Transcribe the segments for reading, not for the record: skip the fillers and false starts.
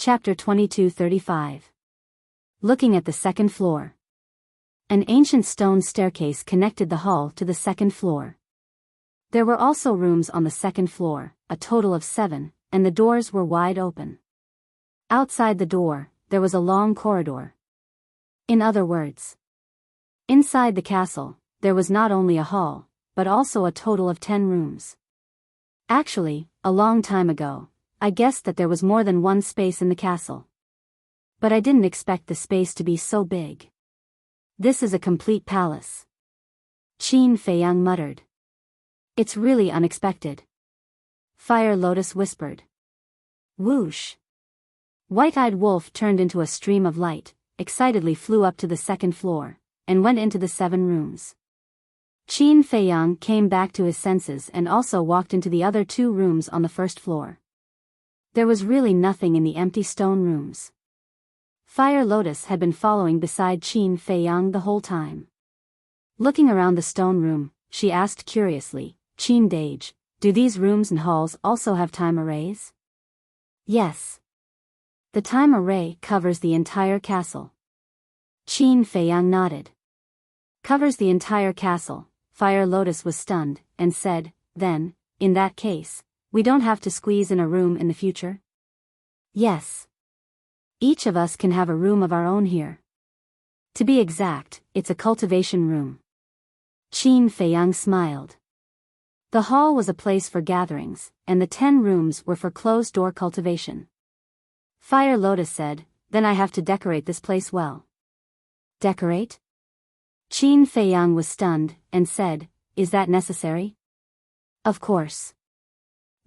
Chapter 22:35. Looking at the second floor. An ancient stone staircase connected the hall to the second floor. There were also rooms on the second floor, a total of 7, and the doors were wide open. Outside the door, there was a long corridor. In other words, inside the castle, there was not only a hall, but also a total of 10 rooms. Actually, a long time ago, I guessed that there was more than one space in the castle. But I didn't expect the space to be so big. This is a complete palace. Qin Feiyang muttered. It's really unexpected. Fire Lotus whispered. Whoosh. White-eyed wolf turned into a stream of light, excitedly flew up to the second floor, and went into the 7 rooms. Qin Feiyang came back to his senses and also walked into the other 2 rooms on the first floor. There was really nothing in the empty stone rooms. Fire Lotus had been following beside Qin Feiyang the whole time. Looking around the stone room, she asked curiously, Qin Dage, do these rooms and halls also have time arrays? Yes. The time array covers the entire castle. Qin Feiyang nodded. Covers the entire castle. Fire Lotus was stunned, and said, then, in that case, we don't have to squeeze in a room in the future? Yes. Each of us can have a room of our own here. To be exact, it's a cultivation room. Qin Feiyang smiled. The hall was a place for gatherings, and the 10 rooms were for closed-door cultivation. Fire Lotus said, then I have to decorate this place well. Decorate? Qin Feiyang was stunned, and said, is that necessary? Of course.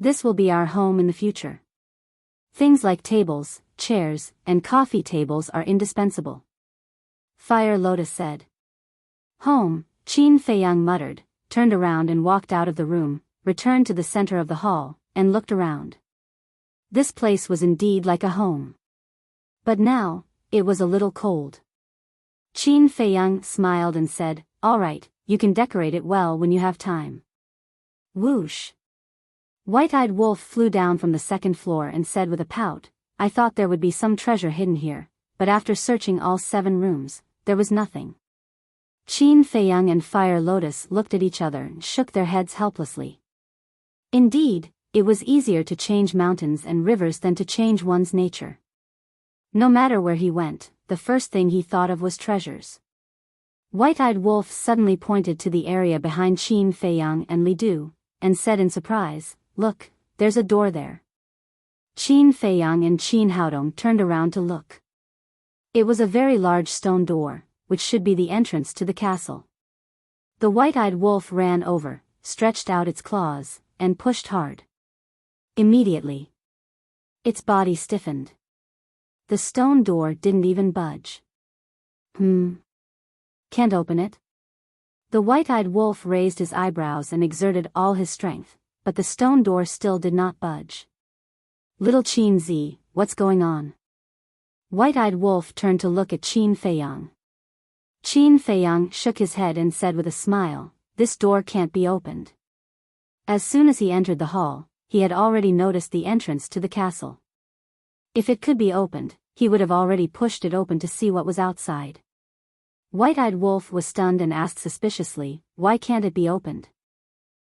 This will be our home in the future. Things like tables, chairs, and coffee tables are indispensable. Fire Lotus said. Home, Qin Feiyang muttered, turned around and walked out of the room, returned to the center of the hall, and looked around. This place was indeed like a home. But now, it was a little cold. Qin Feiyang smiled and said, all right, you can decorate it well when you have time. Whoosh. White-eyed wolf flew down from the second floor and said with a pout, I thought there would be some treasure hidden here, but after searching all 7 rooms, there was nothing. Qin Feiyang and Fire Lotus looked at each other and shook their heads helplessly. Indeed, it was easier to change mountains and rivers than to change one's nature. No matter where he went, the first thing he thought of was treasures. White-eyed wolf suddenly pointed to the area behind Qin Feiyang and Li Du, and said in surprise, look, there's a door there. Qin Feiyang and Qin Haodong turned around to look. It was a very large stone door, which should be the entrance to the castle. The white-eyed wolf ran over, stretched out its claws, and pushed hard. Immediately, its body stiffened. The stone door didn't even budge. Can't open it? The white-eyed wolf raised his eyebrows and exerted all his strength, but the stone door still did not budge. Little Qin Zi, what's going on? White-eyed wolf turned to look at Qin Feiyang. Qin Feiyang shook his head and said with a smile, this door can't be opened. As soon as he entered the hall, he had already noticed the entrance to the castle. If it could be opened, he would have already pushed it open to see what was outside. White-eyed wolf was stunned and asked suspiciously, why can't it be opened?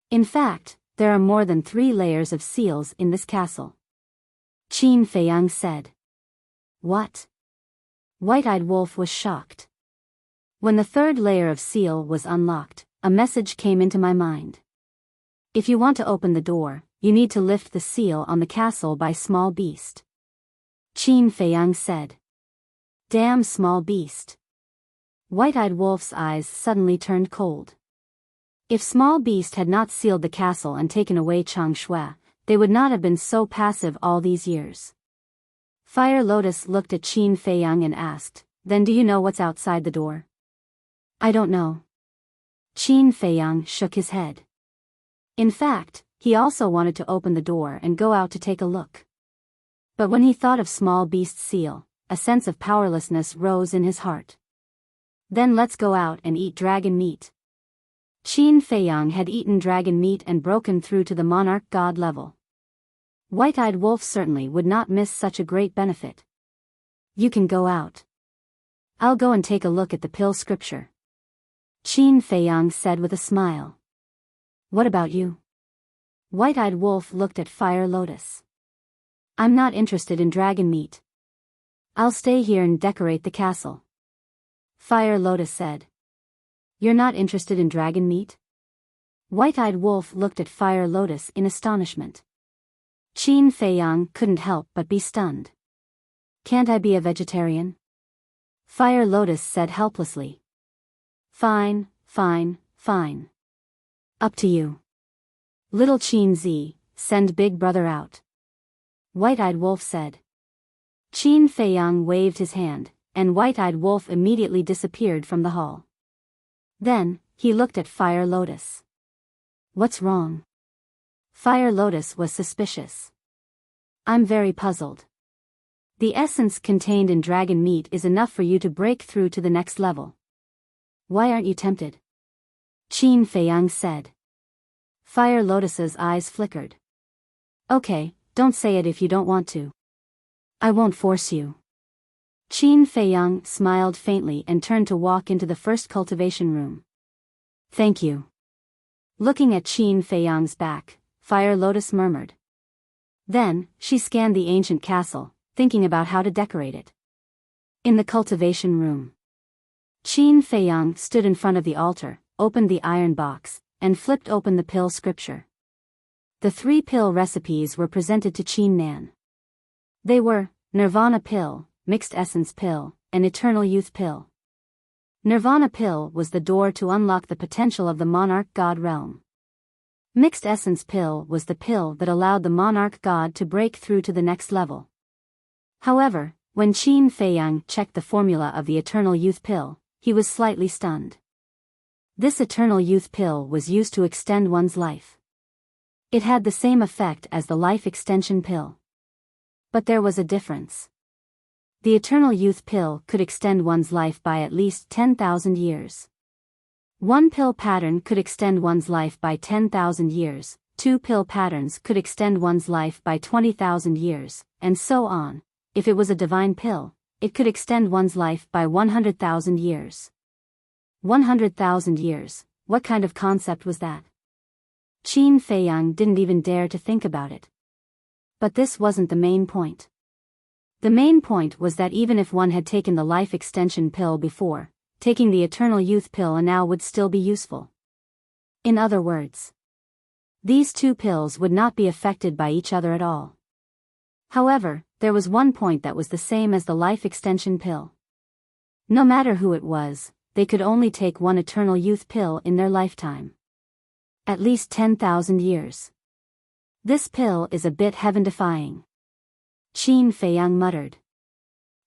In fact, there are more than 3 layers of seals in this castle. Qin Feiyang said. What? White-eyed wolf was shocked. When the 3rd layer of seal was unlocked, a message came into my mind. If you want to open the door, you need to lift the seal on the castle by small beast. Qin Feiyang said. Damn small beast. White-eyed wolf's eyes suddenly turned cold. If small beast had not sealed the castle and taken away Chang Shui, they would not have been so passive all these years. Fire Lotus looked at Qin Feiyang and asked, then do you know what's outside the door? I don't know. Qin Feiyang shook his head. In fact, he also wanted to open the door and go out to take a look. But when he thought of small beast's seal, a sense of powerlessness rose in his heart. Then let's go out and eat dragon meat. Qin Feiyang had eaten dragon meat and broken through to the monarch god level. White-eyed wolf certainly would not miss such a great benefit. You can go out. I'll go and take a look at the pill scripture. Qin Feiyang said with a smile. What about you? White-eyed wolf looked at Fire Lotus. I'm not interested in dragon meat. I'll stay here and decorate the castle. Fire Lotus said. You're not interested in dragon meat? White-eyed wolf looked at Fire Lotus in astonishment. Qin Feiyang couldn't help but be stunned. Can't I be a vegetarian? Fire Lotus said helplessly. Fine, fine, fine. Up to you. Little Qin Zi, send Big Brother out. White-eyed wolf said. Qin Feiyang waved his hand, and White-eyed wolf immediately disappeared from the hall. Then, he looked at Fire Lotus. What's wrong? Fire Lotus was suspicious. I'm very puzzled. The essence contained in dragon meat is enough for you to break through to the next level. Why aren't you tempted? Qin Feiyang said. Fire Lotus's eyes flickered. Okay, don't say it if you don't want to. I won't force you. Qin Feiyang smiled faintly and turned to walk into the first cultivation room. Thank you. Looking at Qin Feiyang's back, Fire Lotus murmured. Then, she scanned the ancient castle, thinking about how to decorate it. In the cultivation room, Qin Feiyang stood in front of the altar, opened the iron box, and flipped open the pill scripture. The 3 pill recipes were presented to Qin Nan. They were Nirvana pill, Mixed Essence pill, and Eternal Youth pill. Nirvana pill was the door to unlock the potential of the monarch god realm. Mixed Essence pill was the pill that allowed the monarch god to break through to the next level. However, when Qin Feiyang checked the formula of the Eternal Youth pill, he was slightly stunned. This Eternal Youth pill was used to extend one's life. It had the same effect as the life extension pill. But there was a difference. The Eternal Youth pill could extend one's life by at least 10,000 years. 1 pill pattern could extend one's life by 10,000 years, 2 pill patterns could extend one's life by 20,000 years, and so on. If it was a divine pill, it could extend one's life by 100,000 years. 100,000 years, what kind of concept was that? Qin Feiyang didn't even dare to think about it. But this wasn't the main point. The main point was that even if one had taken the life extension pill before, taking the Eternal Youth pill now would still be useful. In other words, these 2 pills would not be affected by each other at all. However, there was one point that was the same as the life extension pill. No matter who it was, they could only take 1 Eternal Youth pill in their lifetime. At least 10,000 years. This pill is a bit heaven-defying. Qin Feiyang muttered.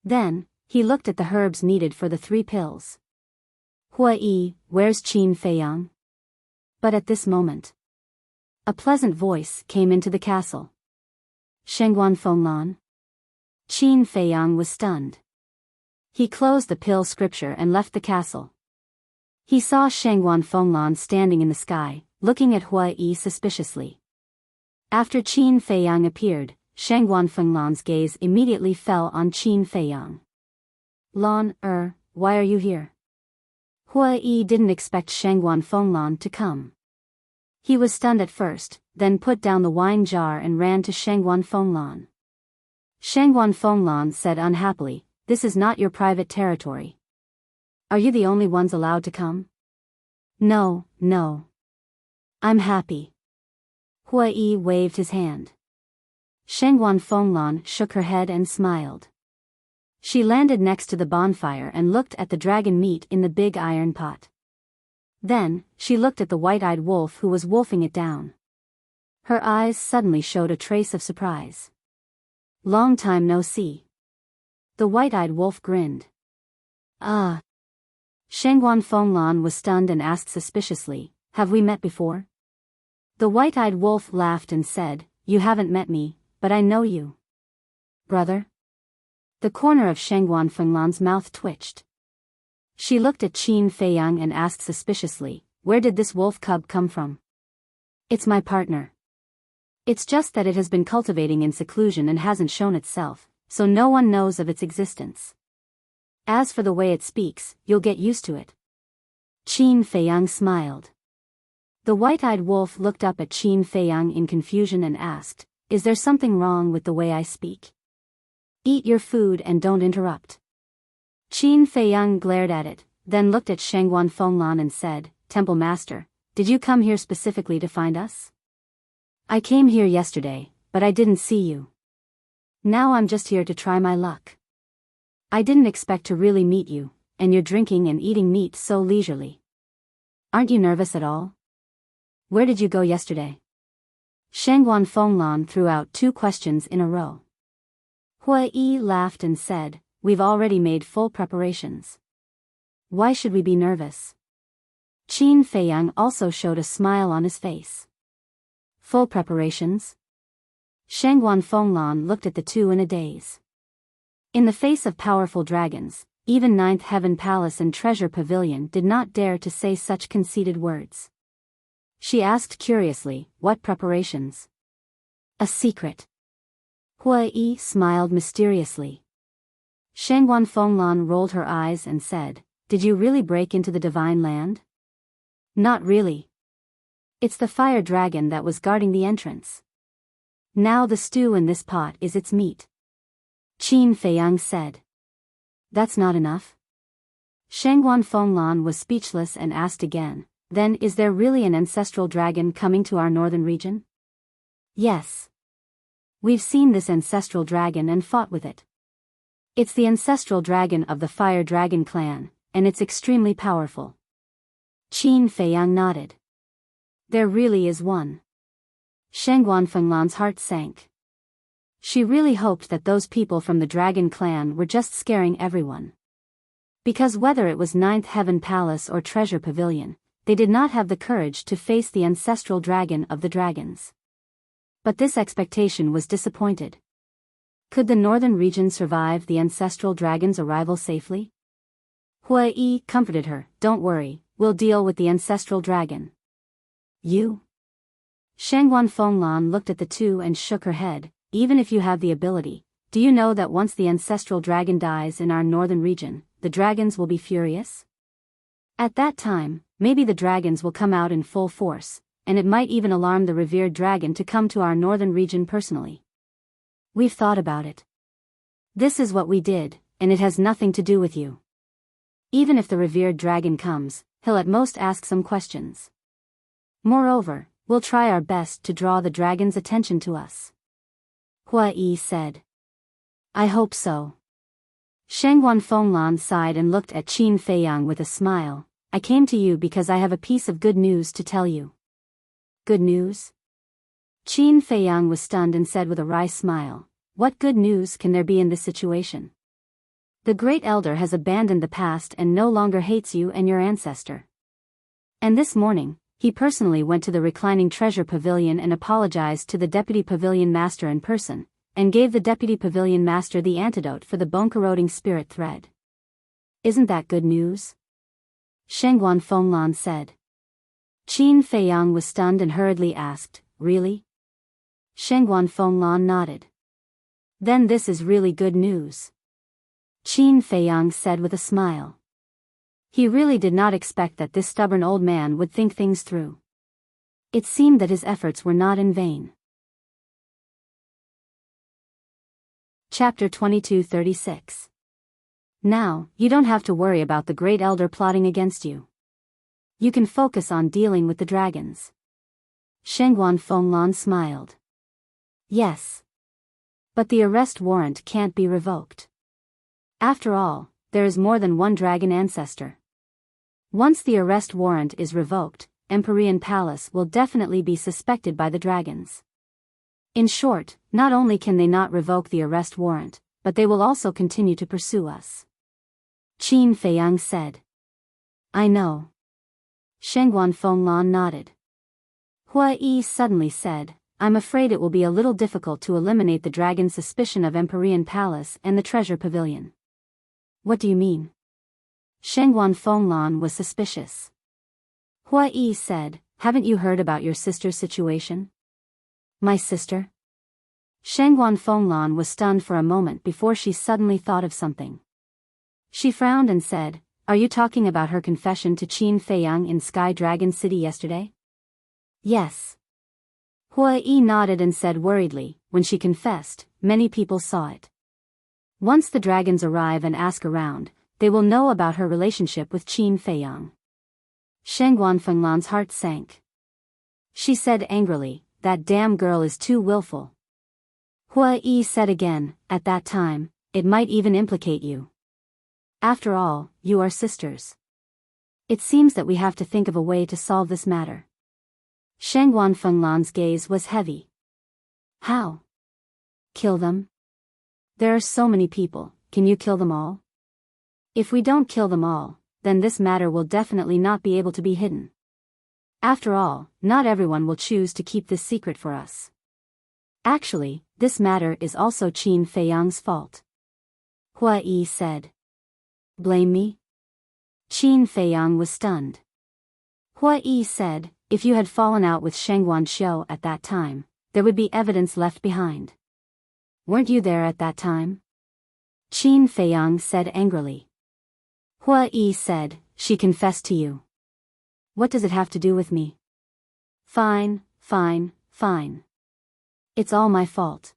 Then, he looked at the herbs needed for the 3 pills. Hui, where's Qin Feiyang? But at this moment, a pleasant voice came into the castle. Shengguan Fenglan? Qin Feiyang was stunned. He closed the pill scripture and left the castle. He saw Shengguan Fenglan standing in the sky, looking at Hui suspiciously. After Qin Feiyang appeared, Shengguan Fenglan's gaze immediately fell on Qin Feiyang. Lan, why are you here? Hui didn't expect Shengguan Fenglan to come. He was stunned at first, then put down the wine jar and ran to Shengguan Fenglan. Shengguan Fenglan said unhappily, "This is not your private territory. Are you the only ones allowed to come?" No. I'm happy. Hui waved his hand. Shengguan Fenglan shook her head and smiled. She landed next to the bonfire and looked at the dragon meat in the big iron pot. Then, she looked at the white-eyed wolf who was wolfing it down. Her eyes suddenly showed a trace of surprise. Long time no see. The white-eyed wolf grinned. Ah. Shengguan Fenglan was stunned and asked suspiciously, "Have we met before?" The white-eyed wolf laughed and said, "You haven't met me, but I know you." Brother? The corner of Shengguan Fenglan's mouth twitched. She looked at Qin Feiyang and asked suspiciously, "Where did this wolf cub come from?" "It's my partner." It's just that it has been cultivating in seclusion and hasn't shown itself, so no one knows of its existence. As for the way it speaks, you'll get used to it. Qin Feiyang smiled. The white-eyed wolf looked up at Qin Feiyang in confusion and asked, "Is there something wrong with the way I speak? Eat your food and don't interrupt." Qin Feiyang glared at it, then looked at Shangguan Fenglan and said, "Temple Master, did you come here specifically to find us?" "I came here yesterday, but I didn't see you. Now I'm just here to try my luck. I didn't expect to really meet you, and you're drinking and eating meat so leisurely. Aren't you nervous at all? Where did you go yesterday?" Shangguan Fenglan threw out 2 questions in a row. Hui Yi laughed and said, "We've already made full preparations. Why should we be nervous?" Qin Feiyang also showed a smile on his face. "Full preparations?" Shangguan Fenglan looked at the two in a daze. In the face of powerful dragons, even Ninth Heaven Palace and Treasure Pavilion did not dare to say such conceited words. She asked curiously, "What preparations?" "A secret." Hui Yi smiled mysteriously. Shangguan Fenglan rolled her eyes and said, "Did you really break into the Divine Land?" "Not really. It's the fire dragon that was guarding the entrance. Now the stew in this pot is its meat," Qin Feiyang said. "That's not enough?" Shangguan Fenglan was speechless and asked again, "Then is there really an ancestral dragon coming to our northern region?" "Yes. We've seen this ancestral dragon and fought with it. It's the ancestral dragon of the Fire Dragon clan, and it's extremely powerful." Qin Feiyang nodded. "There really is one." Shangguan Fenglan's heart sank. She really hoped that those people from the Dragon clan were just scaring everyone. Because whether it was Ninth Heaven Palace or Treasure Pavilion, they did not have the courage to face the ancestral dragon of the dragons. But this expectation was disappointed. Could the northern region survive the ancestral dragon's arrival safely? Hui Yi comforted her, "Don't worry, we'll deal with the ancestral dragon." "You?" Shangguan Fenglan looked at the two and shook her head. "Even if you have the ability, do you know that once the ancestral dragon dies in our northern region, the dragons will be furious? At that time, maybe the dragons will come out in full force, and it might even alarm the revered dragon to come to our northern region personally. We've thought about it. This is what we did, and it has nothing to do with you. Even if the revered dragon comes, he'll at most ask some questions. Moreover, we'll try our best to draw the dragon's attention to us." Hui Yi said. "I hope so." Shangguan Fenglan sighed and looked at Qin Feiyang with a smile. "I came to you because I have a piece of good news to tell you." "Good news?" Qin Feiyang was stunned and said with a wry smile, "What good news can there be in this situation? The Great Elder has abandoned the past and no longer hates you and your ancestor. And this morning, he personally went to the reclining Treasure Pavilion and apologized to the Deputy Pavilion Master in person, and gave the Deputy Pavilion Master the antidote for the bone-corroding spirit thread. Isn't that good news?" Shangguan Fenglan said. Qin Feiyang was stunned and hurriedly asked, "Really?" Shangguan Fenglan nodded. "Then this is really good news," Qin Feiyang said with a smile. He really did not expect that this stubborn old man would think things through. It seemed that his efforts were not in vain. Chapter 2236. Now, you don't have to worry about the Great Elder plotting against you. You can focus on dealing with the dragons. Shangguan Fenglan smiled. "Yes. But the arrest warrant can't be revoked. After all, there is more than one dragon ancestor. Once the arrest warrant is revoked, Empyrean Palace will definitely be suspected by the dragons. In short, not only can they not revoke the arrest warrant, but they will also continue to pursue us," Qin Feiyang said. "I know." Shangguan Fenglan nodded. Hui Yi suddenly said, "I'm afraid it will be a little difficult to eliminate the dragon's suspicion of Empyrean Palace and the Treasure Pavilion." "What do you mean?" Shangguan Fenglan was suspicious. Hui Yi said, "Haven't you heard about your sister's situation? My sister? Shangguan Fenglan was stunned for a moment before she suddenly thought of something. She frowned and said, "Are you talking about her confession to Qin Feiyang in Sky Dragon City yesterday?" "Yes." Hua Yi nodded and said worriedly, "When she confessed, many people saw it. Once the dragons arrive and ask around, they will know about her relationship with Qin Feiyang." Shangguan Fenglan's heart sank. She said angrily, "That damn girl is too willful." Hua Yi said again, "At that time, it might even implicate you. After all, you are sisters. It seems that we have to think of a way to solve this matter." Shangguan Fenglan's gaze was heavy. "How? Kill them? There are so many people, can you kill them all? If we don't kill them all, then this matter will definitely not be able to be hidden. After all, not everyone will choose to keep this secret for us. Actually, this matter is also Qin Feiyang's fault." Hua Yi said. "Blame me?" Qin Feiyang was stunned. Hua Yi said, "If you had fallen out with Shangguan Xiu at that time, there would be evidence left behind. Weren't you there at that time?" Qin Feiyang said angrily. Hua Yi said, "She confessed to you. What does it have to do with me?" Fine. It's all my fault."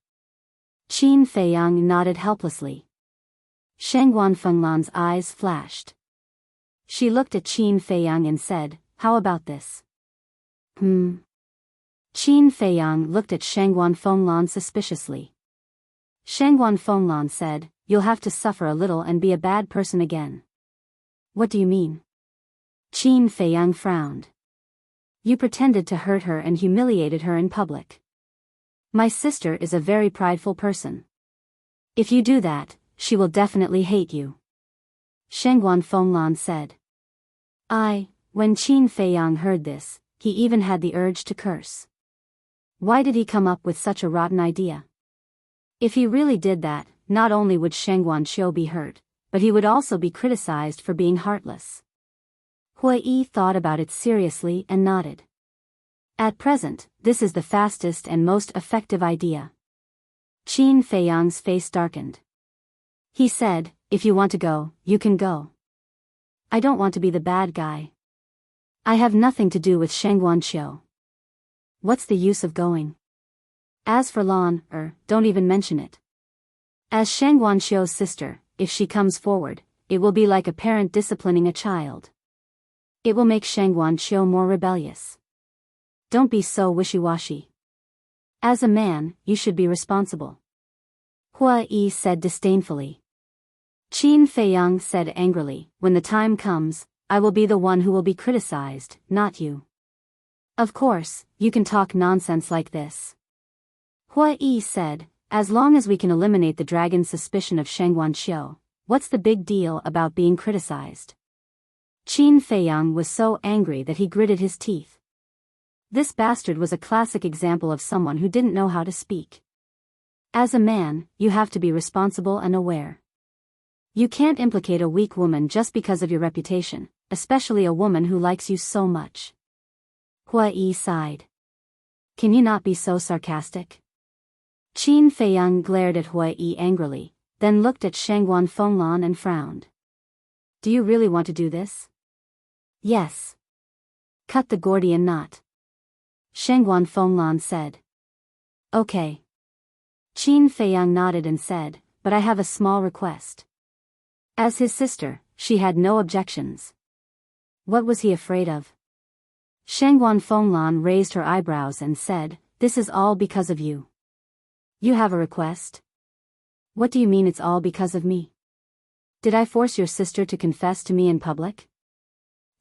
Qin Feiyang nodded helplessly. Shangguan Fenglan's eyes flashed. She looked at Qin Feiyang and said, "How about this?" Qin Feiyang looked at Shangguan Fenglan suspiciously. Shangguan Fenglan said, "You'll have to suffer a little and be a bad person again." "What do you mean?" Qin Feiyang frowned. "You pretended to hurt her and humiliated her in public. My sister is a very prideful person. If you do that, she will definitely hate you." Shangguan Fenglan said. When Qin Feiyang heard this, he even had the urge to curse. Why did he come up with such a rotten idea? If he really did that, not only would Shangguan Xiu be hurt, but he would also be criticized for being heartless. Hua Yi thought about it seriously and nodded. At present, this is the fastest and most effective idea. Qin Feiyang's face darkened. He said, "If you want to go, you can go. I don't want to be the bad guy. I have nothing to do with Shangguan Xiu. What's the use of going? As for Lan, don't even mention it. As Shangguan Xiu's sister, if she comes forward, it will be like a parent disciplining a child. It will make Shangguan Xiu more rebellious. Don't be so wishy-washy. As a man, you should be responsible." Hua Yi said disdainfully. Qin Feiyang said angrily, "When the time comes, I will be the one who will be criticized, not you. Of course, you can talk nonsense like this." Hua Yi said, "As long as we can eliminate the dragon's suspicion of Shangguan Xiu, what's the big deal about being criticized?" Qin Feiyang was so angry that he gritted his teeth. This bastard was a classic example of someone who didn't know how to speak. As a man, you have to be responsible and aware. You can't implicate a weak woman just because of your reputation, especially a woman who likes you so much. Hua Yi sighed. "Can you not be so sarcastic?" Qin Feiyang glared at Hua Yi angrily, then looked at Shangguan Fenglan and frowned. "Do you really want to do this?" "Yes." "Cut the Gordian knot," Shangguan Fenglan said. "Okay." Qin Feiyang nodded and said, "But I have a small request." As his sister, she had no objections. What was he afraid of? Shangguan Fenglan raised her eyebrows and said, "This is all because of you." "You have a request? What do you mean it's all because of me? Did I force your sister to confess to me in public?"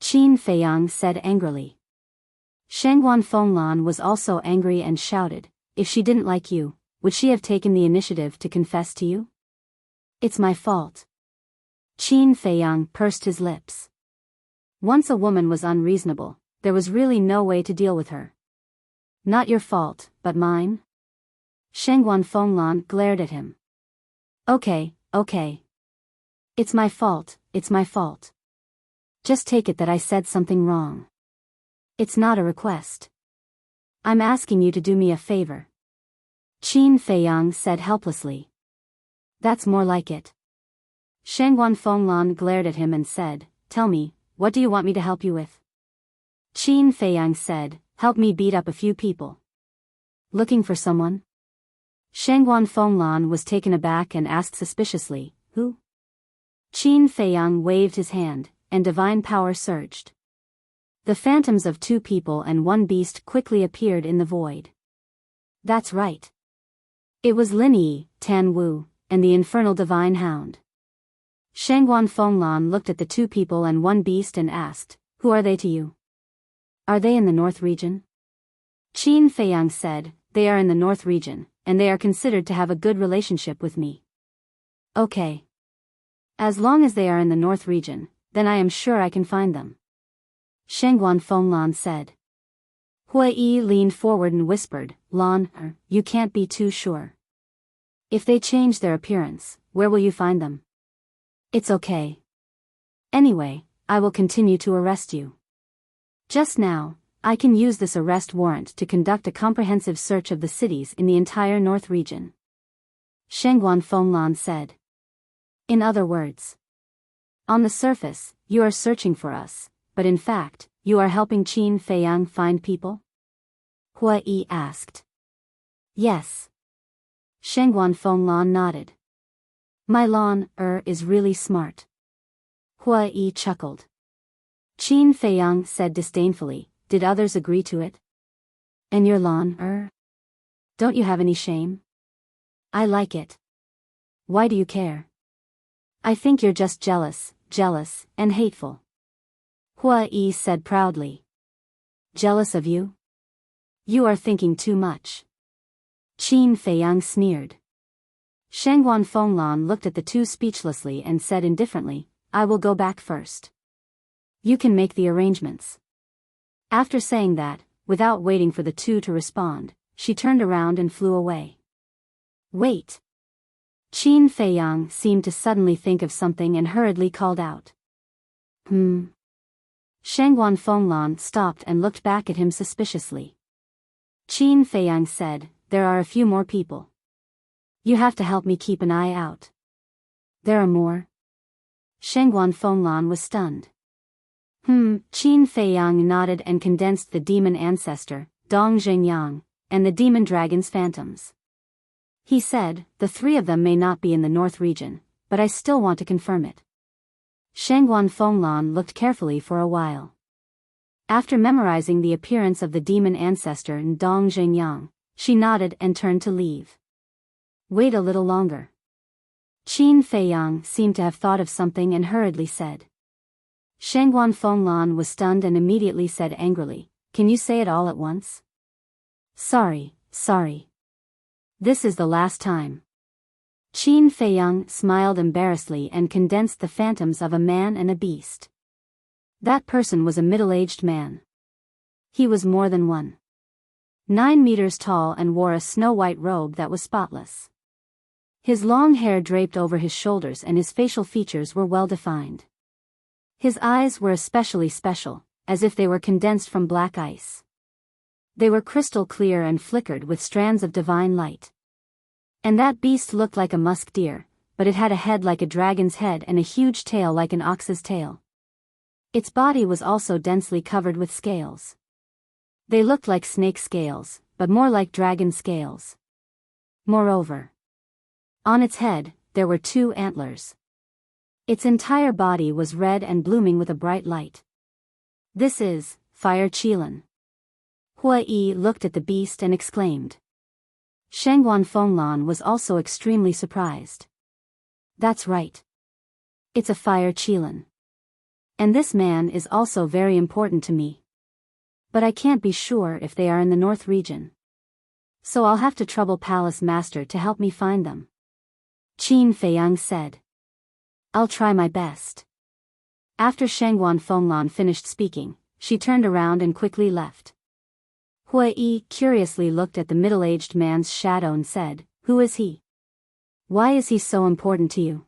Qin Feiyang said angrily. Shangguan Fenglan was also angry and shouted, "If she didn't like you, would she have taken the initiative to confess to you?" "It's my fault." Qin Feiyang pursed his lips. Once a woman was unreasonable, there was really no way to deal with her. "Not your fault, but mine?" Shangguan Fenglan glared at him. Okay. It's my fault. Just take it that I said something wrong. It's not a request. I'm asking you to do me a favor. Qin Feiyang said helplessly. That's more like it. Shangguan Fenglan glared at him and said, Tell me, what do you want me to help you with? Qin Feiyang said, Help me beat up a few people. Looking for someone? Shangguan Fenglan was taken aback and asked suspiciously, Who? Qin Feiyang waved his hand, and divine power surged. The phantoms of 2 people and 1 beast quickly appeared in the void. That's right. It was Lin Yi, Tan Wu, and the infernal divine hound. Shangguan Fenglan looked at the 2 people and 1 beast and asked, Who are they to you? Are they in the North region? Qin Feiyang said, They are in the North region, and they are considered to have a good relationship with me. Okay. As long as they are in the North region, then I am sure I can find them. Shangguan Fenglan said. Hui Yi leaned forward and whispered, Lan, you can't be too sure. If they change their appearance, where will you find them? It's okay. Anyway, I will continue to arrest you. Just now, I can use this arrest warrant to conduct a comprehensive search of the cities in the entire North region. Shangguan Fenglan said. In other words, on the surface, you are searching for us, but in fact, you are helping Qin Feiyang find people? Hui Yi asked. Yes. Shangguan Fenglan nodded. My Lan, is really smart. Hui Yi chuckled. Qin Feiyang said disdainfully, Did others agree to it? And your Lan, Don't you have any shame? I like it. Why do you care? I think you're just jealous, and hateful. Hui Yi said proudly. Jealous of you? You are thinking too much. Qin Feiyang sneered. Shangguan Fenglan looked at the 2 speechlessly and said indifferently, I will go back first. You can make the arrangements. After saying that, without waiting for the 2 to respond, she turned around and flew away. Wait. Qin Feiyang seemed to suddenly think of something and hurriedly called out. Shangguan Fenglan stopped and looked back at him suspiciously. Qin Feiyang said, There are a few more people. You have to help me keep an eye out. There are more? Shangguan Fenglan was stunned. Qin Feiyang nodded and condensed the demon ancestor, Dong Zhengyang, and the demon dragon's phantoms. He said, The 3 of them may not be in the North region, but I still want to confirm it. Shangguan Fenglan looked carefully for a while. After memorizing the appearance of the demon ancestor in Dong Zhengyang, she nodded and turned to leave. Wait a little longer. Qin Feiyang seemed to have thought of something and hurriedly said. Shangguan Fenglan was stunned and immediately said angrily, Can you say it all at once? Sorry. This is the last time. Qin Feiyang smiled embarrassedly and condensed the phantoms of a man and a beast. That person was a middle-aged man. He was more than 9 meters tall and wore a snow-white robe that was spotless. His long hair draped over his shoulders and his facial features were well defined. His eyes were especially special, as if they were condensed from black ice. They were crystal clear and flickered with strands of divine light. And that beast looked like a musk deer, but it had a head like a dragon's head and a huge tail like an ox's tail. Its body was also densely covered with scales. They looked like snake scales, but more like dragon scales. Moreover, on its head, there were 2 antlers. Its entire body was red and blooming with a bright light. This is Fire Qilin. Hui Yi looked at the beast and exclaimed. Shangguan Fenglan was also extremely surprised. That's right. It's a Fire Qilin. And this man is also very important to me. But I can't be sure if they are in the North region. So I'll have to trouble Palace Master to help me find them. Qin Feiyang said. I'll try my best. After Shangguan Fenglan finished speaking, she turned around and quickly left. Hui Yi curiously looked at the middle-aged man's shadow and said, Who is he? Why is he so important to you?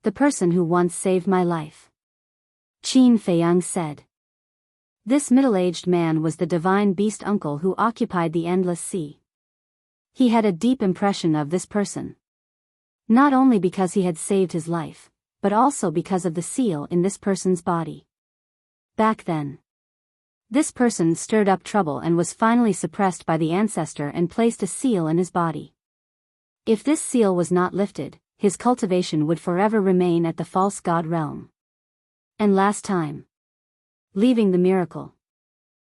The person who once saved my life. Qin Feiyang said. This middle-aged man was the divine beast uncle who occupied the endless sea. He had a deep impression of this person. Not only because he had saved his life, but also because of the seal in this person's body. Back then, this person stirred up trouble and was finally suppressed by the ancestor and placed a seal in his body. If this seal was not lifted, his cultivation would forever remain at the false god realm. And last time, leaving the miracle.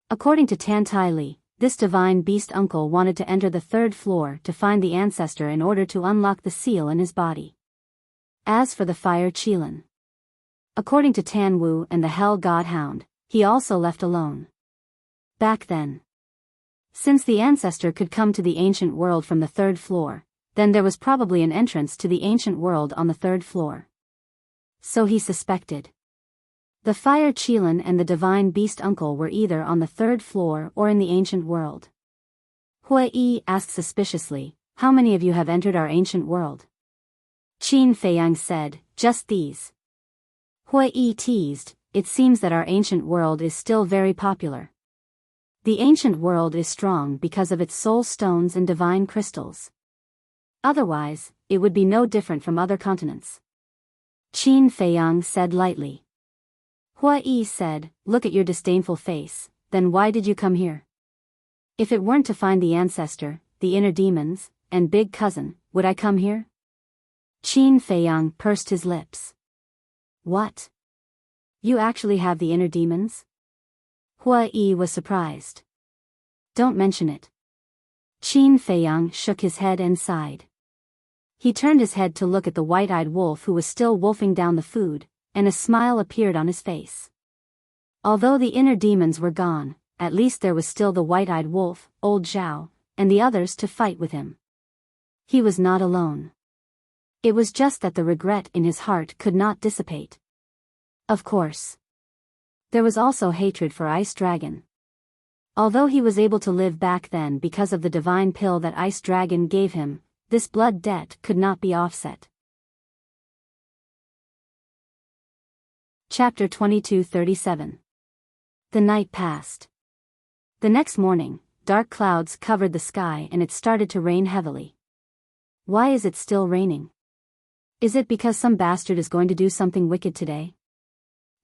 According to Tan Tai Li, this divine beast uncle wanted to enter the third floor to find the ancestor in order to unlock the seal in his body. As for the fire Qilin, according to Tan Wu and the hell god hound, he also left alone. Back then, since the ancestor could come to the ancient world from the third floor, then there was probably an entrance to the ancient world on the third floor. So he suspected. The fire Qilin and the divine beast uncle were either on the third floor or in the ancient world. Hui Yi asked suspiciously, "How many of you have entered our ancient world?" Qin Feiyang said, "Just these." Hui Yi teased, "It seems that our ancient world is still very popular. The ancient world is strong because of its soul stones and divine crystals. Otherwise, it would be no different from other continents." Qin Feiyang said lightly. Hui Yi said, "Look at your disdainful face, then why did you come here? If it weren't to find the ancestor, the inner demons, and big cousin, would I come here?" Qin Feiyang pursed his lips. "What? You actually have the inner demons?" Hui Yi was surprised. "Don't mention it." Qin Feiyang shook his head and sighed. He turned his head to look at the white-eyed wolf who was still wolfing down the food, and a smile appeared on his face. Although the inner demons were gone, at least there was still the white-eyed wolf, old Zhao, and the others to fight with him. He was not alone. It was just that the regret in his heart could not dissipate. Of course, there was also hatred for Ice Dragon. Although he was able to live back then because of the divine pill that Ice Dragon gave him, this blood debt could not be offset. Chapter 22:37. The night passed. The next morning, dark clouds covered the sky and it started to rain heavily. Why is it still raining? Is it because some bastard is going to do something wicked today?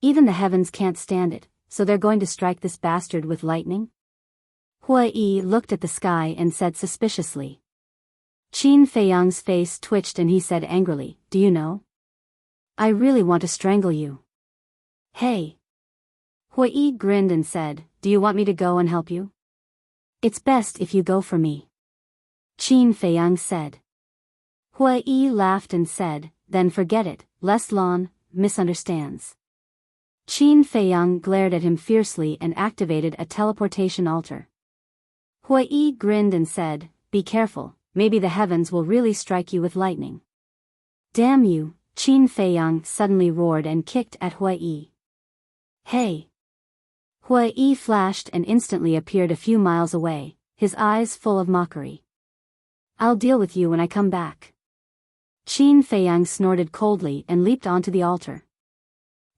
Even the heavens can't stand it, so they're going to strike this bastard with lightning? Hui Yi looked at the sky and said suspiciously. Qin Feiyang's face twitched and he said angrily, "Do you know? I really want to strangle you." "Hey." Hui Yi grinned and said, "Do you want me to go and help you?" "It's best if you go for me," Qin Feiyang said. Hui Yi laughed and said, "Then forget it, Les Lon misunderstands." Qin Feiyang glared at him fiercely and activated a teleportation altar. Hui Yi grinned and said, "Be careful, maybe the heavens will really strike you with lightning." "Damn you," Qin Feiyang suddenly roared and kicked at Hui Yi. "Hey!" Hui Yi flashed and instantly appeared a few miles away, his eyes full of mockery. "I'll deal with you when I come back." Qin Feiyang snorted coldly and leaped onto the altar.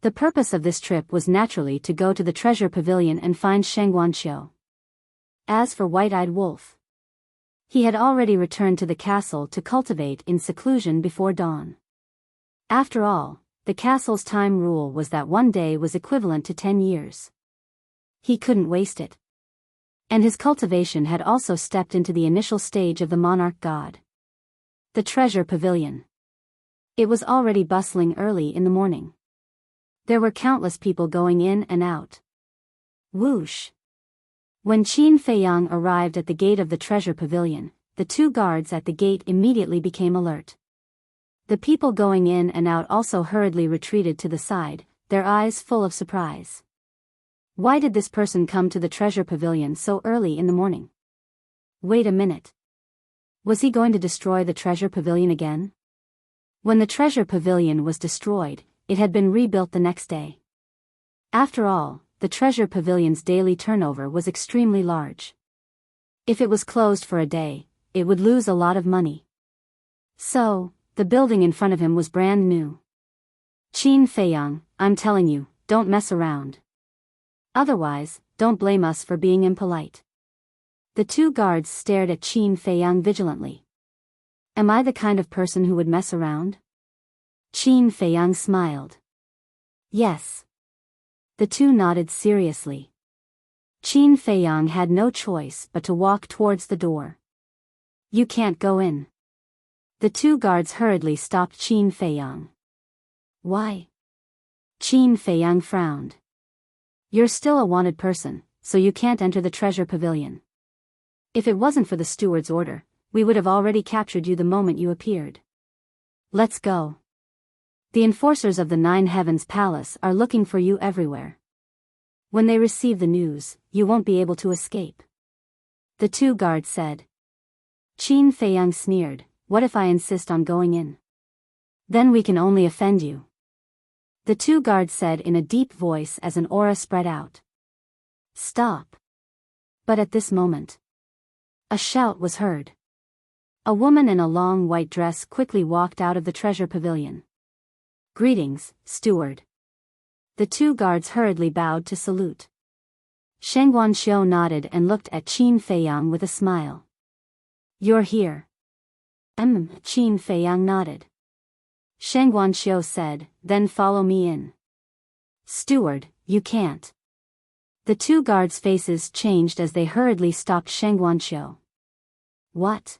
The purpose of this trip was naturally to go to the treasure pavilion and find Shangguanqiu. As for White-Eyed Wolf, he had already returned to the castle to cultivate in seclusion before dawn. After all, the castle's time rule was that one day was equivalent to 10 years. He couldn't waste it. And his cultivation had also stepped into the initial stage of the monarch god. The treasure pavilion. It was already bustling early in the morning. There were countless people going in and out. Whoosh! When Qin Feiyang arrived at the gate of the treasure pavilion, the two guards at the gate immediately became alert. The people going in and out also hurriedly retreated to the side, their eyes full of surprise. Why did this person come to the treasure pavilion so early in the morning? Wait a minute. Was he going to destroy the treasure pavilion again? When the treasure pavilion was destroyed, it had been rebuilt the next day. After all, the treasure pavilion's daily turnover was extremely large. If it was closed for a day, it would lose a lot of money. So, the building in front of him was brand new. Qin Feiyang, I'm telling you, don't mess around. Otherwise, don't blame us for being impolite. The two guards stared at Qin Feiyang vigilantly. Am I the kind of person who would mess around? Qin Feiyang smiled. Yes. The two nodded seriously. Qin Feiyang had no choice but to walk towards the door. You can't go in. The two guards hurriedly stopped Qin Feiyang. Why? Qin Feiyang frowned. You're still a wanted person, so you can't enter the treasure pavilion. If it wasn't for the steward's order, we would have already captured you the moment you appeared. Let's go. The enforcers of the Nine Heavens Palace are looking for you everywhere. When they receive the news, you won't be able to escape. The two guards said. Qin Feiyang sneered, what if I insist on going in? Then we can only offend you. The two guards said in a deep voice as an aura spread out. Stop. But at this moment, a shout was heard. A woman in a long white dress quickly walked out of the treasure pavilion. Greetings, steward. The two guards hurriedly bowed to salute. Sheng Guanxiu nodded and looked at Qin Feiyang with a smile. You're here. Qin Feiyang nodded. Sheng Guanxiu said, then follow me in. Steward, you can't. The two guards' faces changed as they hurriedly stopped Sheng Guanxiu. What?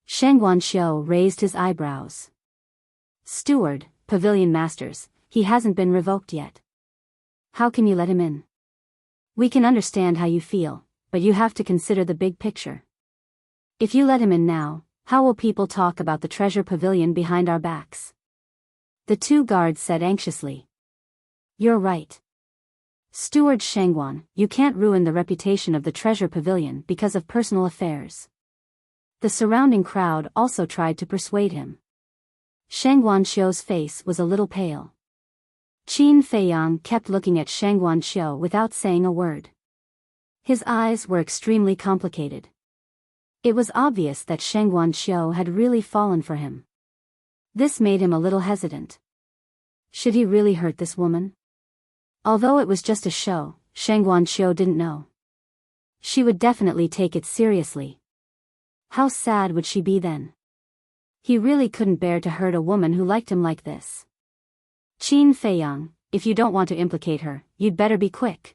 Sheng Guanxiu raised his eyebrows. Steward, pavilion masters, he hasn't been revoked yet. How can you let him in? We can understand how you feel, but you have to consider the big picture. If you let him in now, how will people talk about the treasure pavilion behind our backs? The two guards said anxiously. You're right. Steward Shengguan, you can't ruin the reputation of the treasure pavilion because of personal affairs. The surrounding crowd also tried to persuade him. Sheng Guanxiu's face was a little pale. Qin Feiyang kept looking at Sheng Guanxiu without saying a word. His eyes were extremely complicated. It was obvious that Sheng Guanxiu had really fallen for him. This made him a little hesitant. Should he really hurt this woman? Although it was just a show, Sheng Guanxiu didn't know. She would definitely take it seriously. How sad would she be then? He really couldn't bear to hurt a woman who liked him like this. Qin Feiyang, if you don't want to implicate her, you'd better be quick.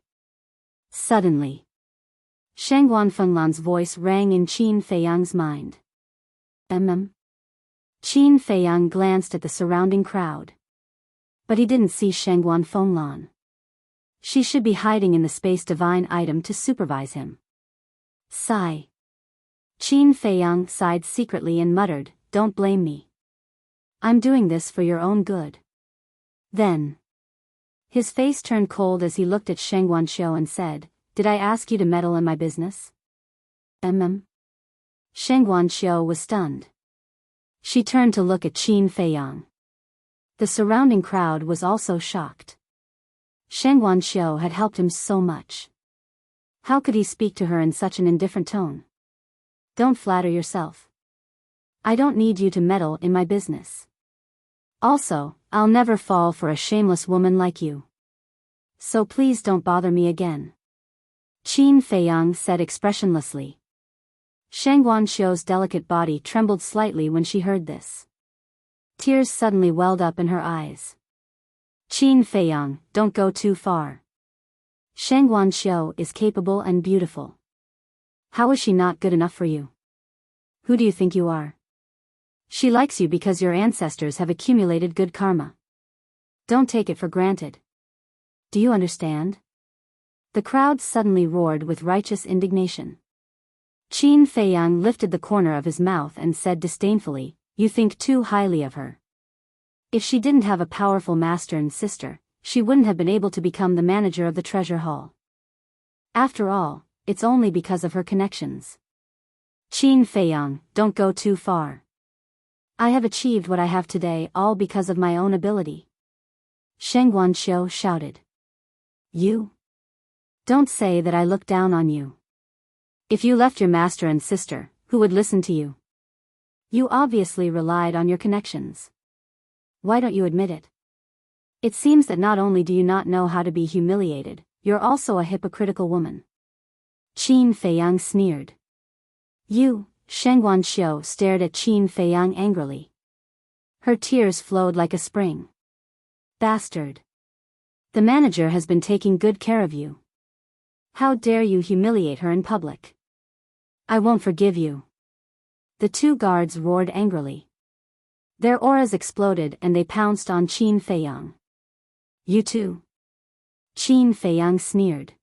Suddenly, Sheng Guanfenglan's voice rang in Qin Feiyang's mind. Qin Feiyang glanced at the surrounding crowd. But he didn't see Sheng Guanfenglan. She should be hiding in the space divine item to supervise him. Sigh. Qin Feiyang sighed secretly and muttered, don't blame me. I'm doing this for your own good. Then, his face turned cold as he looked at Sheng Guanxiu and said, did I ask you to meddle in my business? Sheng Guanxiu was stunned. She turned to look at Qin Feiyang. The surrounding crowd was also shocked. Sheng Guanxiu had helped him so much. How could he speak to her in such an indifferent tone? Don't flatter yourself. I don't need you to meddle in my business. Also, I'll never fall for a shameless woman like you. So please don't bother me again. Qin Feiyang said expressionlessly. Sheng Guanxiu's delicate body trembled slightly when she heard this. Tears suddenly welled up in her eyes. Qin Feiyang, don't go too far. Sheng Guanxiu is capable and beautiful. How is she not good enough for you? Who do you think you are? She likes you because your ancestors have accumulated good karma. Don't take it for granted. Do you understand? The crowd suddenly roared with righteous indignation. Qin Feiyang lifted the corner of his mouth and said disdainfully, you think too highly of her. If she didn't have a powerful master and sister, she wouldn't have been able to become the manager of the treasure hall. After all, it's only because of her connections. Qin Feiyang, don't go too far. I have achieved what I have today all because of my own ability. Sheng Guanxiu shouted. You? Don't say that I look down on you. If you left your master and sister, who would listen to you? You obviously relied on your connections. Why don't you admit it? It seems that not only do you not know how to be humiliated, you're also a hypocritical woman. Qin Feiyang sneered. You, Sheng Wanxiu stared at Qin Feiyang angrily. Her tears flowed like a spring. Bastard. The manager has been taking good care of you. How dare you humiliate her in public? I won't forgive you. The two guards roared angrily. Their auras exploded and they pounced on Qin Feiyang. You too? Qin Feiyang sneered.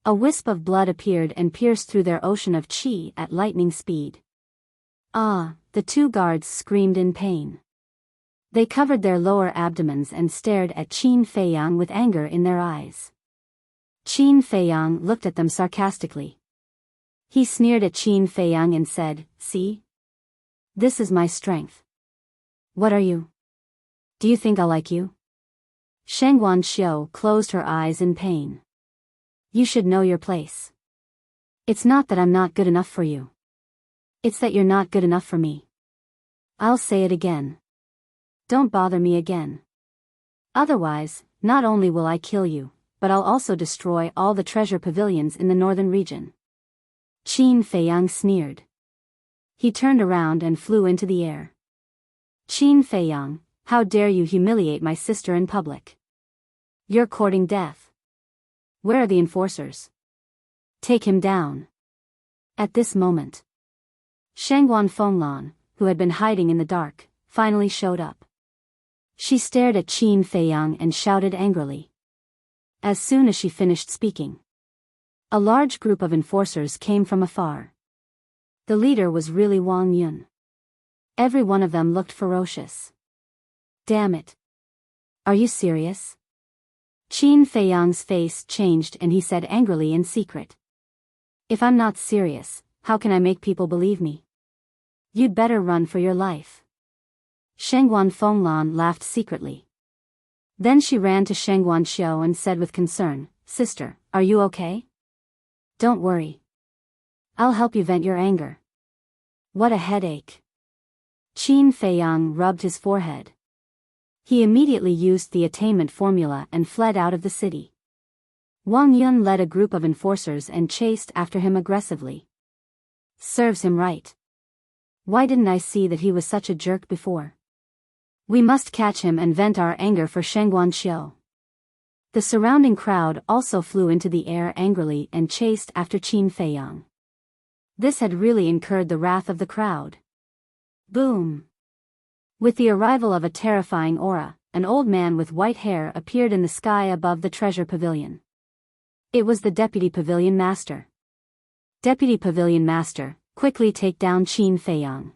A wisp of blood appeared and pierced through their ocean of qi at lightning speed. Ah, the two guards screamed in pain. They covered their lower abdomens and stared at Qin Feiyang with anger in their eyes. Qin Feiyang looked at them sarcastically. He sneered at Qin Feiyang and said, See? This is my strength. What are you? Do you think I'll like you? Sheng Wanxiu closed her eyes in pain. You should know your place. It's not that I'm not good enough for you. It's that you're not good enough for me. I'll say it again. Don't bother me again. Otherwise, not only will I kill you, but I'll also destroy all the treasure pavilions in the northern region. Qin Feiyang sneered. He turned around and flew into the air. Qin Feiyang, how dare you humiliate my sister in public? You're courting death. Where are the enforcers? Take him down. At this moment, Shangguan Fenglan, who had been hiding in the dark, finally showed up. She stared at Qin Feiyang and shouted angrily. As soon as she finished speaking, a large group of enforcers came from afar. The leader was really Wang Yun. Every one of them looked ferocious. Damn it. Are you serious? Qin Feiyang's face changed and he said angrily in secret. If I'm not serious, how can I make people believe me? You'd better run for your life. Shangguan Fenglan laughed secretly. Then she ran to Sheng Wanxiu and said with concern, Sister, are you okay? Don't worry. I'll help you vent your anger. What a headache. Qin Feiyang rubbed his forehead. He immediately used the attainment formula and fled out of the city. Wang Yun led a group of enforcers and chased after him aggressively. Serves him right. Why didn't I see that he was such a jerk before? We must catch him and vent our anger for Sheng Wanxiu. The surrounding crowd also flew into the air angrily and chased after Qin Feiyang. This had really incurred the wrath of the crowd. Boom! With the arrival of a terrifying aura, an old man with white hair appeared in the sky above the treasure pavilion. It was the Deputy Pavilion Master. Deputy Pavilion Master, quickly take down Qin Feiyang.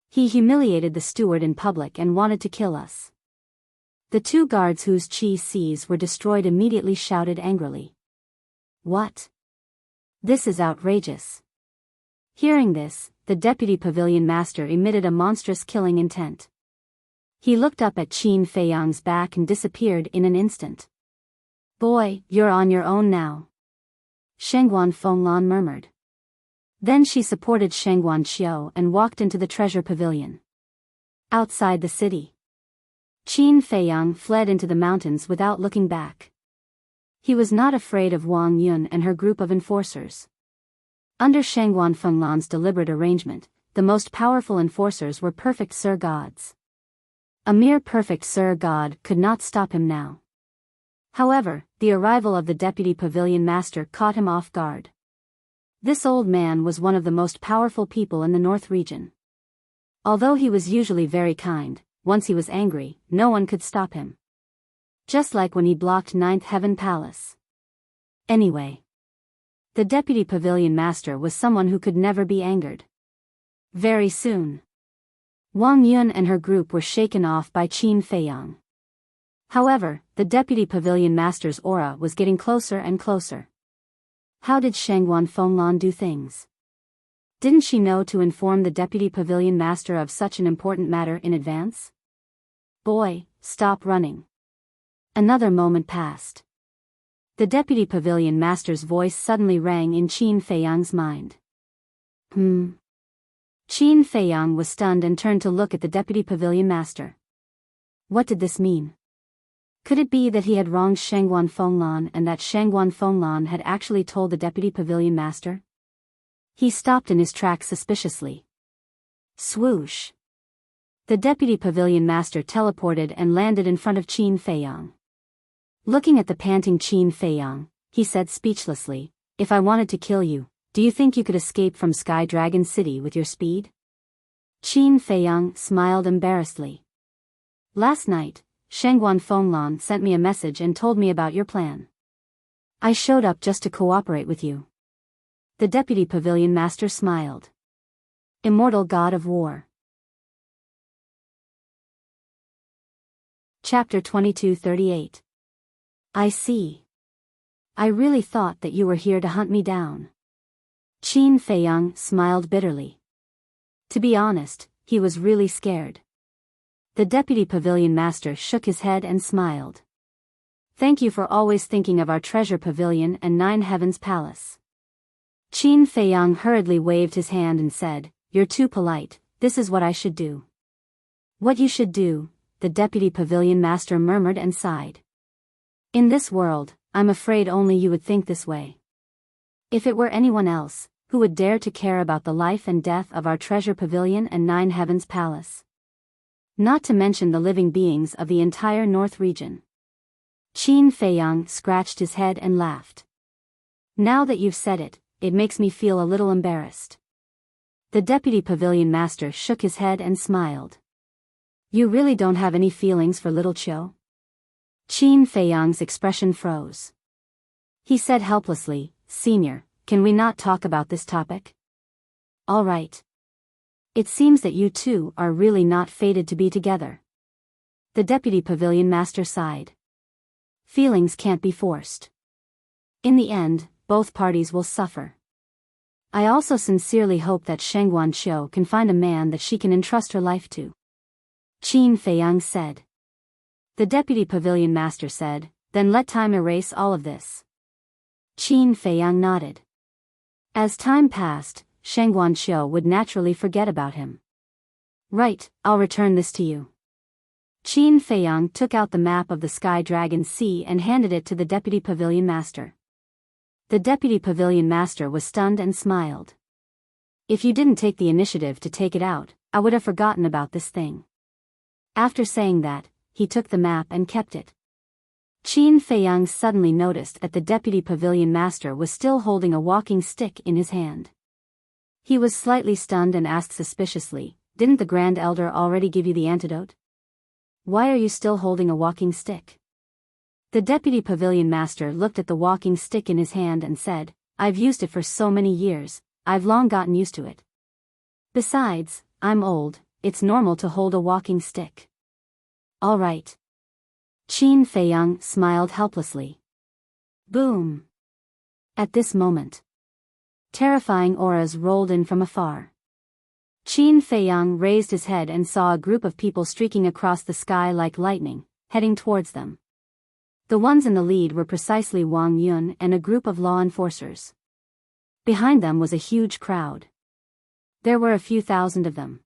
He humiliated the steward in public and wanted to kill us. The two guards whose qi seas were destroyed immediately shouted angrily. What? This is outrageous. Hearing this, the Deputy Pavilion Master emitted a monstrous killing intent. He looked up at Qin Feiyang's back and disappeared in an instant. Boy, you're on your own now. Shangguan Fenglan murmured. Then she supported Sheng Wanxiu and walked into the treasure pavilion. Outside the city, Qin Feiyang fled into the mountains without looking back. He was not afraid of Wang Yun and her group of enforcers. Under Shangguan Fenglan's deliberate arrangement, the most powerful enforcers were perfect Sir Gods. A mere perfect Sir God could not stop him now. However, the arrival of the Deputy Pavilion Master caught him off guard. This old man was one of the most powerful people in the North region. Although he was usually very kind, once he was angry, no one could stop him. Just like when he blocked Ninth Heaven Palace. Anyway, the Deputy Pavilion Master was someone who could never be angered. Very soon, Wang Yun and her group were shaken off by Qin Feiyang. However, the Deputy Pavilion Master's aura was getting closer and closer. How did Shangguan Fenglan do things? Didn't she know to inform the Deputy Pavilion Master of such an important matter in advance? Boy, stop running. Another moment passed. The Deputy Pavilion Master's voice suddenly rang in Qin Feiyang's mind. Qin Feiyang was stunned and turned to look at the Deputy Pavilion Master. What did this mean? Could it be that he had wronged Shangguan Fenglan and that Shangguan Fenglan had actually told the deputy pavilion master? He stopped in his tracks suspiciously. Swoosh! The deputy pavilion master teleported and landed in front of Qin Feiyang. Looking at the panting Qin Feiyang, he said speechlessly, "If I wanted to kill you, do you think you could escape from Sky Dragon City with your speed?" Qin Feiyang smiled embarrassedly. "Last night, Shangguan Fenglan sent me a message and told me about your plan. I showed up just to cooperate with you." The deputy pavilion master smiled. Immortal God of War. Chapter 2238. I see. I really thought that you were here to hunt me down. Qin Feiyang smiled bitterly. To be honest, he was really scared. The deputy pavilion master shook his head and smiled. "Thank you for always thinking of our treasure pavilion and Nine Heavens Palace." Qin Feiyang hurriedly waved his hand and said, "You're too polite, this is what I should do." "What you should do," the deputy pavilion master murmured and sighed. "In this world, I'm afraid only you would think this way. If it were anyone else, who would dare to care about the life and death of our treasure pavilion and Nine Heavens Palace? Not to mention the living beings of the entire North region." Qin Feiyang scratched his head and laughed. "Now that you've said it, it makes me feel a little embarrassed." The deputy pavilion master shook his head and smiled. "You really don't have any feelings for little Chiu?" Qin Feiyang's expression froze. He said helplessly, "Senior, can we not talk about this topic?" "All right. It seems that you two are really not fated to be together." The deputy pavilion master sighed. "Feelings can't be forced. In the end, both parties will suffer. I also sincerely hope that Shangguan Qiu can find a man that she can entrust her life to," Qin Feiyang said. The deputy pavilion master said, "Then let time erase all of this." Qin Feiyang nodded. As time passed, Shangguan Qiu would naturally forget about him. "Right, I'll return this to you." Qin Feiyang took out the map of the Sky Dragon Sea and handed it to the deputy pavilion master. The deputy pavilion master was stunned and smiled. "If you didn't take the initiative to take it out, I would have forgotten about this thing." After saying that, he took the map and kept it. Qin Feiyang suddenly noticed that the deputy pavilion master was still holding a walking stick in his hand. He was slightly stunned and asked suspiciously, "Didn't the Grand Elder already give you the antidote? Why are you still holding a walking stick?" The deputy pavilion master looked at the walking stick in his hand and said, "I've used it for so many years, I've long gotten used to it. Besides, I'm old, it's normal to hold a walking stick." "All right." Qin Feiyang smiled helplessly. Boom! At this moment, terrifying auras rolled in from afar. Qin Feiyang raised his head and saw a group of people streaking across the sky like lightning, heading towards them. The ones in the lead were precisely Wang Yun and a group of law enforcers. Behind them was a huge crowd. There were a few thousand of them.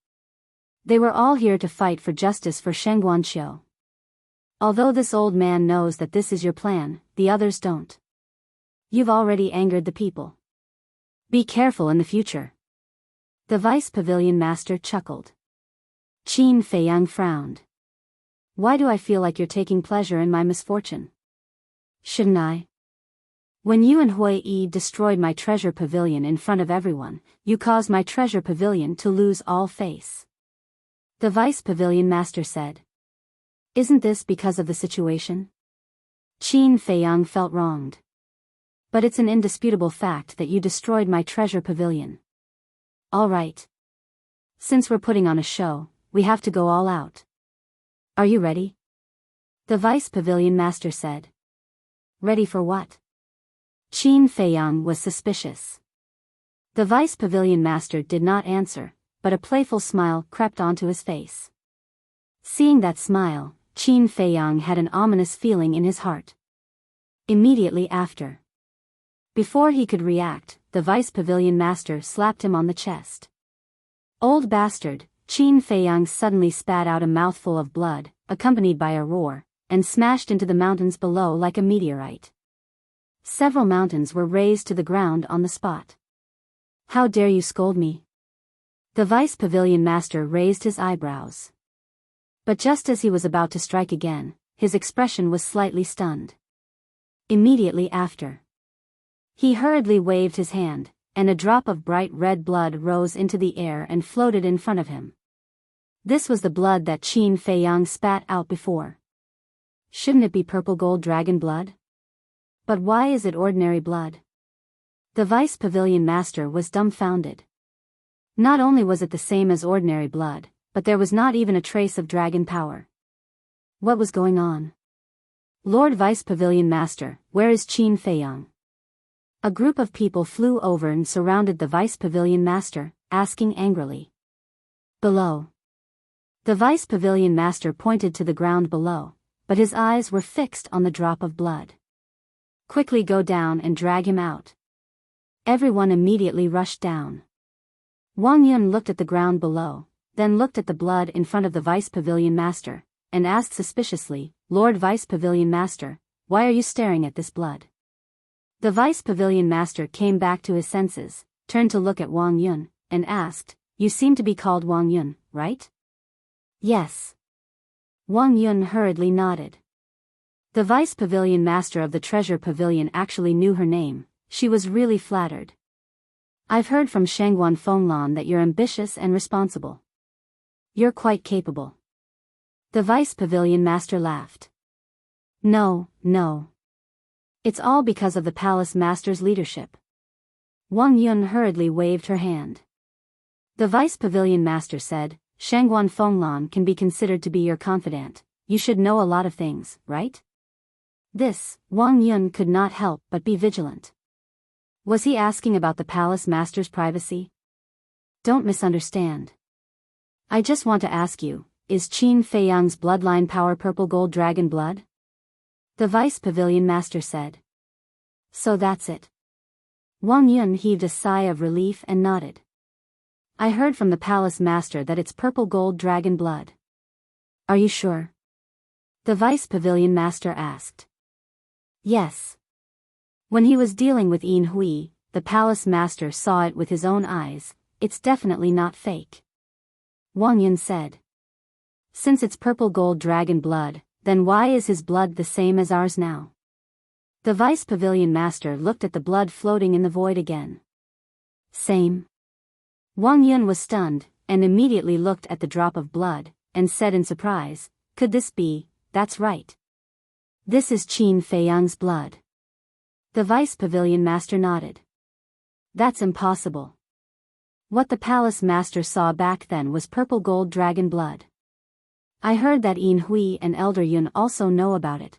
They were all here to fight for justice for Shangguan Qiu. Although this old man knows that this is your plan, the others don't. You've already angered the people. Be careful in the future. The vice pavilion master chuckled. Qin Feiyang frowned. Why do I feel like you're taking pleasure in my misfortune? Shouldn't I? When you and Hui Yi destroyed my treasure pavilion in front of everyone, you caused my treasure pavilion to lose all face. The vice pavilion master said. Isn't this because of the situation? Qin Feiyang felt wronged. But it's an indisputable fact that you destroyed my treasure pavilion. All right. Since we're putting on a show, we have to go all out. Are you ready? The vice pavilion master said. Ready for what? Qin Feiyang was suspicious. The vice pavilion master did not answer, but a playful smile crept onto his face. Seeing that smile, Qin Feiyang had an ominous feeling in his heart. Immediately after, before he could react, the vice pavilion master slapped him on the chest. Old bastard, Qin Feiyang suddenly spat out a mouthful of blood, accompanied by a roar, and smashed into the mountains below like a meteorite. Several mountains were razed to the ground on the spot. How dare you scold me? The Vice Pavilion Master raised his eyebrows. But just as he was about to strike again, his expression was slightly stunned. Immediately after, he hurriedly waved his hand, and a drop of bright red blood rose into the air and floated in front of him. This was the blood that Qin Feiyang spat out before. Shouldn't it be purple gold dragon blood? But why is it ordinary blood? The Vice Pavilion Master was dumbfounded. Not only was it the same as ordinary blood, but there was not even a trace of dragon power. What was going on? Lord Vice Pavilion Master, where is Qin Feiyang? A group of people flew over and surrounded the Vice Pavilion Master, asking angrily. Below. The Vice Pavilion Master pointed to the ground below, but his eyes were fixed on the drop of blood. Quickly go down and drag him out. Everyone immediately rushed down. Wang Yun looked at the ground below, then looked at the blood in front of the Vice Pavilion Master, and asked suspiciously, Lord Vice Pavilion Master, why are you staring at this blood? The Vice Pavilion Master came back to his senses, turned to look at Wang Yun, and asked, you seem to be called Wang Yun, right? Yes. Wang Yun hurriedly nodded. The Vice Pavilion Master of the Treasure Pavilion actually knew her name. She was really flattered. I've heard from Shangguan Fenglan that you're ambitious and responsible. You're quite capable. The Vice Pavilion Master laughed. No. It's all because of the Palace Master's leadership. Wang Yun hurriedly waved her hand. The Vice Pavilion Master said, Shangguan Fenglan can be considered to be your confidant. You should know a lot of things, right? This, Wang Yun could not help but be vigilant. Was he asking about the Palace Master's privacy? Don't misunderstand. I just want to ask you, is Qin Feiyang's bloodline power purple gold dragon blood? The Vice Pavilion Master said. So that's it. Wang Yun heaved a sigh of relief and nodded. I heard from the Palace Master that it's purple gold dragon blood. Are you sure? The Vice Pavilion Master asked. Yes. When he was dealing with Yin Hui, the Palace Master saw it with his own eyes. It's definitely not fake. Wang Yun said. Since it's purple gold dragon blood, then why is his blood the same as ours now? The Vice Pavilion Master looked at the blood floating in the void again. Same. Wang Yun was stunned, and immediately looked at the drop of blood, and said in surprise, could this be? That's right. This is Qin Feiyang's blood. The Vice Pavilion Master nodded. That's impossible. What the Palace Master saw back then was purple gold dragon blood. I heard that Yin Hui and Elder Yun also know about it.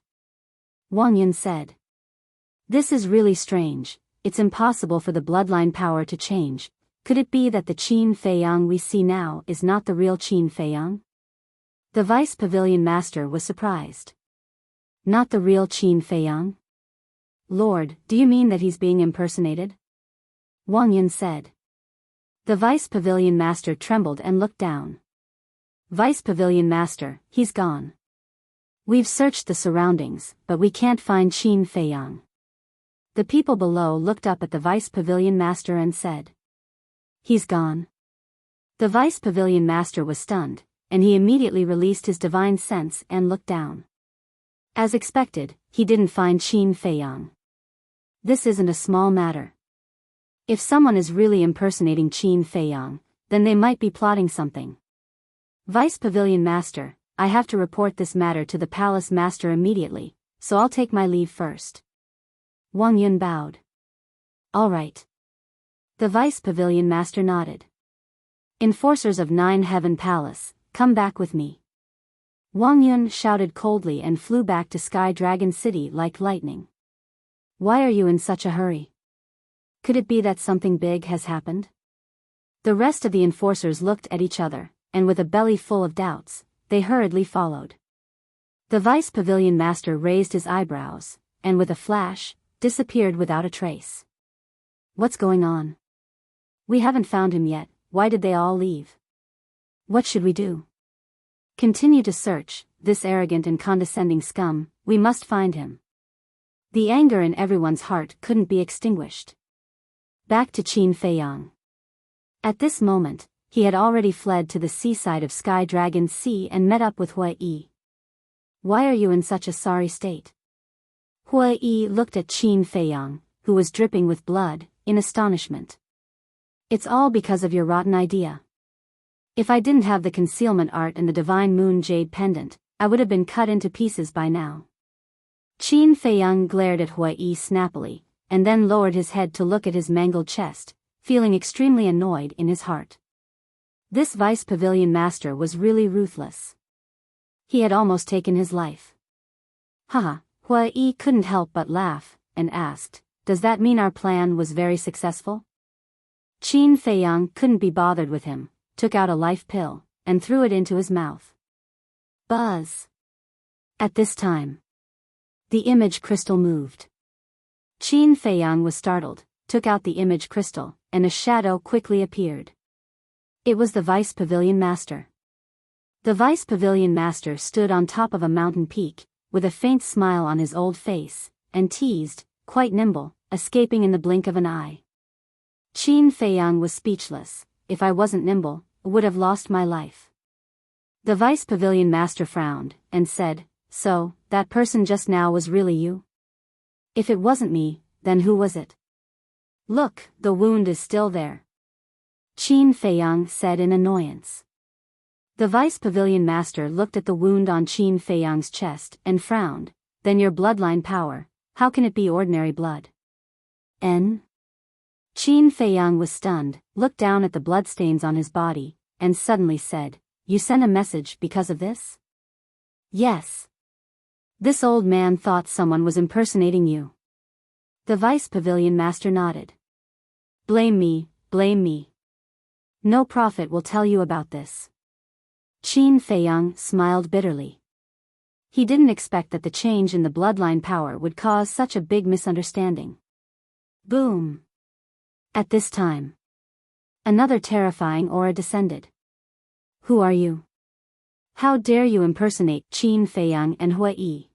Wang Yun said. This is really strange. It's impossible for the bloodline power to change. Could it be that the Qin Feiyang we see now is not the real Qin Feiyang? The Vice Pavilion Master was surprised. Not the real Qin Feiyang? Lord, do you mean that he's being impersonated? Wang Yun said. The Vice Pavilion Master trembled and looked down. Vice Pavilion Master, he's gone. We've searched the surroundings, but we can't find Qin Feiyang. The people below looked up at the Vice Pavilion Master and said. He's gone. The Vice Pavilion Master was stunned, and he immediately released his divine sense and looked down. As expected, he didn't find Qin Feiyang. This isn't a small matter. If someone is really impersonating Qin Feiyang, then they might be plotting something. Vice Pavilion Master, I have to report this matter to the Palace Master immediately, so I'll take my leave first. Wang Yun bowed. All right. The Vice Pavilion Master nodded. Enforcers of Nine Heaven Palace, come back with me. Wang Yun shouted coldly and flew back to Sky Dragon City like lightning. Why are you in such a hurry? Could it be that something big has happened? The rest of the enforcers looked at each other, and with a belly full of doubts, they hurriedly followed. The Vice Pavilion Master raised his eyebrows, and with a flash, disappeared without a trace. What's going on? We haven't found him yet. Why did they all leave? What should we do? Continue to search, this arrogant and condescending scum, we must find him. The anger in everyone's heart couldn't be extinguished. Back to Qin Feiyang. At this moment, he had already fled to the seaside of Sky Dragon Sea and met up with Hua Yi. Why are you in such a sorry state? Hua Yi looked at Qin Feiyang, who was dripping with blood, in astonishment. It's all because of your rotten idea. If I didn't have the concealment art and the divine moon jade pendant, I would have been cut into pieces by now. Qin Feiyang glared at Hua Yi snappily, and then lowered his head to look at his mangled chest, feeling extremely annoyed in his heart. This vice pavilion master was really ruthless. He had almost taken his life. Haha, Hua Yi couldn't help but laugh, and asked, does that mean our plan was very successful? Qin Feiyang couldn't be bothered with him, took out a life pill, and threw it into his mouth. Buzz. At this time, the image crystal moved. Qin Feiyang was startled, took out the image crystal, and a shadow quickly appeared. It was the Vice Pavilion Master. The Vice Pavilion Master stood on top of a mountain peak, with a faint smile on his old face, and teased, quite nimble, escaping in the blink of an eye. Qin Feiyang was speechless. If I wasn't nimble, I would have lost my life. The Vice Pavilion Master frowned, and said, so, that person just now was really you? If it wasn't me, then who was it? Look, the wound is still there. Qin Feiyang said in annoyance. The Vice Pavilion Master looked at the wound on Qin Feiyang's chest and frowned. Then your bloodline power, how can it be ordinary blood? N? Qin Feiyang was stunned, looked down at the bloodstains on his body, and suddenly said, you sent a message because of this? Yes. This old man thought someone was impersonating you. The Vice Pavilion Master nodded. Blame me, blame me. No prophet will tell you about this. Qin Feiyang smiled bitterly. He didn't expect that the change in the bloodline power would cause such a big misunderstanding. Boom. At this time, another terrifying aura descended. Who are you? How dare you impersonate Qin Feiyang and Hua Yi?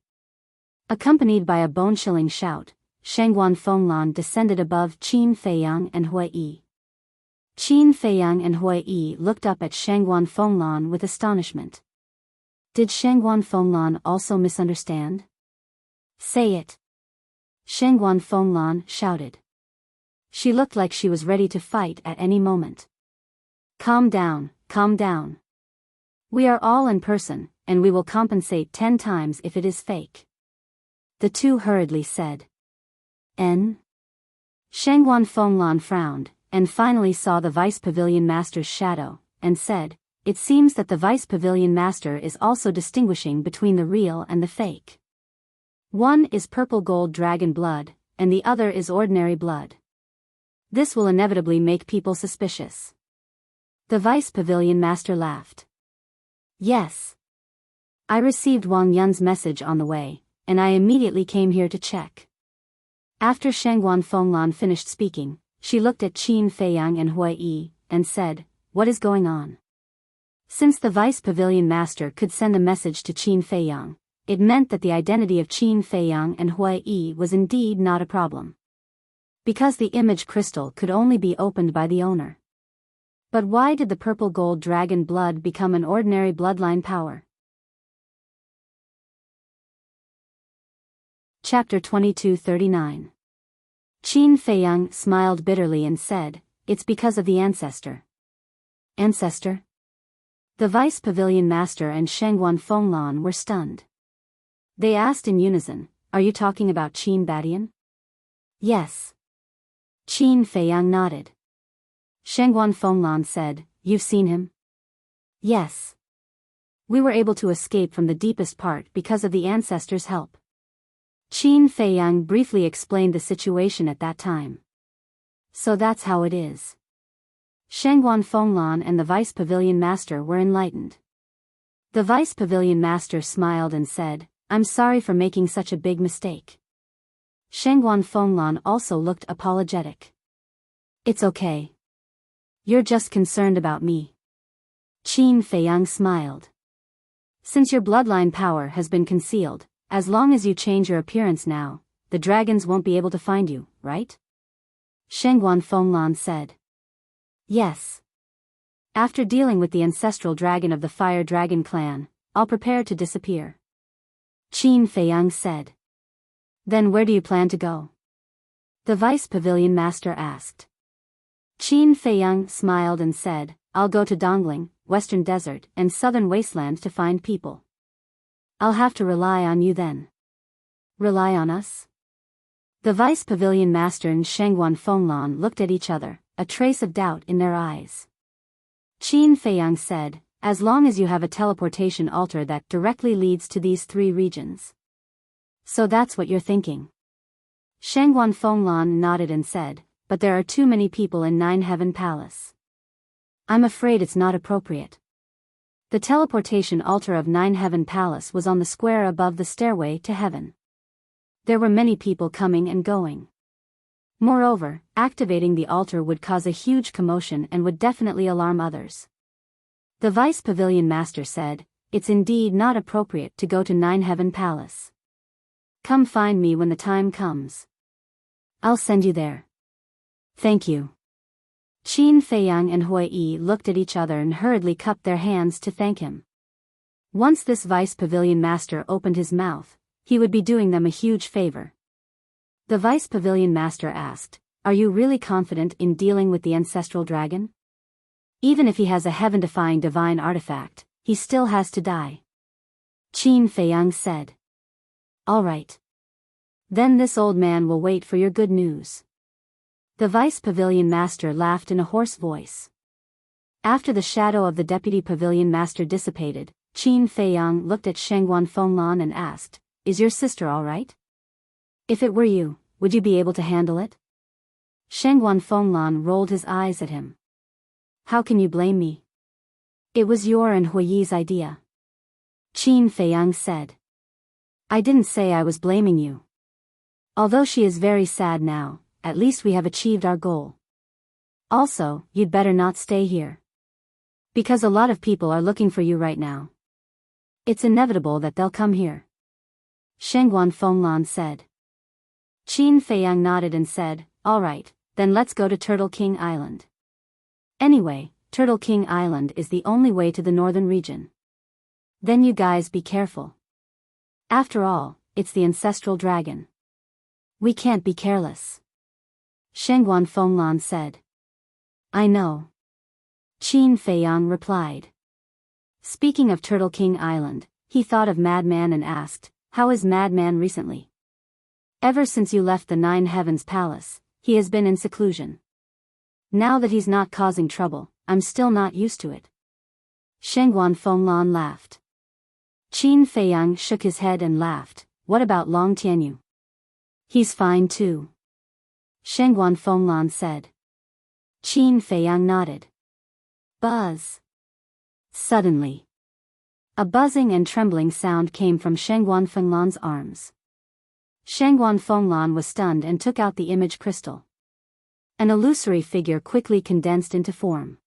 Accompanied by a bone-chilling shout, Shangguan Fenglan descended above Qin Feiyang and Hua Yi. Qin Feiyang and Hua Yi looked up at Shangguan Fenglan with astonishment. Did Shangguan Fenglan also misunderstand? Say it. Shangguan Fenglan shouted. She looked like she was ready to fight at any moment. Calm down, calm down. We are all in person, and we will compensate 10 times if it is fake. The two hurriedly said. N? Shangguan Fenglan frowned, and finally saw the Vice Pavilion Master's shadow, and said, it seems that the Vice Pavilion Master is also distinguishing between the real and the fake. One is purple gold dragon blood, and the other is ordinary blood. This will inevitably make people suspicious. The Vice Pavilion Master laughed. Yes. I received Wang Yun's message on the way, and I immediately came here to check. After Shangguan Fenglan finished speaking, she looked at Qin Feiyang and Hua Yi, and said, what is going on? Since the Vice Pavilion Master could send a message to Qin Feiyang, it meant that the identity of Qin Feiyang and Hua Yi was indeed not a problem. Because the image crystal could only be opened by the owner. But why did the purple gold dragon blood become an ordinary bloodline power? Chapter 2239. Qin Feiyang smiled bitterly and said, it's because of the ancestor. Ancestor? The Vice Pavilion Master and Shangguan Fenglan were stunned. They asked in unison, are you talking about Qin Badian? Yes. Qin Feiyang nodded. Shangguan Fenglan said, you've seen him? Yes. We were able to escape from the deepest part because of the ancestor's help. Qin Feiyang briefly explained the situation at that time. So that's how it is. Shangguan Fenglan and the Vice Pavilion Master were enlightened. The Vice Pavilion Master smiled and said, I'm sorry for making such a big mistake. Shangguan Fenglan also looked apologetic. It's okay. You're just concerned about me. Qin Feiyang smiled. Since your bloodline power has been concealed, as long as you change your appearance now, the dragons won't be able to find you, right? Shengguan Fenglan said. Yes. After dealing with the ancestral dragon of the Fire Dragon clan, I'll prepare to disappear. Qin Feiyang said. Then where do you plan to go? The Vice Pavilion Master asked. Qin Feiyang smiled and said, I'll go to Dongling, Western Desert, and Southern Wasteland to find people. I'll have to rely on you then. Rely on us? The Vice Pavilion Master and Shengguan Fenglan looked at each other, a trace of doubt in their eyes. Qin Feiyang said, as long as you have a teleportation altar that directly leads to these 3 regions. So that's what you're thinking. Shengguan Fenglan nodded and said, but there are too many people in Nine Heaven Palace. I'm afraid it's not appropriate. The teleportation altar of Nine Heaven Palace was on the square above the stairway to heaven. There were many people coming and going. Moreover, activating the altar would cause a huge commotion and would definitely alarm others. The Vice Pavilion Master said, it's indeed not appropriate to go to Nine Heaven Palace. Come find me when the time comes. I'll send you there. Thank you. Qin Feiyang and Hui Yi looked at each other and hurriedly cupped their hands to thank him. Once this Vice Pavilion Master opened his mouth, he would be doing them a huge favor. The Vice Pavilion Master asked, are you really confident in dealing with the ancestral dragon? Even if he has a heaven-defying divine artifact, he still has to die. Qin Feiyang said. All right. Then this old man will wait for your good news. The Vice Pavilion Master laughed in a hoarse voice. After the shadow of the Deputy Pavilion Master dissipated, Qin Feiyang looked at Shengguan Fenglan and asked, is your sister all right? If it were you, would you be able to handle it? Shengguan Fenglan rolled his eyes at him. How can you blame me? It was your and Hui Yi's idea. Qin Feiyang said. I didn't say I was blaming you. Although she is very sad now, at least we have achieved our goal. Also, you'd better not stay here. Because a lot of people are looking for you right now. It's inevitable that they'll come here. Shengguan Fenglan said. Qin Feiyang nodded and said, all right, then let's go to Turtle King Island. Anyway, Turtle King Island is the only way to the northern region. Then you guys be careful. After all, it's the ancestral dragon. We can't be careless. Shengguan Fenglan said. I know. Qin Feiyang replied. Speaking of Turtle King Island, he thought of Madman and asked, how is Madman recently? Ever since you left the Nine Heavens Palace, he has been in seclusion. Now that he's not causing trouble, I'm still not used to it. Shengguan Fenglan laughed. Qin Feiyang shook his head and laughed, what about Long Tianyu? He's fine too. Shengguan Fenglan said. Qin Feiyang nodded. Buzz. Suddenly, a buzzing and trembling sound came from Shengguan Fenglan's arms. Shengguan Fenglan was stunned and took out the image crystal. An illusory figure quickly condensed into form.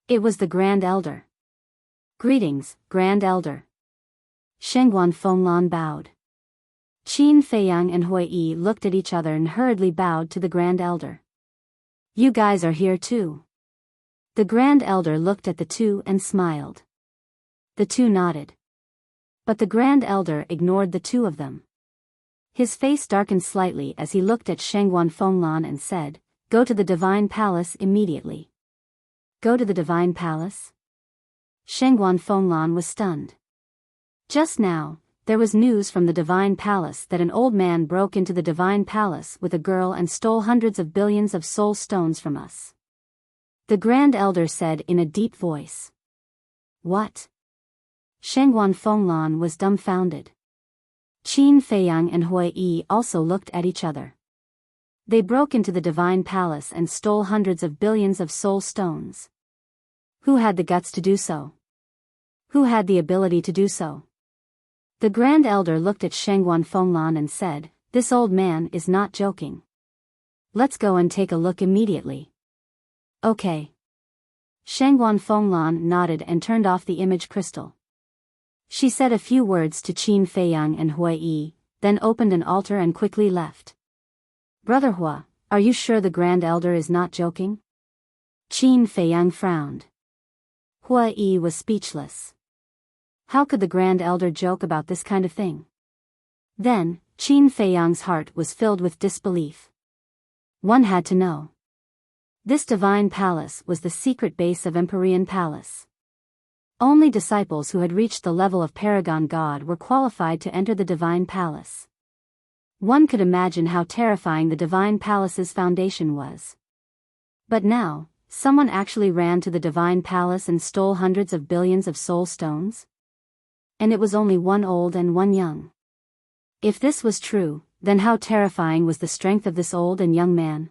It was the Grand Elder. Greetings, Grand Elder. Shengguan Fenglan bowed. Qin Feiyang and Hui Yi looked at each other and hurriedly bowed to the Grand Elder. You guys are here too. The Grand Elder looked at the two and smiled. The two nodded. But the Grand Elder ignored the two of them. His face darkened slightly as he looked at Shengguan Fenglan and said, go to the Divine Palace immediately. Go to the Divine Palace? Shengguan Fenglan was stunned. Just now, there was news from the Divine Palace that an old man broke into the Divine Palace with a girl and stole hundreds of billions of soul stones from us. The Grand Elder said in a deep voice. What? Shengguan Fenglan was dumbfounded. Qin Feiyang and Hui Yi also looked at each other. They broke into the Divine Palace and stole hundreds of billions of soul stones. Who had the guts to do so? Who had the ability to do so? The Grand Elder looked at Shengguan Fenglan and said, this old man is not joking. Let's go and take a look immediately. Okay. Shengguan Fenglan nodded and turned off the image crystal. She said a few words to Qin Feiyang and Hui Yi, then opened an altar and quickly left. Brother Hua, are you sure the Grand Elder is not joking? Qin Feiyang frowned. Hui Yi was speechless. How could the Grand Elder joke about this kind of thing? Then, Qin Feiyang's heart was filled with disbelief. One had to know. This divine palace was the secret base of Empyrean Palace. Only disciples who had reached the level of Paragon God were qualified to enter the divine palace. One could imagine how terrifying the divine palace's foundation was. But now, someone actually ran to the divine palace and stole hundreds of billions of soul stones? And it was only one old and one young. If this was true, then how terrifying was the strength of this old and young man?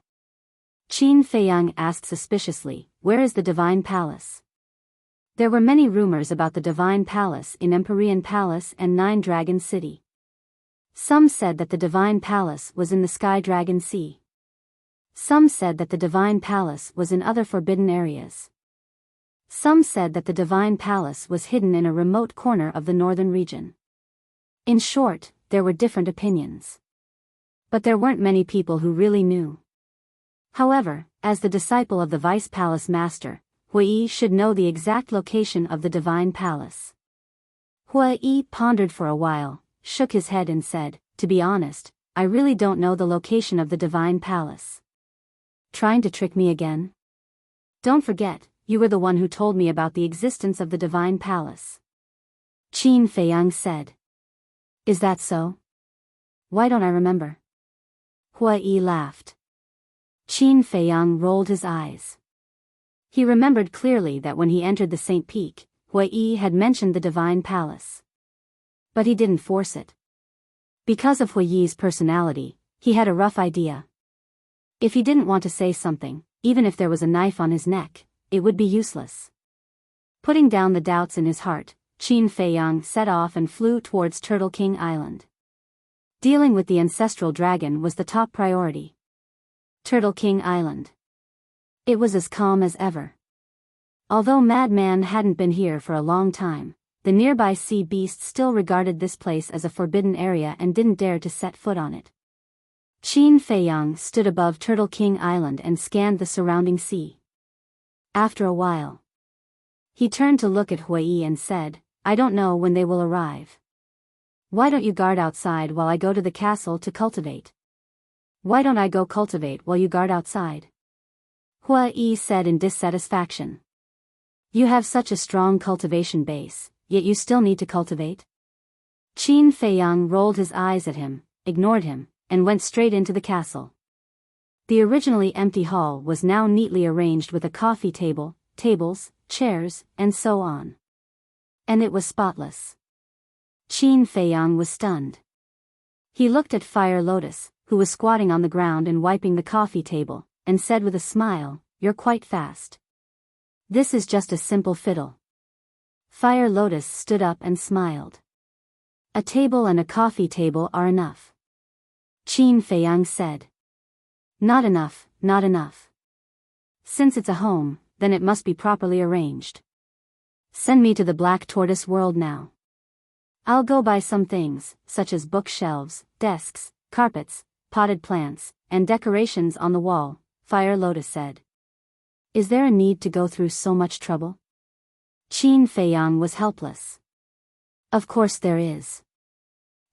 Qin Feiyang asked suspiciously, where is the divine palace? There were many rumors about the divine palace in Empyrean Palace and Nine Dragon City. Some said that the divine palace was in the Sky Dragon Sea. Some said that the divine palace was in other forbidden areas. Some said that the divine palace was hidden in a remote corner of the northern region. In short, there were different opinions. But there weren't many people who really knew. However, as the disciple of the Vice Palace Master, Hui Yi should know the exact location of the divine palace. Hui Yi pondered for a while, shook his head and said, to be honest, I really don't know the location of the divine palace. Trying to trick me again? Don't forget, you were the one who told me about the existence of the divine palace. Qin Feiyang said. Is that so? Why don't I remember? Hui Yi laughed. Qin Feiyang rolled his eyes. He remembered clearly that when he entered the Saint Peak, Hui Yi had mentioned the divine palace. But he didn't force it. Because of Hui Yi's personality, he had a rough idea. If he didn't want to say something, even if there was a knife on his neck, it would be useless. Putting down the doubts in his heart, Qin Feiyang set off and flew towards Turtle King Island. Dealing with the ancestral dragon was the top priority. Turtle King Island. It was as calm as ever. Although Madman hadn't been here for a long time, the nearby sea beasts still regarded this place as a forbidden area and didn't dare to set foot on it. Qin Feiyang stood above Turtle King Island and scanned the surrounding sea. After a while, he turned to look at Hui Yi and said, I don't know when they will arrive. Why don't you guard outside while I go to the castle to cultivate? Why don't I go cultivate while you guard outside? Hui Yi said in dissatisfaction. You have such a strong cultivation base, yet you still need to cultivate? Qin Feiyang rolled his eyes at him, ignored him, and went straight into the castle. The originally empty hall was now neatly arranged with a coffee table, tables, chairs, and so on. And it was spotless. Qin Feiyang was stunned. He looked at Fire Lotus, who was squatting on the ground and wiping the coffee table, and said with a smile, You're quite fast. This is just a simple fiddle. Fire Lotus stood up and smiled. A table and a coffee table are enough. Qin Feiyang said. Not enough, not enough. Since it's a home, then it must be properly arranged. Send me to the Black Tortoise world now. I'll go buy some things, such as bookshelves, desks, carpets, potted plants, and decorations on the wall, Fire Lotus said. Is there a need to go through so much trouble? Qin Feiyang was helpless. Of course there is.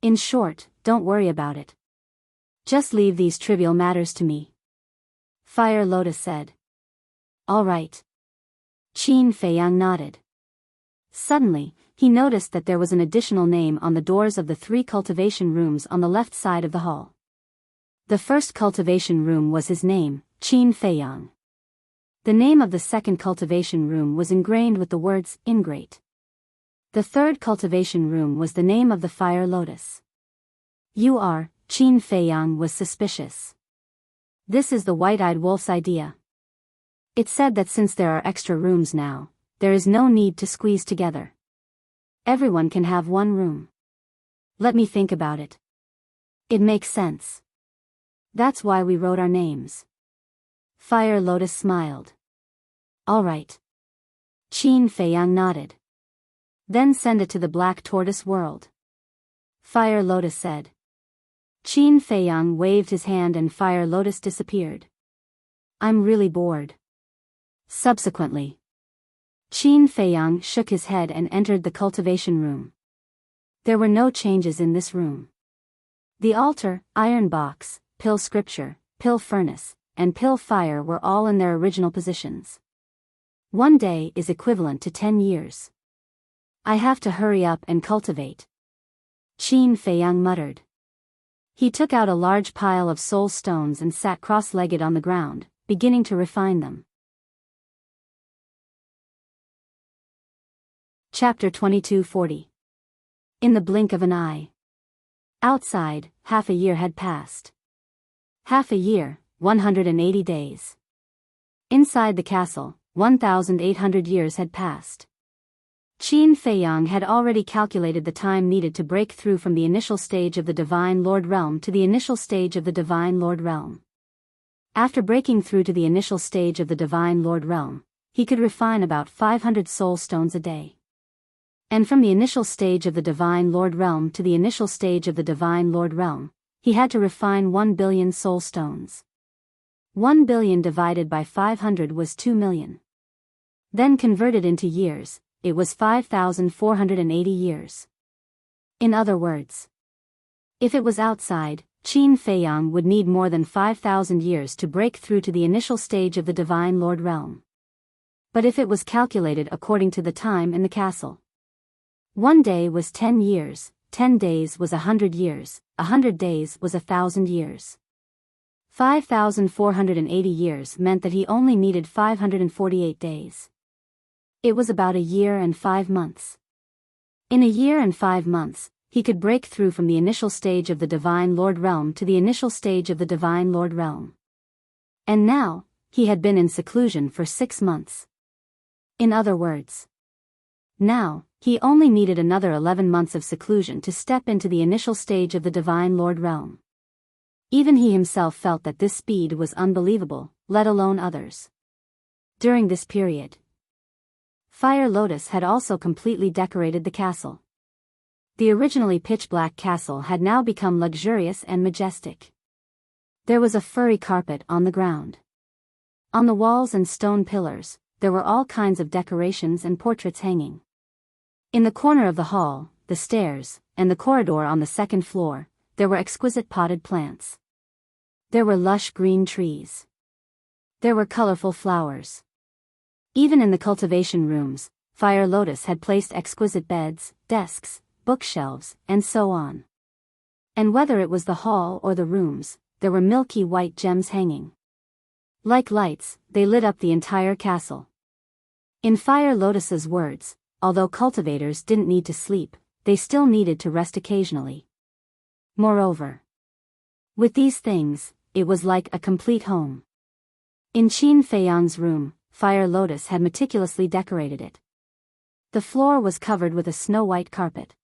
In short, don't worry about it. Just leave these trivial matters to me. Fire Lotus said. All right. Qin Feiyang nodded. Suddenly, he noticed that there was an additional name on the doors of the 3 cultivation rooms on the left side of the hall. The first cultivation room was his name, Qin Feiyang. The name of the second cultivation room was ingrained with the words, Ingrate. The third cultivation room was the name of the Fire Lotus. Qin Feiyang was suspicious. This is the white-eyed wolf's idea. It said that since there are extra rooms now, there is no need to squeeze together. Everyone can have one room. Let me think about it. It makes sense. That's why we wrote our names. Fire Lotus smiled. All right. Qin Feiyang nodded. Then send it to the Black Tortoise world. Fire Lotus said. Qin Feiyang waved his hand and Fire Lotus disappeared. I'm really bored. Subsequently, Qin Feiyang shook his head and entered the cultivation room. There were no changes in this room. The altar, iron box, pill scripture, pill furnace, and pill fire were all in their original positions. 1 day is equivalent to 10 years. I have to hurry up and cultivate. Qin Feiyang muttered. He took out a large pile of soul stones and sat cross-legged on the ground, beginning to refine them. Chapter 2240. In the blink of an eye. Outside, half a year had passed. Half a year, 180 days. Inside the castle, 1,800 years had passed. Qin Feiyang had already calculated the time needed to break through from the initial stage of the Divine Lord Realm to the initial stage of the Divine Lord Realm. After breaking through to the initial stage of the Divine Lord Realm, he could refine about 500 soul stones a day. And from the initial stage of the Divine Lord Realm to the initial stage of the Divine Lord Realm, he had to refine 1 billion soul stones. 1 billion divided by 500 was 2 million. Then converted into years, it was 5,480 years. In other words, if it was outside, Qin Feiyang would need more than 5,000 years to break through to the initial stage of the Divine Lord Realm. But if it was calculated according to the time in the castle, 1 day was 10 years, 10 days was 100 years, 100 days was 1,000 years. 5,480 years meant that he only needed 548 days. It was about a year and 5 months. In a year and 5 months, he could break through from the initial stage of the Divine Lord Realm to the initial stage of the Divine Lord Realm. And now, he had been in seclusion for 6 months. In other words, now, he only needed another 11 months of seclusion to step into the initial stage of the Divine Lord Realm. Even he himself felt that this speed was unbelievable, let alone others. During this period, Fire Lotus had also completely decorated the castle. The originally pitch-black castle had now become luxurious and majestic. There was a furry carpet on the ground. On the walls and stone pillars, there were all kinds of decorations and portraits hanging. In the corner of the hall, the stairs, and the corridor on the second floor, there were exquisite potted plants. There were lush green trees. There were colorful flowers. Even in the cultivation rooms, Fire Lotus had placed exquisite beds, desks, bookshelves, and so on. And whether it was the hall or the rooms, there were milky white gems hanging. Like lights, they lit up the entire castle. In Fire Lotus's words, although cultivators didn't need to sleep, they still needed to rest occasionally. Moreover, with these things, it was like a complete home. In Qin Feiyang's room, Fire Lotus had meticulously decorated it. The floor was covered with a snow-white carpet.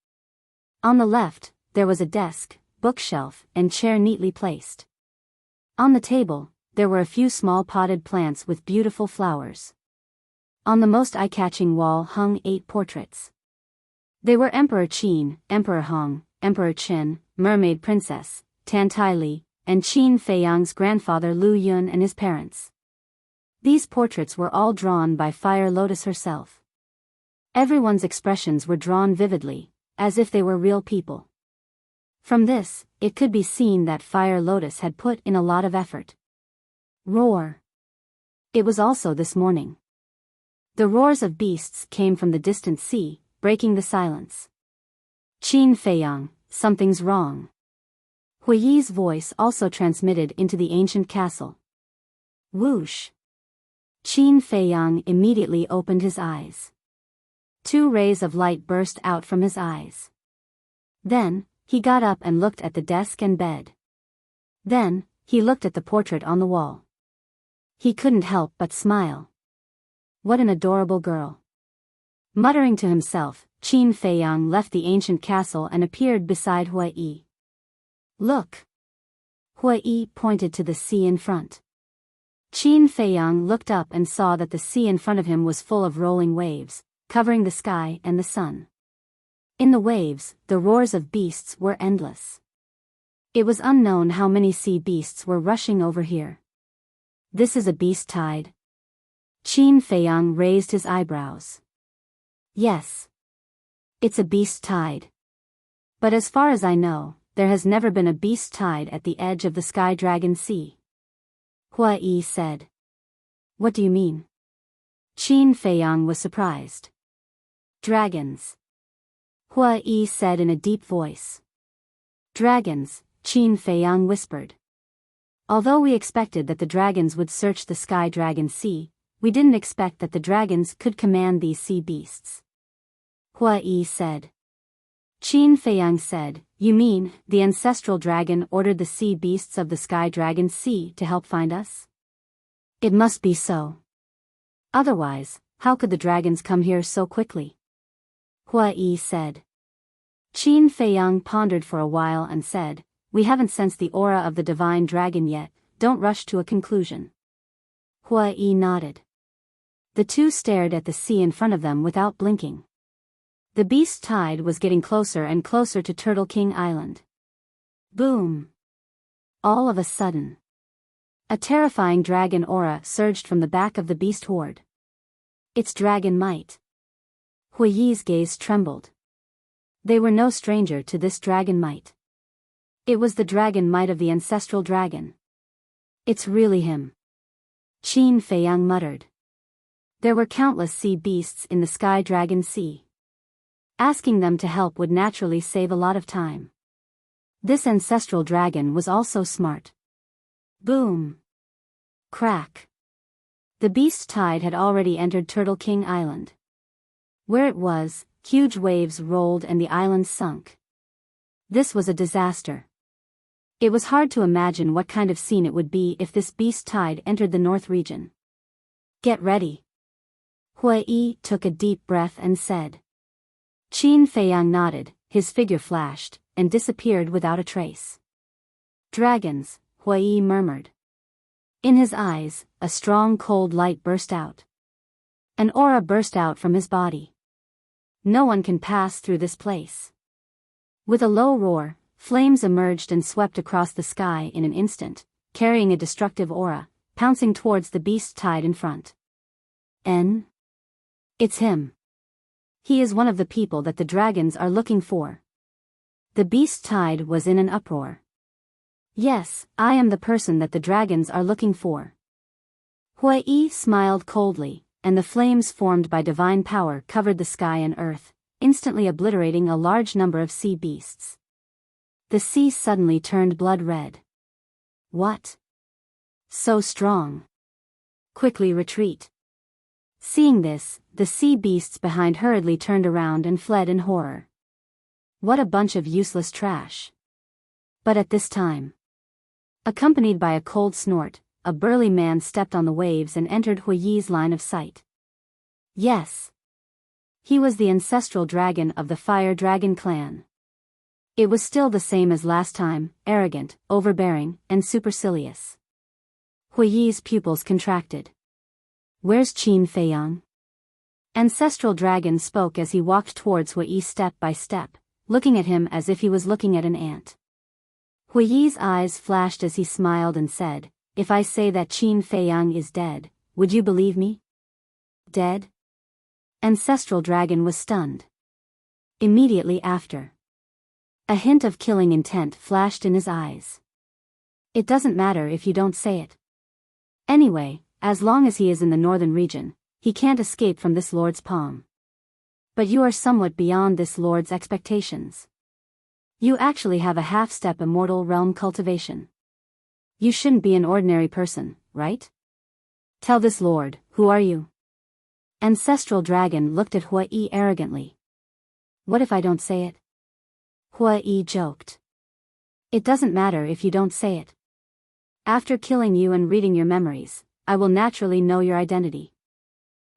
On the left, there was a desk, bookshelf, and chair neatly placed. On the table, there were a few small potted plants with beautiful flowers. On the most eye-catching wall hung 8 portraits. They were Emperor Qin, Emperor Hong, Emperor Qin, Mermaid Princess, Tan Tai Li, and Qin Feiyang's grandfather Lu Yun and his parents. These portraits were all drawn by Fire Lotus herself. Everyone's expressions were drawn vividly, as if they were real people. From this, it could be seen that Fire Lotus had put in a lot of effort. Roar. It was also this morning. The roars of beasts came from the distant sea, breaking the silence. Qin Feiyang, something's wrong. Huiyi's voice also transmitted into the ancient castle. Whoosh. Qin Feiyang immediately opened his eyes. 2 rays of light burst out from his eyes. Then, he got up and looked at the desk and bed. Then, he looked at the portrait on the wall. He couldn't help but smile. What an adorable girl. Muttering to himself, Qin Feiyang left the ancient castle and appeared beside Huiyi. Look. Huiyi pointed to the sea in front. Qin Feiyang looked up and saw that the sea in front of him was full of rolling waves, covering the sky and the sun. In the waves, the roars of beasts were endless. It was unknown how many sea beasts were rushing over here. This is a beast tide? Qin Feiyang raised his eyebrows. Yes. It's a beast tide. But as far as I know, there has never been a beast tide at the edge of the Sky Dragon Sea. Hua Yi said. What do you mean? Qin Feiyang was surprised. Dragons. Hua Yi said in a deep voice. Dragons, Qin Feiyang whispered. Although we expected that the dragons would search the Sky Dragon Sea, we didn't expect that the dragons could command these sea beasts. Hua Yi said. Qin Feiyang said, you mean, the ancestral dragon ordered the sea beasts of the Sky Dragon Sea to help find us? It must be so. Otherwise, how could the dragons come here so quickly? Hua Yi said. Qin Feiyang pondered for a while and said, we haven't sensed the aura of the divine dragon yet, don't rush to a conclusion. Hua Yi nodded. The two stared at the sea in front of them without blinking. The beast tide was getting closer and closer to Turtle King Island. Boom! All of a sudden, a terrifying dragon aura surged from the back of the beast horde. It's dragon might. Hua Yi's gaze trembled. They were no stranger to this dragon might. It was the dragon might of the ancestral dragon. It's really him. Qin Feiyang muttered. There were countless sea beasts in the Sky Dragon Sea. Asking them to help would naturally save a lot of time. This ancestral dragon was also smart. Boom! Crack! The beast tide had already entered Turtle King Island. Where it was, huge waves rolled and the island sunk. This was a disaster. It was hard to imagine what kind of scene it would be if this beast tide entered the North region. Get ready. Hua Yi took a deep breath and said. Qin Feiyang nodded, his figure flashed, and disappeared without a trace. Dragons, Hua Yi murmured. In his eyes, a strong cold light burst out. An aura burst out from his body. No one can pass through this place. With a low roar, flames emerged and swept across the sky in an instant, carrying a destructive aura, pouncing towards the beast tide in front. It's him. He is one of the people that the dragons are looking for. The beast tide was in an uproar. Yes, I am the person that the dragons are looking for. Hua Yi smiled coldly, and the flames formed by divine power covered the sky and earth, instantly obliterating a large number of sea beasts. The sea suddenly turned blood red. What? So strong. Quickly retreat. Seeing this, the sea beasts behind hurriedly turned around and fled in horror. What a bunch of useless trash. But at this time, accompanied by a cold snort, a burly man stepped on the waves and entered Hua Yi's line of sight. Yes. He was the ancestral dragon of the Fire Dragon clan. It was still the same as last time, arrogant, overbearing, and supercilious. Hua Yi's pupils contracted. Where's Qin Feiyang? Ancestral Dragon spoke as he walked towards Hua Yi step by step, looking at him as if he was looking at an ant. Hua Yi's eyes flashed as he smiled and said, if I say that Qin Feiyang is dead, would you believe me? Dead? Ancestral Dragon was stunned. Immediately after, a hint of killing intent flashed in his eyes. It doesn't matter if you don't say it. Anyway, as long as he is in the northern region, he can't escape from this lord's palm. But you are somewhat beyond this lord's expectations. You actually have a half-step immortal realm cultivation. You shouldn't be an ordinary person, right? Tell this lord, who are you? Ancestral Dragon looked at Hua Yi arrogantly. What if I don't say it? Hua Yi joked. It doesn't matter if you don't say it. After killing you and reading your memories, I will naturally know your identity.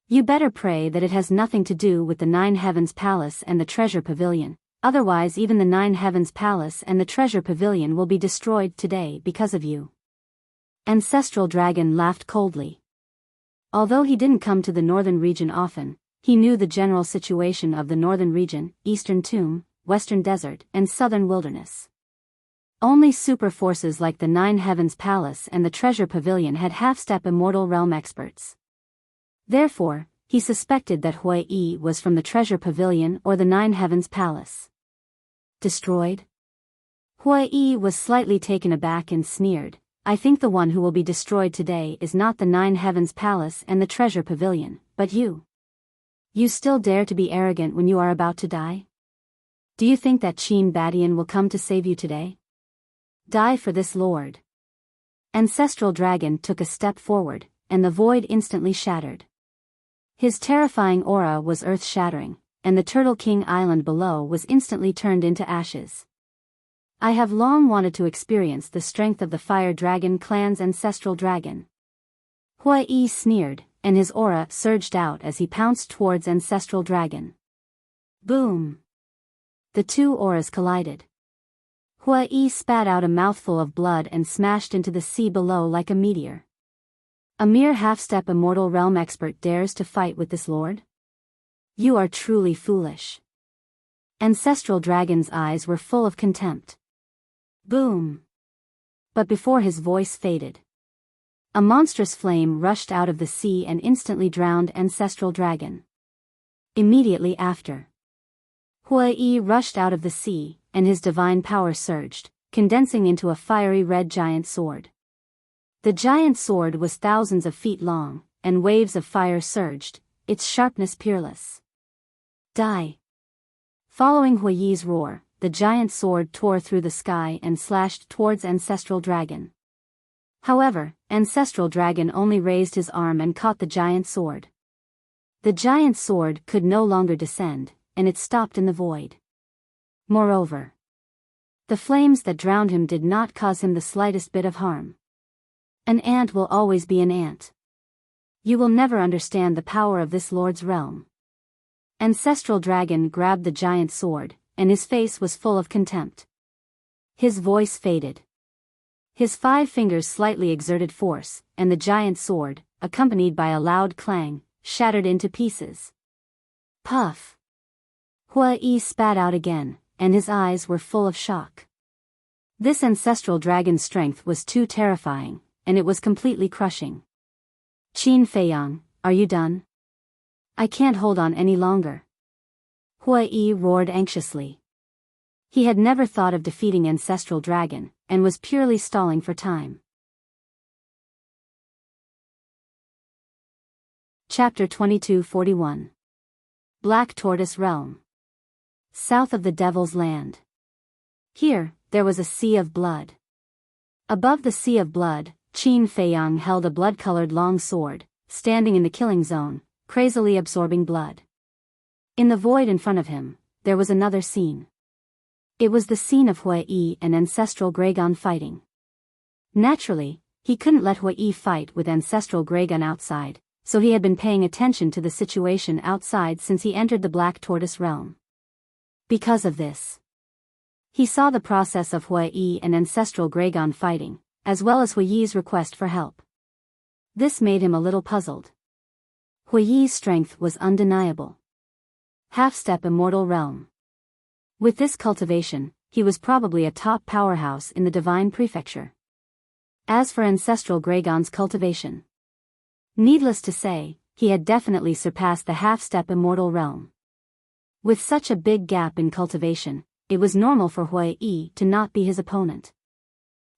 You better pray that it has nothing to do with the Nine Heavens Palace and the Treasure Pavilion, otherwise even the Nine Heavens Palace and the Treasure Pavilion will be destroyed today because of you. Ancestral Dragon laughed coldly. Although he didn't come to the northern region often, He knew the general situation of the northern region, eastern tomb, western desert, and southern wilderness. Only super forces like the Nine Heavens Palace and the Treasure Pavilion had half-step immortal realm experts. Therefore, he suspected that Hui Yi was from the Treasure Pavilion or the Nine Heavens Palace. Destroyed? Hui Yi was slightly taken aback and sneered, "I think the one who will be destroyed today is not the Nine Heavens Palace and the Treasure Pavilion, but you. You still dare to be arrogant when you are about to die? Do you think that Qin Badian will come to save you today? Die for this lord." Ancestral Dragon took a step forward, and the void instantly shattered. His terrifying aura was earth-shattering, and the Turtle King Island below was instantly turned into ashes. "I have long wanted to experience the strength of the Fire Dragon clan's Ancestral Dragon." Hui Yi sneered, and his aura surged out as he pounced towards Ancestral Dragon. Boom! The two auras collided. Hui Yi spat out a mouthful of blood and smashed into the sea below like a meteor. A mere half-step immortal realm expert dares to fight with this lord? You are truly foolish. Ancestral Dragon's eyes were full of contempt. Boom! But before his voice faded, a monstrous flame rushed out of the sea and instantly drowned Ancestral Dragon. Immediately after, Hui Yi rushed out of the sea, and his divine power surged, condensing into a fiery red giant sword. The giant sword was thousands of feet long, and waves of fire surged, its sharpness peerless. Die! Following Hui Yi's roar, the giant sword tore through the sky and slashed towards Ancestral Dragon. However, Ancestral Dragon only raised his arm and caught the giant sword. The giant sword could no longer descend, and it stopped in the void. Moreover, the flames that drowned him did not cause him the slightest bit of harm. An ant will always be an ant. You will never understand the power of this lord's realm. Ancestral Dragon grabbed the giant sword, and his face was full of contempt. His voice faded. His 5 fingers slightly exerted force, and the giant sword, accompanied by a loud clang, shattered into pieces. Puff! Hui Yi spat out again, and his eyes were full of shock. This Ancestral Dragon's strength was too terrifying, and it was completely crushing. Qin Feiyang, are you done? I can't hold on any longer. Hui Yi roared anxiously. He had never thought of defeating Ancestral Dragon, and was purely stalling for time. Chapter 2241. Black Tortoise Realm. South of the Devil's Land. Here, there was a sea of blood. Above the sea of blood, Qin Feiyang held a blood-colored long sword, standing in the killing zone, crazily absorbing blood. In the void in front of him, there was another scene. It was the scene of Hui Yi and Ancestral Dragon fighting. Naturally, he couldn't let Hui Yi fight with Ancestral Dragon outside, so he had been paying attention to the situation outside since he entered the Black Tortoise realm. Because of this, he saw the process of Hui Yi and Ancestral Dragon fighting, as well as Hui Yi's request for help. This made him a little puzzled. Hui Yi's strength was undeniable. Half-step immortal realm. With this cultivation, he was probably a top powerhouse in the Divine Prefecture. As for Ancestral Dragon's cultivation, needless to say, he had definitely surpassed the half-step immortal realm. With such a big gap in cultivation, it was normal for Hui Yi to not be his opponent.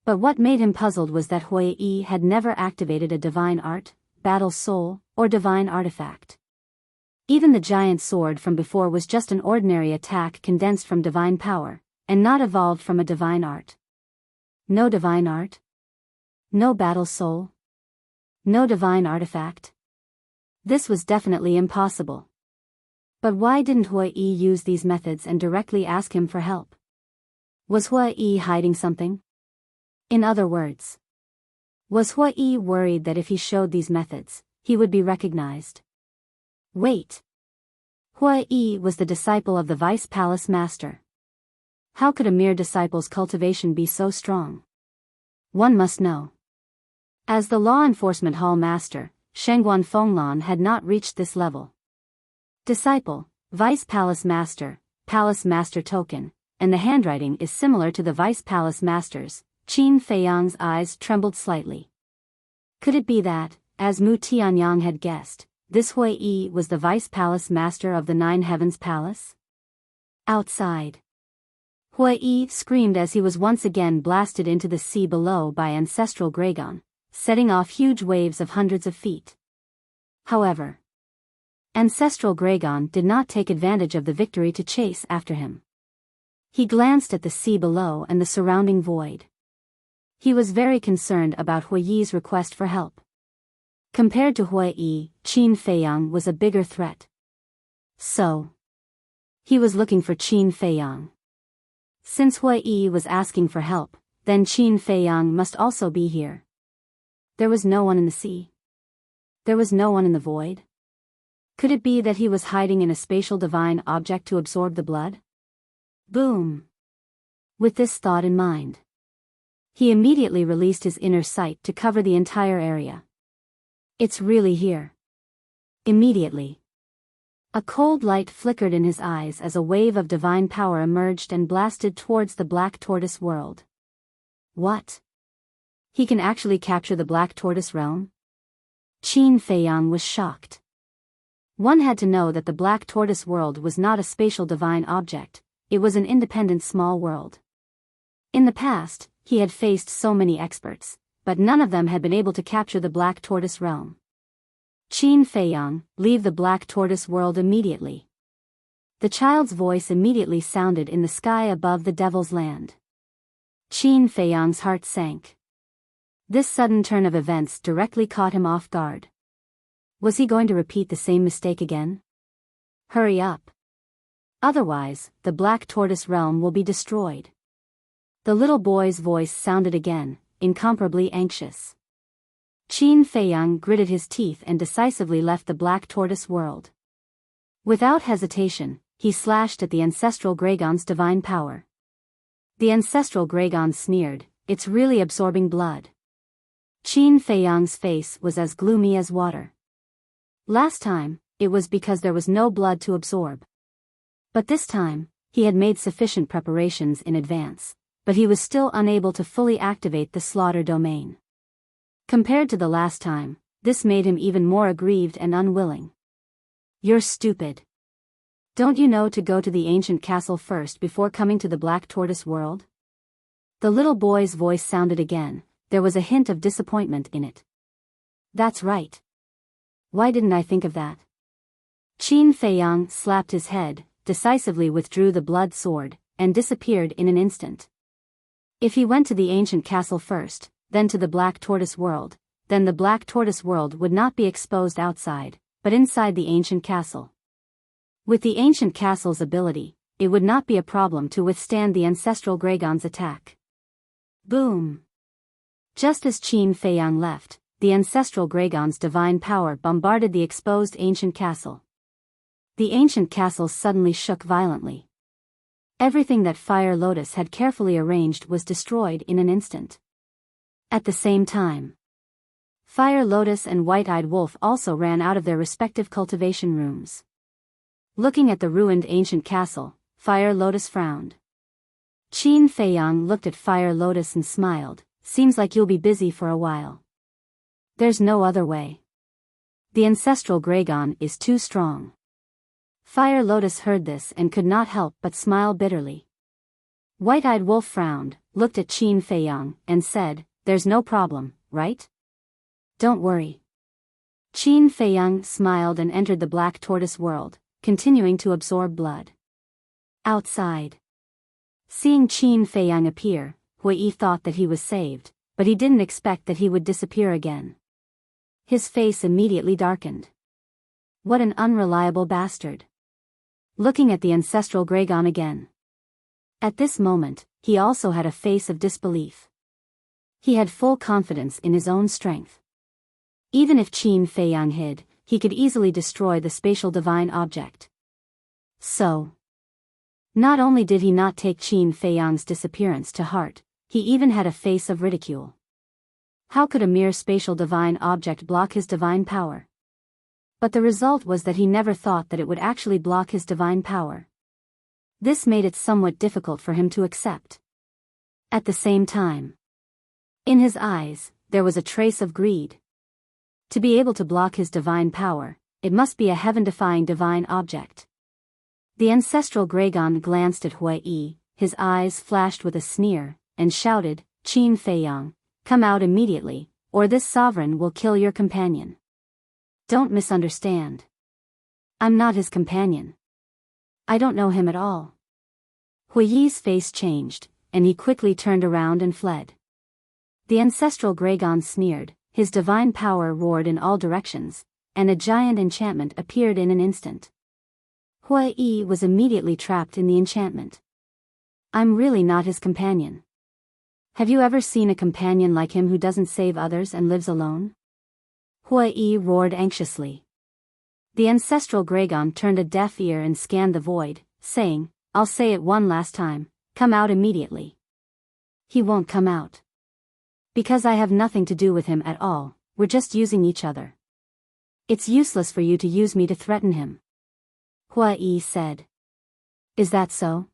But what made him puzzled was that Hui Yi had never activated a divine art, battle soul, or divine artifact. Even the giant sword from before was just an ordinary attack condensed from divine power, and not evolved from a divine art. No divine art? No battle soul? No divine artifact? This was definitely impossible. But why didn't Hui Yi use these methods and directly ask him for help? Was Hui Yi hiding something? In other words, was Hui Yi worried that if he showed these methods, he would be recognized? Wait. Hui Yi was the disciple of the Vice Palace Master. How could a mere disciple's cultivation be so strong? One must know. As the Law Enforcement Hall Master, Shengguan Fenglan had not reached this level. Disciple, Vice Palace Master, Palace Master Token, and the handwriting is similar to the Vice Palace Master's. Qin Feiyang's eyes trembled slightly. Could it be that, as Mu Tianyang had guessed, this Hui Yi was the Vice Palace Master of the Nine Heavens Palace? Outside, Hui Yi screamed as he was once again blasted into the sea below by ancestral Gragon, setting off huge waves of hundreds of feet. However, ancestral Gragon did not take advantage of the victory to chase after him. He glanced at the sea below and the surrounding void. He was very concerned about Hui Yi's request for help. Compared to Hui Yi, Qin Feiyang was a bigger threat. So, he was looking for Qin Feiyang. Since Hui Yi was asking for help, then Qin Feiyang must also be here. There was no one in the sea. There was no one in the void. Could it be that he was hiding in a spatial divine object to absorb the blood? Boom! With this thought in mind, he immediately released his inner sight to cover the entire area. It's really here. Immediately, a cold light flickered in his eyes as a wave of divine power emerged and blasted towards the Black Tortoise world. What? He can actually capture the Black Tortoise realm? Qin Feiyang was shocked. One had to know that the Black Tortoise world was not a spatial divine object, it was an independent small world. In the past, he had faced so many experts, but none of them had been able to capture the Black Tortoise realm. Qin Feiyang, leave the Black Tortoise world immediately. The child's voice immediately sounded in the sky above the Devil's Land. Qin Feiyang's heart sank. This sudden turn of events directly caught him off guard. Was he going to repeat the same mistake again? Hurry up. Otherwise, the Black Tortoise realm will be destroyed. The little boy's voice sounded again, incomparably anxious. Qin Feiyang gritted his teeth and decisively left the Black Tortoise world. Without hesitation, he slashed at the ancestral Gragon's divine power. The ancestral Gragon sneered, "It's really absorbing blood." Qin Feiyang's face was as gloomy as water. Last time, it was because there was no blood to absorb. But this time, he had made sufficient preparations in advance, but he was still unable to fully activate the slaughter domain. Compared to the last time, this made him even more aggrieved and unwilling. "You're stupid. Don't you know to go to the ancient castle first before coming to the Black Tortoise world?" The little boy's voice sounded again, there was a hint of disappointment in it. "That's right. Why didn't I think of that?" Qin Feiyang slapped his head, decisively withdrew the blood sword, and disappeared in an instant. If he went to the ancient castle first, then to the Black Tortoise world, then the Black Tortoise world would not be exposed outside, but inside the ancient castle. With the ancient castle's ability, it would not be a problem to withstand the ancestral Gragon's attack. Boom! Just as Qin Feiyang left, the ancestral Gragon's divine power bombarded the exposed ancient castle. The ancient castle suddenly shook violently. Everything that Fire Lotus had carefully arranged was destroyed in an instant. At the same time, Fire Lotus and White-Eyed Wolf also ran out of their respective cultivation rooms. Looking at the ruined ancient castle, Fire Lotus frowned. Qin Feiyang looked at Fire Lotus and smiled, "Seems like you'll be busy for a while." "There's no other way. The ancestral Gragon is too strong." Fire Lotus heard this and could not help but smile bitterly. White-Eyed Wolf frowned, looked at Qin Feiyang, and said, "There's no problem, right? Don't worry." Qin Feiyang smiled and entered the Black Tortoise world, continuing to absorb blood. Outside, seeing Qin Feiyang appear, Hui Yi thought that he was saved, but he didn't expect that he would disappear again. His face immediately darkened. What an unreliable bastard. Looking at the ancestral Gragon again. At this moment, he also had a face of disbelief. He had full confidence in his own strength. Even if Qin Feiyang hid, he could easily destroy the spatial divine object. So, not only did he not take Qin Feiyang's disappearance to heart, he even had a face of ridicule. How could a mere spatial divine object block his divine power? But the result was that he never thought that it would actually block his divine power. This made it somewhat difficult for him to accept. At the same time, in his eyes, there was a trace of greed. To be able to block his divine power, it must be a heaven-defying divine object. The ancestral Gragon glanced at Huai, his eyes flashed with a sneer, and shouted, "Qin Feiyang, come out immediately, or this sovereign will kill your companion." Don't misunderstand. I'm not his companion. I don't know him at all. Hui's face changed, and he quickly turned around and fled. The ancestral Gragon sneered, his divine power roared in all directions, and a giant enchantment appeared in an instant. Hui was immediately trapped in the enchantment. I'm really not his companion. Have you ever seen a companion like him who doesn't save others and lives alone? Hui roared anxiously. The ancestral Gragon turned a deaf ear and scanned the void, saying, "I'll say it one last time, come out immediately." He won't come out. Because I have nothing to do with him at all, we're just using each other. It's useless for you to use me to threaten him. Hui said. Is that so?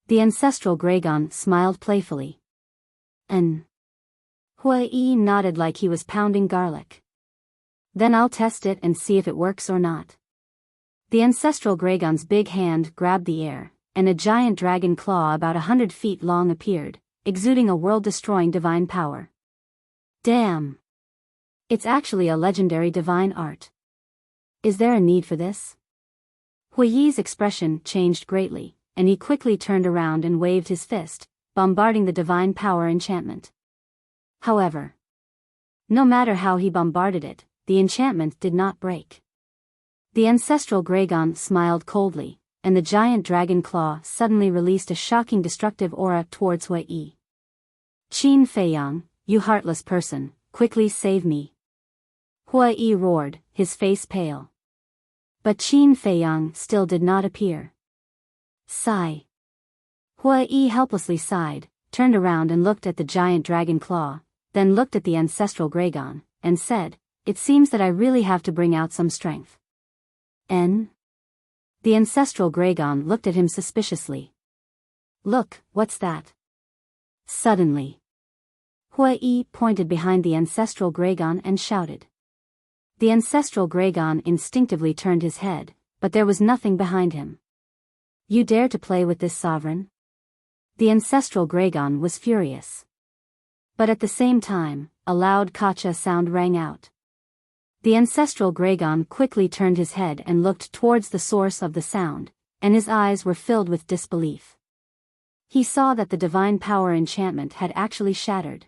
The ancestral Gragon smiled playfully. Hui nodded like he was pounding garlic. Then I'll test it and see if it works or not. The ancestral Gragon's big hand grabbed the air, and a giant dragon claw about 100 feet long appeared, exuding a world-destroying divine power. Damn! It's actually a legendary divine art. Is there a need for this? Hui's expression changed greatly, and he quickly turned around and waved his fist, bombarding the divine power enchantment. However, no matter how he bombarded it, the enchantment did not break. The ancestral Gragon smiled coldly, and the giant dragon claw suddenly released a shocking destructive aura towards Hui. Qin Feiyang, you heartless person, quickly save me. Hui roared, his face pale. But Qin Feiyang still did not appear. Sigh. Hui helplessly sighed, turned around and looked at the giant dragon claw, then looked at the ancestral Gragon, and said, "It seems that I really have to bring out some strength." The ancestral Gragon looked at him suspiciously. Look, what's that? Suddenly, Hui pointed behind the ancestral Gragon and shouted. The ancestral Gragon instinctively turned his head, but there was nothing behind him. You dare to play with this sovereign? The ancestral Gragon was furious. But at the same time, a loud kacha sound rang out. The ancestral Gragon quickly turned his head and looked towards the source of the sound, and his eyes were filled with disbelief. He saw that the divine power enchantment had actually shattered.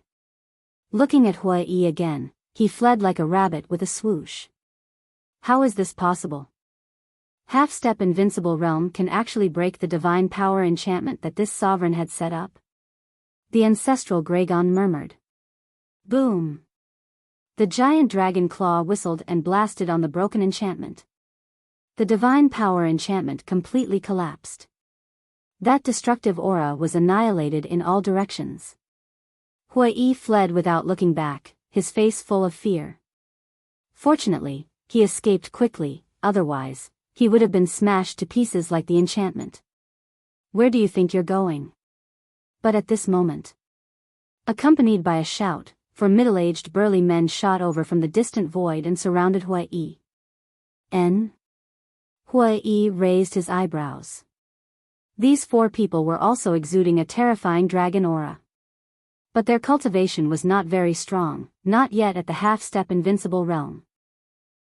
Looking at Hui again, he fled like a rabbit with a swoosh. How is this possible? Half-step invincible realm can actually break the divine power enchantment that this sovereign had set up? The ancestral Gragon murmured. Boom! The giant dragon claw whistled and blasted on the broken enchantment. The divine power enchantment completely collapsed. That destructive aura was annihilated in all directions. Hui fled without looking back, his face full of fear. Fortunately, he escaped quickly, otherwise, he would have been smashed to pieces like the enchantment. Where do you think you're going? But at this moment, accompanied by a shout, 4 middle-aged burly men shot over from the distant void and surrounded Hui. Hui raised his eyebrows. These 4 people were also exuding a terrifying dragon aura. But their cultivation was not very strong, not yet at the half-step invincible realm.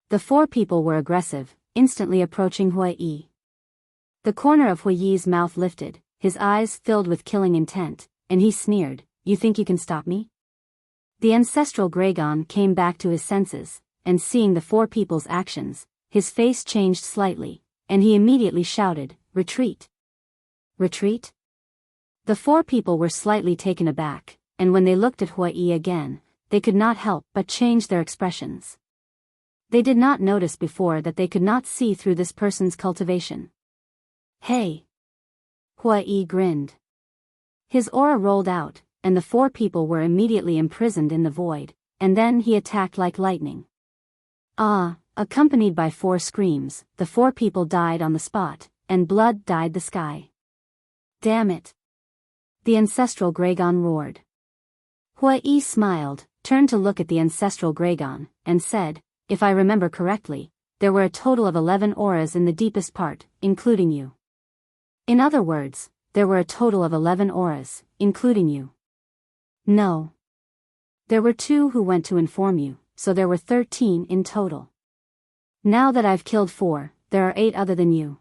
The 4 people were aggressive, instantly approaching Hui. The corner of Hui's mouth lifted, his eyes filled with killing intent, and he sneered, "You think you can stop me?" The ancestral Gragon came back to his senses, and seeing the 4 people's actions, his face changed slightly, and he immediately shouted, "Retreat!" Retreat? The 4 people were slightly taken aback, and when they looked at Hui again, they could not help but change their expressions. They did not notice before that they could not see through this person's cultivation. Hey! Hui grinned. His aura rolled out, and the 4 people were immediately imprisoned in the void, and then he attacked like lightning. Accompanied by 4 screams, the 4 people died on the spot, and blood dyed the sky. Damn it! The ancestral Gragon roared. Hui smiled, turned to look at the ancestral Gragon, and said, "If I remember correctly, there were a total of 11 auras in the deepest part, including you." In other words, there were a total of 11 auras, including you. No. There were 2 who went to inform you, so there were 13 in total. Now that I've killed 4, there are 8 other than you.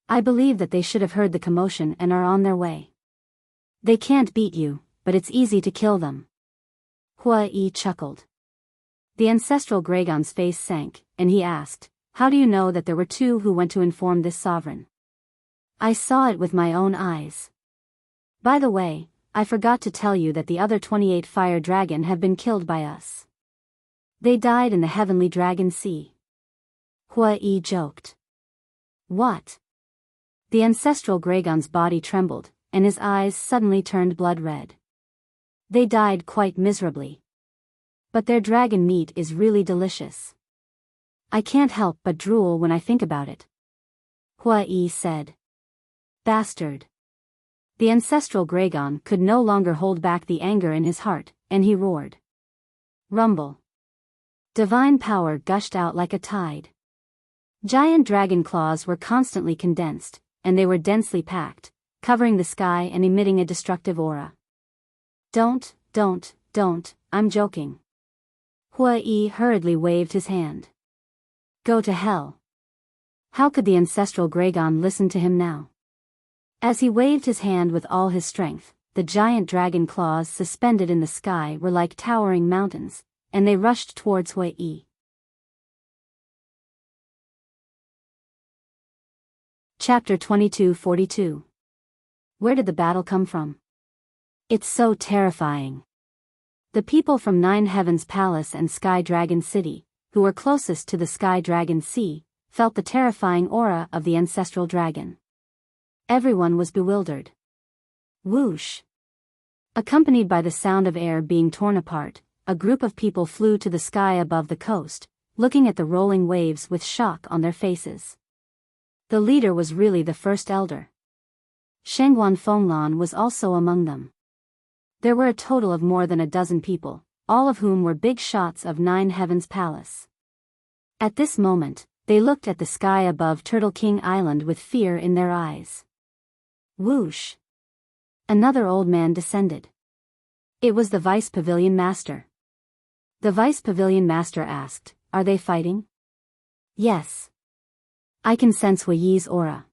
I believe that they should have heard the commotion and are on their way. They can't beat you, but it's easy to kill them. Hui chuckled. The ancestral Gragon's face sank, and he asked, "How do you know that there were 2 who went to inform this sovereign?" "I saw it with my own eyes. By the way, I forgot to tell you that the other 28 fire dragon have been killed by us. They died in the heavenly dragon sea." Hui joked. What? The ancestral Gragon's body trembled, and his eyes suddenly turned blood red. They died quite miserably. But their dragon meat is really delicious. I can't help but drool when I think about it. Hui said. Bastard. The ancestral Gragon could no longer hold back the anger in his heart, and he roared. Rumble. Divine power gushed out like a tide. Giant dragon claws were constantly condensed, and they were densely packed, covering the sky and emitting a destructive aura. Don't, I'm joking. Hui hurriedly waved his hand. Go to hell. How could the ancestral Gragon listen to him now? As he waved his hand with all his strength, the giant dragon claws suspended in the sky were like towering mountains, and they rushed towards Hui. Chapter 2242. Where did the battle come from? It's so terrifying. The people from Nine Heavens Palace and Sky Dragon City, who were closest to the Sky Dragon Sea, felt the terrifying aura of the ancestral dragon. Everyone was bewildered. Whoosh! Accompanied by the sound of air being torn apart, a group of people flew to the sky above the coast, looking at the rolling waves with shock on their faces. The leader was really the first elder. Shengguan Fenglan was also among them. There were a total of more than a dozen people, all of whom were big shots of Nine Heavens Palace. At this moment, they looked at the sky above Turtle King Island with fear in their eyes. Whoosh! Another old man descended. It was the Vice Pavilion Master. The Vice Pavilion Master asked, Are they fighting? Yes. I can sense Hui's aura.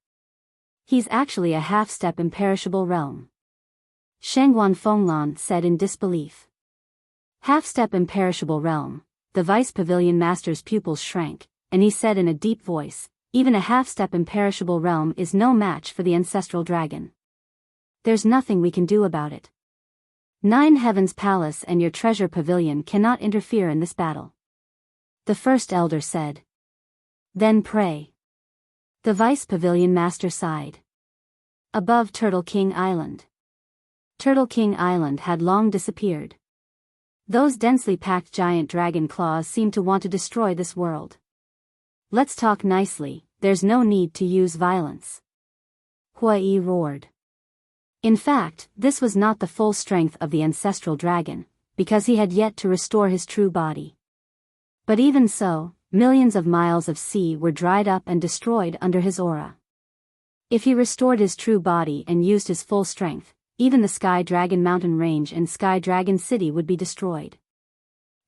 He's actually a half-step imperishable realm. Shengguan Fenglan said in disbelief. Half-step imperishable realm. The Vice Pavilion Master's pupils shrank, and he said in a deep voice, even a half-step imperishable realm is no match for the ancestral dragon. There's nothing we can do about it. Nine Heavens Palace and your treasure pavilion cannot interfere in this battle. The first elder said. Then pray. The Vice Pavilion Master sighed. Above Turtle King Island. Turtle King Island had long disappeared. Those densely packed giant dragon claws seemed to want to destroy this world. Let's talk nicely, there's no need to use violence. Hui roared. In fact, this was not the full strength of the ancestral dragon, because he had yet to restore his true body. But even so, millions of miles of sea were dried up and destroyed under his aura. If he restored his true body and used his full strength, even the Sky Dragon Mountain Range and Sky Dragon City would be destroyed.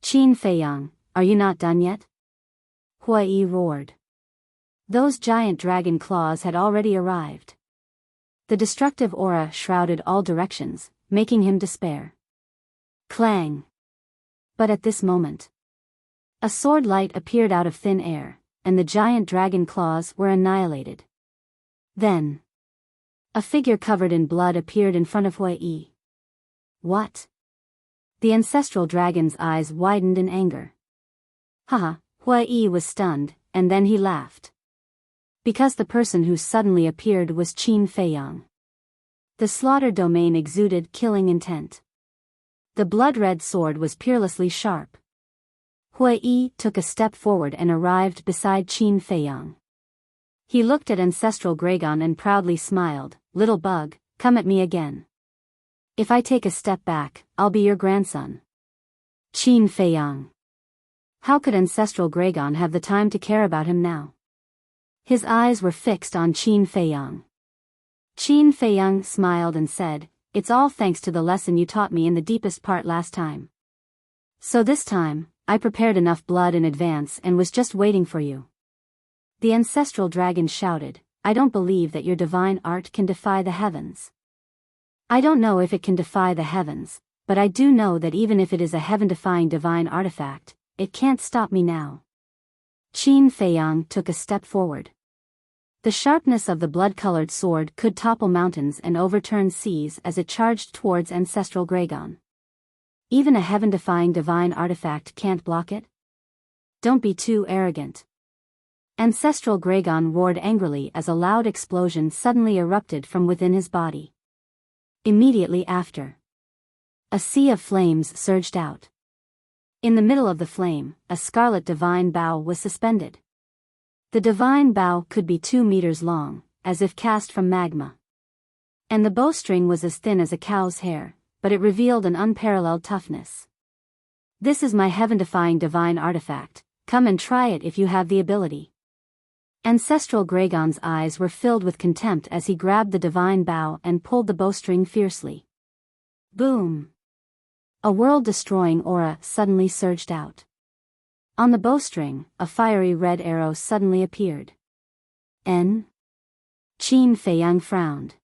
Qin Feiyang, are you not done yet? Hui roared. Those giant dragon claws had already arrived. The destructive aura shrouded all directions, making him despair. Clang! But at this moment, a sword light appeared out of thin air, and the giant dragon claws were annihilated. Then, a figure covered in blood appeared in front of Hui. What? The ancestral dragon's eyes widened in anger. Haha, Hui was stunned, and then he laughed. Because the person who suddenly appeared was Qin Feiyang. The slaughter domain exuded killing intent. The blood-red sword was peerlessly sharp. Hui took a step forward and arrived beside Qin Feiyang. He looked at Ancestral Gragon and proudly smiled. Little bug, come at me again. If I take a step back, I'll be your grandson. Qin Feiyang. How could Ancestral Gragon have the time to care about him now? His eyes were fixed on Qin Feiyang. Qin Feiyang smiled and said, "It's all thanks to the lesson you taught me in the deepest part last time. So this time, I prepared enough blood in advance and was just waiting for you." The ancestral dragon shouted, "I don't believe that your divine art can defy the heavens. I don't know if it can defy the heavens, but I do know that even if it is a heaven-defying divine artifact, it can't stop me now." Qin Feiyang took a step forward. The sharpness of the blood-colored sword could topple mountains and overturn seas as it charged towards Ancestral Gragon. Even a heaven-defying divine artifact can't block it? Don't be too arrogant. Ancestral Gragon roared angrily as a loud explosion suddenly erupted from within his body. Immediately after, a sea of flames surged out. In the middle of the flame, a scarlet divine bow was suspended. The divine bow could be 2 meters long, as if cast from magma. And the bowstring was as thin as a cow's hair, but it revealed an unparalleled toughness. "This is my heaven-defying divine artifact, come and try it if you have the ability." Ancestral Gragon's eyes were filled with contempt as he grabbed the divine bow and pulled the bowstring fiercely. Boom! A world-destroying aura suddenly surged out. On the bowstring, a fiery red arrow suddenly appeared. Qin Feiyang frowned.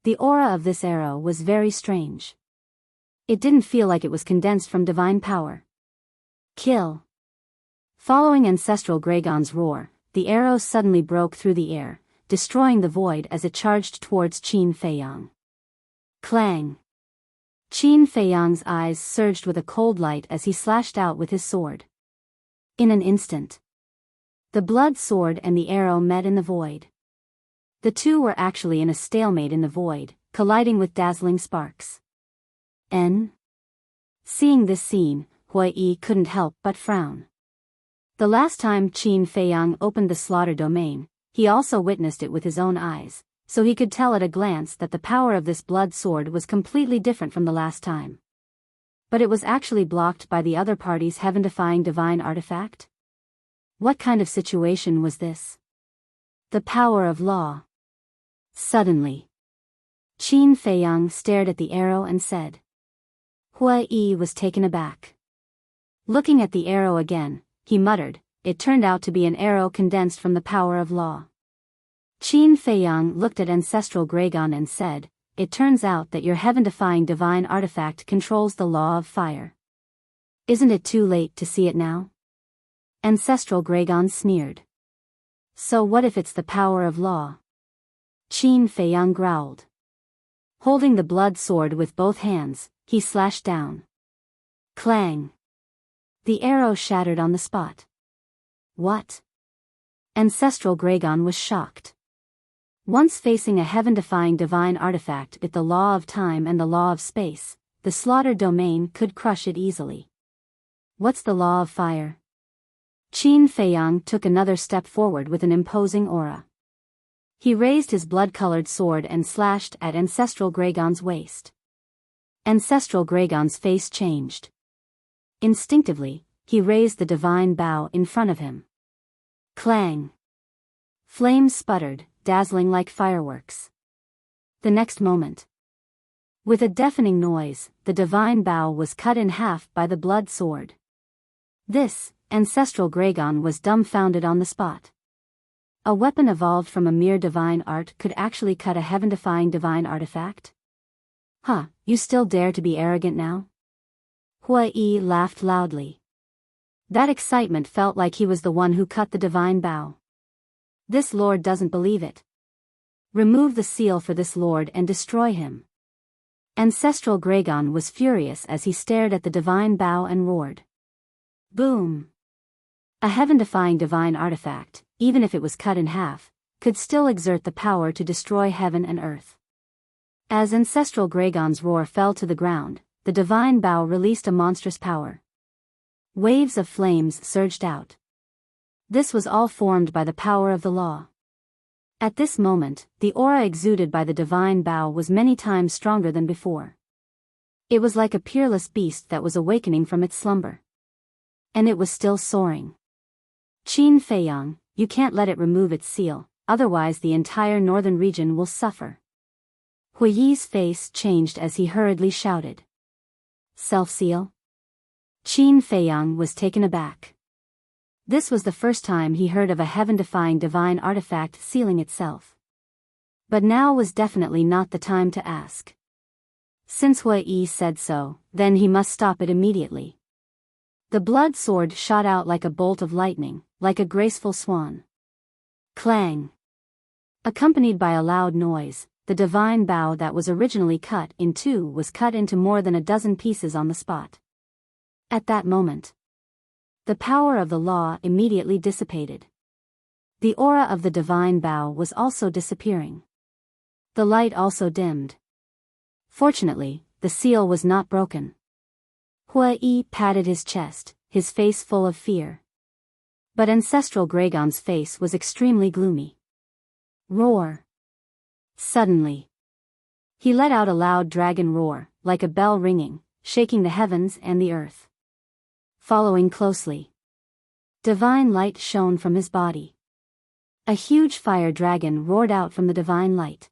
The aura of this arrow was very strange. It didn't feel like it was condensed from divine power. Kill! Following Ancestral Gragon's roar, the arrow suddenly broke through the air, destroying the void as it charged towards Qin Feiyang. Clang! Qin Feiyang's eyes surged with a cold light as he slashed out with his sword. In an instant, the blood sword and the arrow met in the void. The two were actually in a stalemate in the void, colliding with dazzling sparks. Seeing this scene, Hui couldn't help but frown. The last time Qin Feiyang opened the slaughter domain, he also witnessed it with his own eyes, so he could tell at a glance that the power of this blood sword was completely different from the last time. But it was actually blocked by the other party's heaven-defying divine artifact? What kind of situation was this? The power of law. Suddenly, Qin Feiyang stared at the arrow and said. Hui was taken aback. Looking at the arrow again, he muttered, "It turned out to be an arrow condensed from the power of law." Qin Feiyang looked at Ancestral Gragon and said, "It turns out that your heaven-defying divine artifact controls the law of fire. Isn't it too late to see it now?" Ancestral Gragon sneered. "So what if it's the power of law?" Qin Feiyang growled. Holding the blood sword with both hands, he slashed down. Clang! The arrow shattered on the spot. What? Ancestral Gragon was shocked. Once facing a heaven-defying divine artifact with the law of time and the law of space, the slaughter domain could crush it easily. What's the law of fire? Qin Feiyang took another step forward with an imposing aura. He raised his blood-colored sword and slashed at Ancestral Gragon's waist. Ancestral Gragon's face changed. Instinctively, he raised the divine bow in front of him. Clang! Flames sputtered, dazzling like fireworks. The next moment, with a deafening noise, the divine bow was cut in half by the blood sword. This, Ancestral Gragon was dumbfounded on the spot. A weapon evolved from a mere divine art could actually cut a heaven-defying divine artifact? Huh, you still dare to be arrogant now? Hui laughed loudly. That excitement felt like he was the one who cut the divine bow. This lord doesn't believe it. Remove the seal for this lord and destroy him. Ancestral Gragon was furious as he stared at the divine bow and roared. Boom! A heaven-defying divine artifact, even if it was cut in half, could still exert the power to destroy heaven and earth. As Ancestral Gragon's roar fell to the ground, the divine bow released a monstrous power. Waves of flames surged out. This was all formed by the power of the law. At this moment, the aura exuded by the divine Biyao was many times stronger than before. It was like a peerless beast that was awakening from its slumber. And it was still soaring. Qin Feiyang, you can't let it remove its seal, otherwise the entire northern region will suffer. Hui Yi's face changed as he hurriedly shouted. Self-seal? Qin Feiyang was taken aback. This was the first time he heard of a heaven-defying divine artifact sealing itself. But now was definitely not the time to ask. Since Hui Yi said so, then he must stop it immediately. The blood sword shot out like a bolt of lightning, like a graceful swan. Clang! Accompanied by a loud noise, the divine Biyao that was originally cut in two was cut into more than a dozen pieces on the spot. At that moment, the power of the law immediately dissipated. The aura of the divine Biyao was also disappearing. The light also dimmed. Fortunately, the seal was not broken. Hui Yi patted his chest, his face full of fear. But Ancestral Gragon's face was extremely gloomy. Roar! Suddenly, he let out a loud dragon roar, like a bell ringing, shaking the heavens and the earth. Following closely, divine light shone from his body. A huge fire dragon roared out from the divine light.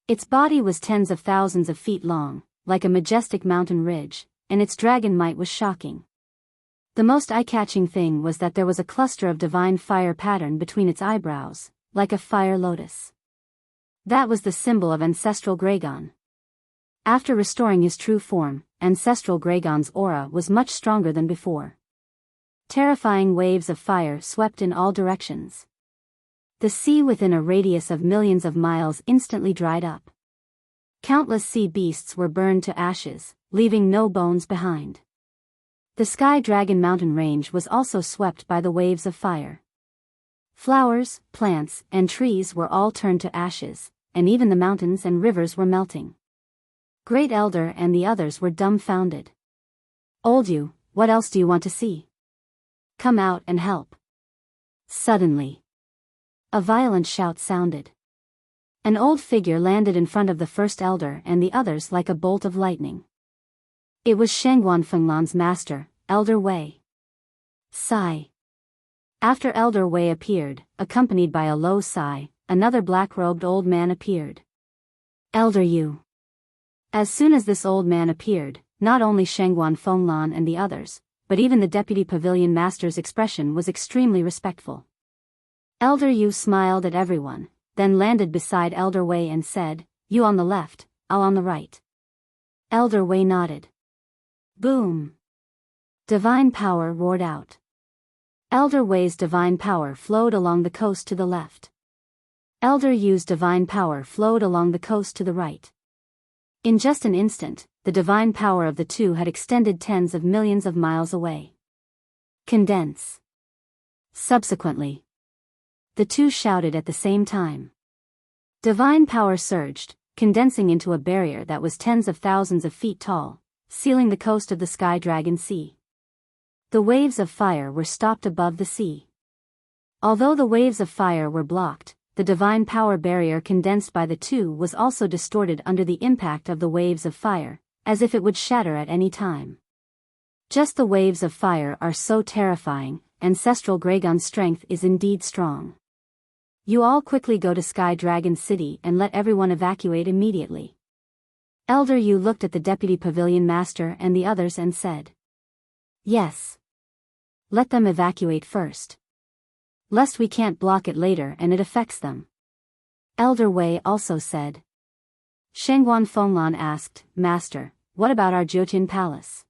Its body was tens of thousands of feet long, like a majestic mountain ridge, and its dragon might was shocking. The most eye-catching thing was that there was a cluster of divine fire pattern between its eyebrows, like a fire lotus. That was the symbol of Ancestral Gragon. After restoring his true form, Ancestral Gragon's aura was much stronger than before. Terrifying waves of fire swept in all directions. The sea within a radius of millions of miles instantly dried up. Countless sea beasts were burned to ashes, leaving no bones behind. The Sky Dragon mountain range was also swept by the waves of fire. Flowers, plants, and trees were all turned to ashes, and even the mountains and rivers were melting. Great Elder and the others were dumbfounded. Old you, what else do you want to see? Come out and help. Suddenly, a violent shout sounded. An old figure landed in front of the first elder and the others like a bolt of lightning. It was Shengguan Fenglan's master, Elder Wei. Sigh. After Elder Wei appeared, accompanied by a low sigh, another black-robed old man appeared. Elder Yu. As soon as this old man appeared, not only Shengguan Fenglan and the others, but even the deputy pavilion master's expression was extremely respectful. Elder Yu smiled at everyone, then landed beside Elder Wei and said, "You on the left, I'll on the right." Elder Wei nodded. Boom! Divine power roared out. Elder Wei's divine power flowed along the coast to the left. Elder Yu's divine power flowed along the coast to the right. In just an instant, the divine power of the two had extended tens of millions of miles away. Condense. Subsequently, the two shouted at the same time. Divine power surged, condensing into a barrier that was tens of thousands of feet tall, sealing the coast of the Sky Dragon Sea. The waves of fire were stopped above the sea. Although the waves of fire were blocked, the divine power barrier condensed by the two was also distorted under the impact of the waves of fire, as if it would shatter at any time. Just the waves of fire are so terrifying, Ancestral Gragon's strength is indeed strong. You all quickly go to Sky Dragon City and let everyone evacuate immediately. Elder Yu looked at the deputy pavilion master and the others and said, "Yes. Let them evacuate first. Lest we can't block it later and it affects them." Elder Wei also said. Shengguan Fenglan asked, "Master, what about our Jiutian Palace?"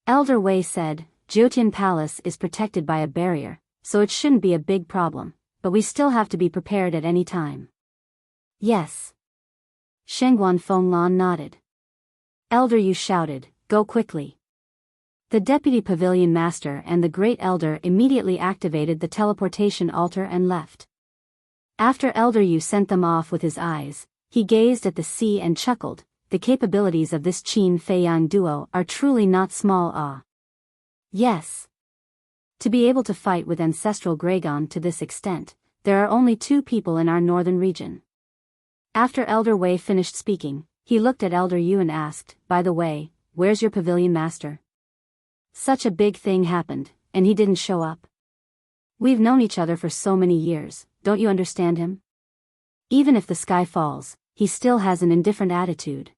Elder Wei said, "Jiutian Palace is protected by a barrier, so it shouldn't be a big problem, but we still have to be prepared at any time." "Yes." Shengguan Fenglan nodded. Elder Yu shouted, "Go quickly." The deputy pavilion master and the great elder immediately activated the teleportation altar and left. After Elder Yu sent them off with his eyes, he gazed at the sea and chuckled. The capabilities of this Qin Feiyang duo are truly not small. Yes. To be able to fight with ancestral Gragon to this extent, there are only 2 people in our northern region. After Elder Wei finished speaking, he looked at Elder Yu and asked, by the way, where's your pavilion master? Such a big thing happened, and he didn't show up. We've known each other for so many years, don't you understand him? Even if the sky falls, he still has an indifferent attitude.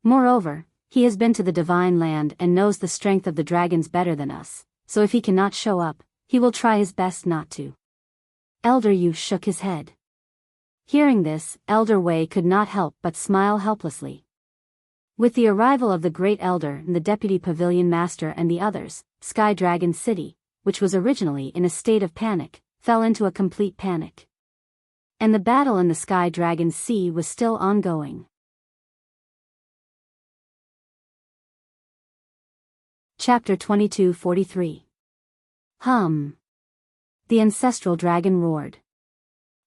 Moreover, he has been to the divine land and knows the strength of the dragons better than us, so if he cannot show up, he will try his best not to. Elder Yu shook his head. Hearing this, Elder Wei could not help but smile helplessly. With the arrival of the Great Elder and the Deputy Pavilion Master and the others, Sky Dragon City, which was originally in a state of panic, fell into a complete panic. And the battle in the Sky Dragon Sea was still ongoing. Chapter 2243. The ancestral dragon roared.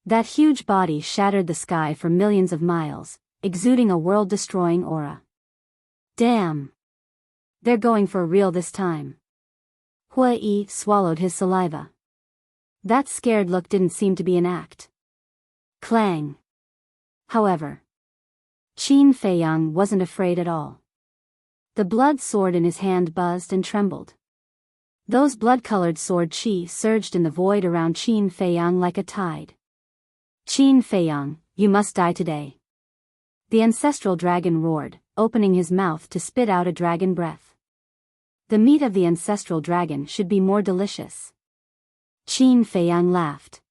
That huge body shattered the sky for millions of miles, exuding a world-destroying aura. Damn! They're going for real this time. Hui swallowed his saliva. That scared look didn't seem to be an act. Clang! However, Qin Feiyang wasn't afraid at all. The blood sword in his hand buzzed and trembled. Those blood-colored sword chi surged in the void around Qin Feiyang like a tide. Qin Feiyang, you must die today. The ancestral dragon roared, opening his mouth to spit out a dragon breath. The meat of the ancestral dragon should be more delicious. Qin Feiyang laughed.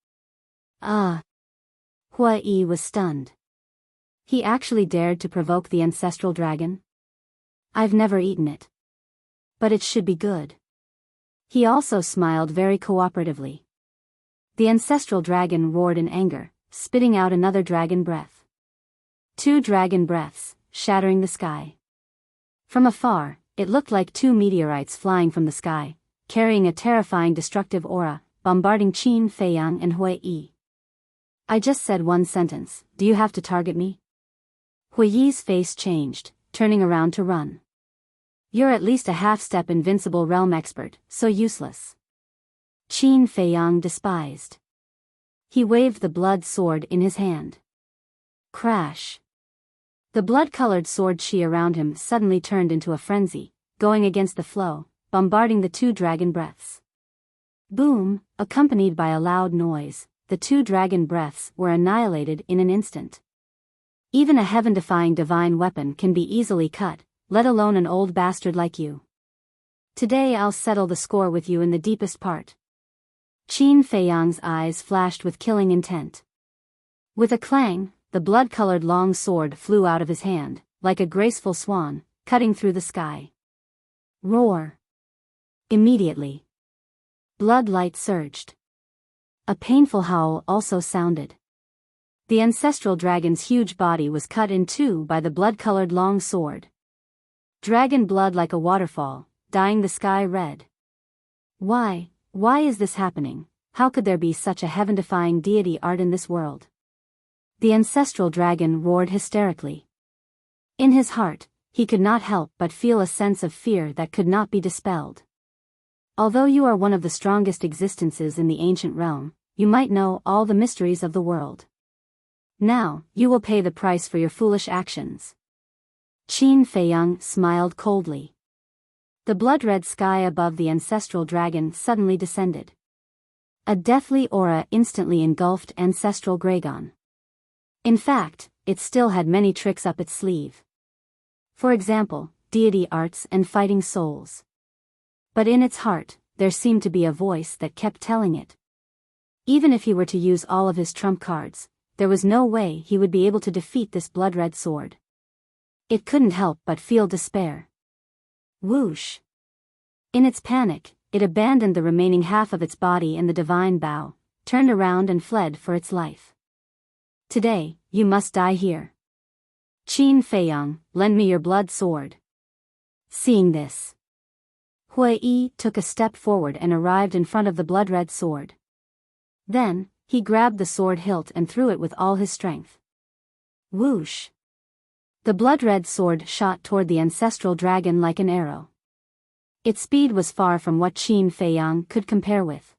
Hui was stunned. He actually dared to provoke the ancestral dragon? I've never eaten it. But it should be good. He also smiled very cooperatively. The ancestral dragon roared in anger, spitting out another dragon breath. 2 dragon breaths, shattering the sky. From afar, it looked like 2 meteorites flying from the sky, carrying a terrifying destructive aura, bombarding Qin Feiyang and Hui. I just said one sentence, do you have to target me? Hui's face changed, turning around to run. You're at least a half-step invincible realm expert, so useless. Qin Feiyang despised. He waved the blood sword in his hand. Crash. The blood-colored sword chi around him suddenly turned into a frenzy, going against the flow, bombarding the 2 dragon breaths. Boom, accompanied by a loud noise, the 2 dragon breaths were annihilated in an instant. Even a heaven-defying divine weapon can be easily cut, let alone an old bastard like you. Today I'll settle the score with you in the deepest part. Qin Feiyang's eyes flashed with killing intent. With a clang, the blood-colored long sword flew out of his hand, like a graceful swan, cutting through the sky. Roar! Immediately, blood light surged. A painful howl also sounded. The ancestral dragon's huge body was cut in 2 by the blood-colored long sword. Dragon blood like a waterfall, dyeing the sky red. Why is this happening? How could there be such a heaven-defying deity art in this world? The ancestral dragon roared hysterically. In his heart, he could not help but feel a sense of fear that could not be dispelled. Although you are one of the strongest existences in the ancient realm, you might know all the mysteries of the world. Now, you will pay the price for your foolish actions. Qin Feiyang smiled coldly. The blood-red sky above the ancestral dragon suddenly descended. A deathly aura instantly engulfed ancestral Gragon. In fact, it still had many tricks up its sleeve. For example, deity arts and fighting souls. But in its heart, there seemed to be a voice that kept telling it. Even if he were to use all of his trump cards, there was no way he would be able to defeat this blood-red sword. It couldn't help but feel despair. Whoosh! In its panic, it abandoned the remaining half of its body and the divine bow, turned around and fled for its life. Today, you must die here. Qin Feiyang, lend me your blood sword. Seeing this, Hui took a step forward and arrived in front of the blood-red sword. Then, he grabbed the sword hilt and threw it with all his strength. Whoosh! The blood-red sword shot toward the ancestral dragon like an arrow. Its speed was far from what Qin Feiyang could compare with.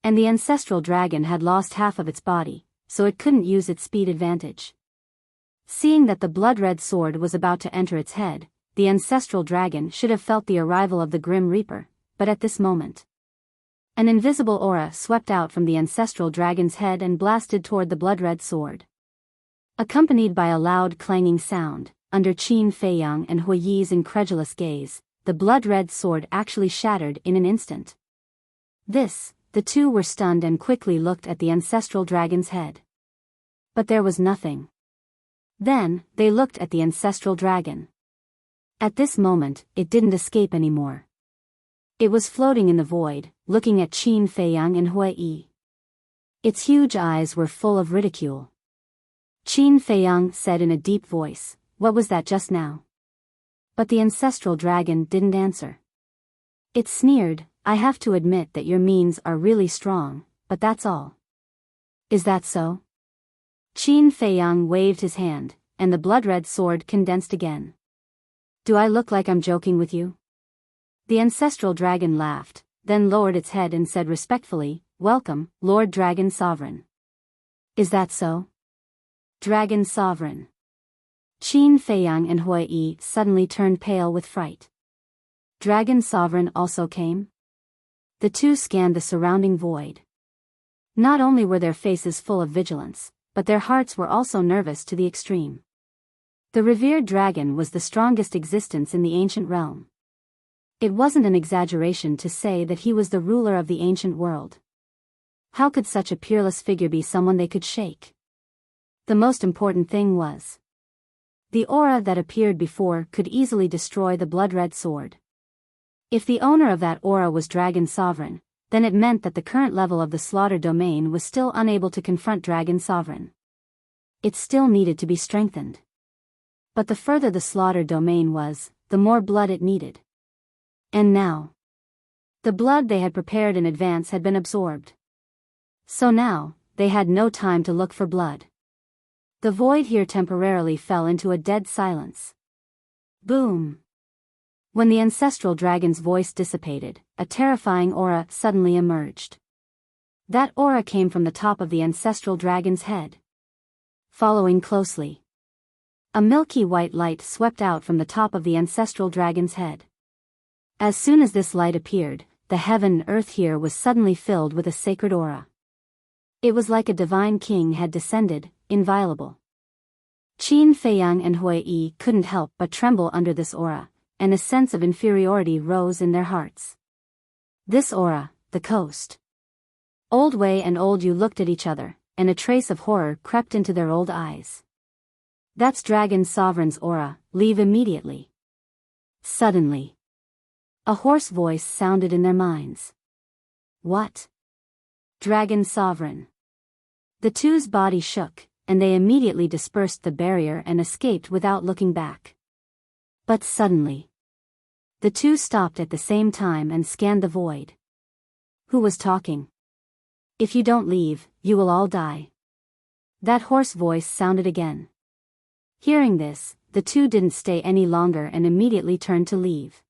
And the ancestral dragon had lost half of its body, so it couldn't use its speed advantage. Seeing that the blood-red sword was about to enter its head, the ancestral dragon should have felt the arrival of the Grim Reaper, but at this moment, an invisible aura swept out from the ancestral dragon's head and blasted toward the blood-red sword. Accompanied by a loud clanging sound, under Qin Feiyang and Hui Yi's incredulous gaze, the blood-red sword actually shattered in an instant. The two were stunned and quickly looked at the ancestral dragon's head. But there was nothing. Then, they looked at the ancestral dragon. At this moment, it didn't escape anymore. It was floating in the void, looking at Qin Feiyang and Hui Yi. Its huge eyes were full of ridicule. Qin Feiyang said in a deep voice, "What was that just now?" But the ancestral dragon didn't answer. It sneered, "I have to admit that your means are really strong, but that's all." "Is that so?" Qin Feiyang waved his hand, and the blood-red sword condensed again. "Do I look like I'm joking with you?" The ancestral dragon laughed, then lowered its head and said respectfully, "Welcome, Lord Dragon Sovereign." "Is that so?" "Dragon Sovereign." Qin Feiyang and Hui Yi suddenly turned pale with fright. Dragon Sovereign also came? The two scanned the surrounding void. Not only were their faces full of vigilance, but their hearts were also nervous to the extreme. The revered dragon was the strongest existence in the ancient realm. It wasn't an exaggeration to say that he was the ruler of the ancient world. How could such a peerless figure be someone they could shake? The most important thing was, the aura that appeared before could easily destroy the blood-red sword. If the owner of that aura was Dragon Sovereign, then it meant that the current level of the slaughter domain was still unable to confront Dragon Sovereign. It still needed to be strengthened. But the further the slaughter domain was, the more blood it needed. And now, the blood they had prepared in advance had been absorbed. So now, they had no time to look for blood. The void here temporarily fell into a dead silence. Boom! When the ancestral dragon's voice dissipated, a terrifying aura suddenly emerged. That aura came from the top of the ancestral dragon's head. Following closely, a milky white light swept out from the top of the ancestral dragon's head. As soon as this light appeared, the heaven and earth here was suddenly filled with a sacred aura. It was like a divine king had descended, inviolable. Qin Feiyang and Hui Yi couldn't help but tremble under this aura, and a sense of inferiority rose in their hearts. This aura, the coast. Old Wei and Old Yu looked at each other, and a trace of horror crept into their old eyes. "That's Dragon Sovereign's aura, leave immediately." Suddenly, a hoarse voice sounded in their minds. "What? Dragon Sovereign." The two's body shook, and they immediately dispersed the barrier and escaped without looking back. But suddenly, the two stopped at the same time and scanned the void. Who was talking? "If you don't leave, you will all die." That hoarse voice sounded again. Hearing this, the two didn't stay any longer and immediately turned to leave.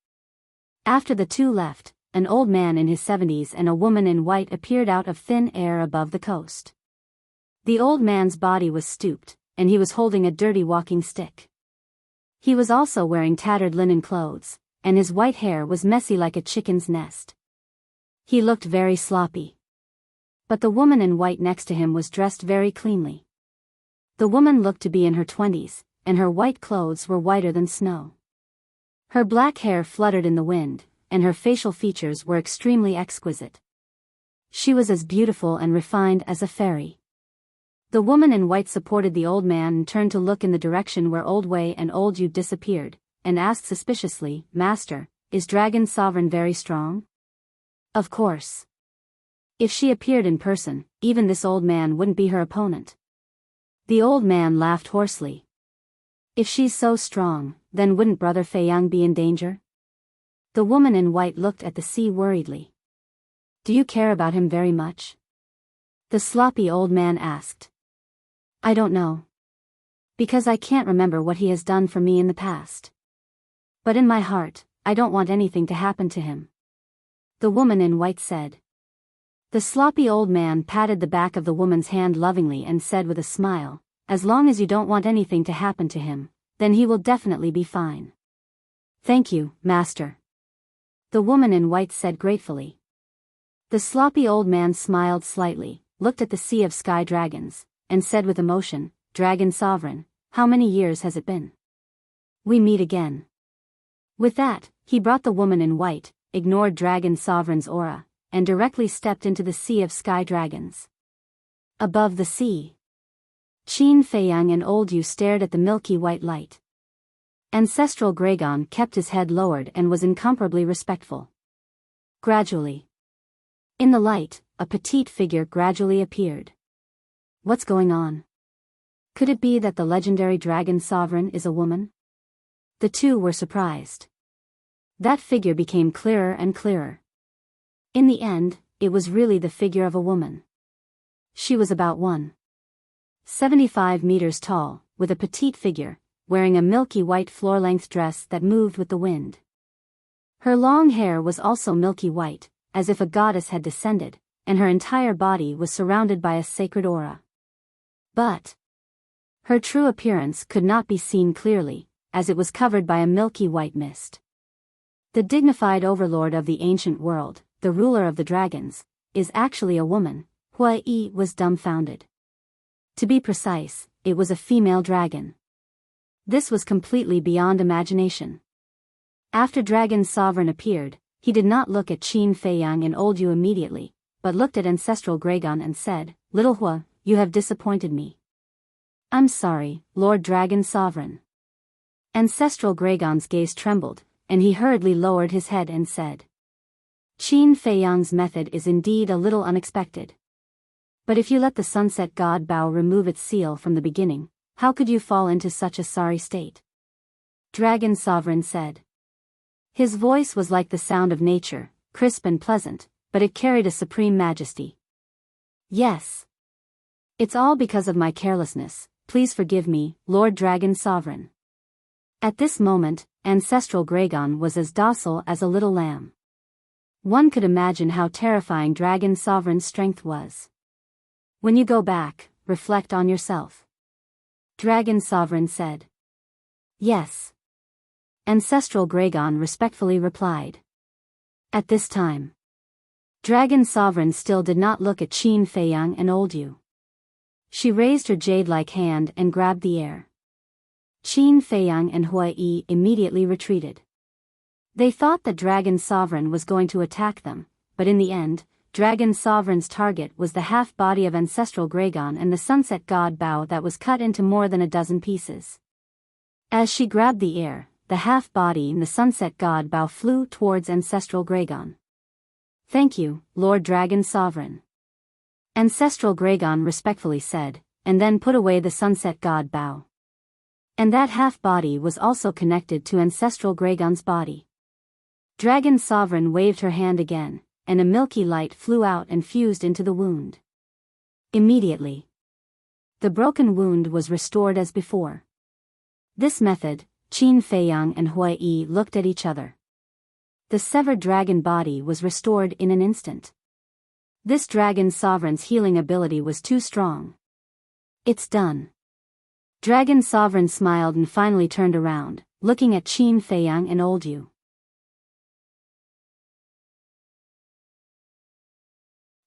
After the two left, an old man in his 70s and a woman in white appeared out of thin air above the coast. The old man's body was stooped, and he was holding a dirty walking stick. He was also wearing tattered linen clothes, and his white hair was messy like a chicken's nest. He looked very sloppy. But the woman in white next to him was dressed very cleanly. The woman looked to be in her 20s, and her white clothes were whiter than snow. Her black hair fluttered in the wind, and her facial features were extremely exquisite. She was as beautiful and refined as a fairy. The woman in white supported the old man and turned to look in the direction where Old Wei and Old Yu disappeared, and asked suspiciously, "Master, is Dragon Sovereign very strong?" Of course. If she appeared in person, even this old man wouldn't be her opponent. The old man laughed hoarsely. If she's so strong, then wouldn't Brother Feiyang be in danger? The woman in white looked at the sea worriedly. "Do you care about him very much?" the sloppy old man asked. "I don't know. Because I can't remember what he has done for me in the past. But in my heart, I don't want anything to happen to him. The woman in white said. The sloppy old man patted the back of the woman's hand lovingly and said with a smile, as long as you don't want anything to happen to him, then he will definitely be fine. Thank you, master. The woman in white said gratefully. The sloppy old man smiled slightly, looked at the sea of sky dragons, and said with emotion, Dragon Sovereign, how many years has it been? We meet again. With that, he brought the woman in white, ignored Dragon Sovereign's aura, and directly stepped into the sea of sky dragons. Above the sea, Qin Feiyang and Old Yu stared at the milky white light. Ancestral Gragon kept his head lowered and was incomparably respectful. Gradually, in the light, a petite figure gradually appeared. What's going on? Could it be that the legendary Dragon Sovereign is a woman? The two were surprised. That figure became clearer and clearer. In the end, it was really the figure of a woman. She was about 1.75 meters tall, with a petite figure, wearing a milky white floor-length dress that moved with the wind. Her long hair was also milky white, as if a goddess had descended, and her entire body was surrounded by a sacred aura. But her true appearance could not be seen clearly, as it was covered by a milky white mist. The dignified overlord of the ancient world, the ruler of the dragons, is actually a woman. Hua Yi was dumbfounded. To be precise, it was a female dragon. This was completely beyond imagination. After Dragon Sovereign appeared, he did not look at Qin Feiyang and Old Yu immediately, but looked at Ancestral Gragon and said, Little Hua, you have disappointed me. I'm sorry, Lord Dragon Sovereign. Ancestral Gragon's gaze trembled, and he hurriedly lowered his head and said, Qin Feiyang's method is indeed a little unexpected. But if you let the sunset god Bao remove its seal from the beginning, how could you fall into such a sorry state? Dragon Sovereign said. His voice was like the sound of nature, crisp and pleasant, but it carried a supreme majesty. Yes. It's all because of my carelessness, please forgive me, Lord Dragon Sovereign. At this moment, Ancestral Gragon was as docile as a little lamb. One could imagine how terrifying Dragon Sovereign's strength was. When you go back, reflect on yourself. Dragon Sovereign said. Yes. Ancestral Gragon respectfully replied. At this time, Dragon Sovereign still did not look at Qin Feiyang and Old Yu. She raised her jade-like hand and grabbed the air. Qin Feiyang and Hua Yi immediately retreated. They thought that Dragon Sovereign was going to attack them, but in the end, Dragon Sovereign's target was the half-body of Ancestral Gragon and the sunset god Bao that was cut into more than a dozen pieces. As she grabbed the air, the half-body and the sunset god Bao flew towards Ancestral Gragon. Thank you, Lord Dragon Sovereign. Ancestral Gragon respectfully said, and then put away the sunset god Bao. And that half-body was also connected to Ancestral Gragon's body. Dragon Sovereign waved her hand again, and a milky light flew out and fused into the wound. Immediately, the broken wound was restored as before. This method, Qin Feiyang and Hua Yi looked at each other. The severed dragon body was restored in an instant. This Dragon Sovereign's healing ability was too strong. It's done. Dragon Sovereign smiled and finally turned around, looking at Qin Feiyang and Old Yu.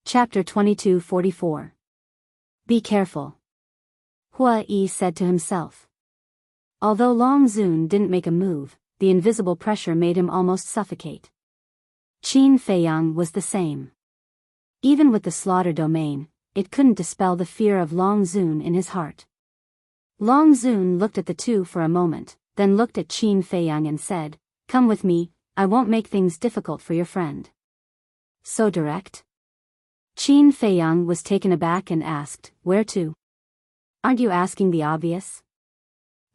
Chapter 2244. Be careful. Hua Yi said to himself. Although Long Zun didn't make a move, the invisible pressure made him almost suffocate. Qin Feiyang was the same. Even with the slaughter domain, it couldn't dispel the fear of Long Zun in his heart. Long Zun looked at the two for a moment, then looked at Qin Feiyang and said, Come with me, I won't make things difficult for your friend. So direct? Qin Feiyang was taken aback and asked, Where to? Aren't you asking the obvious?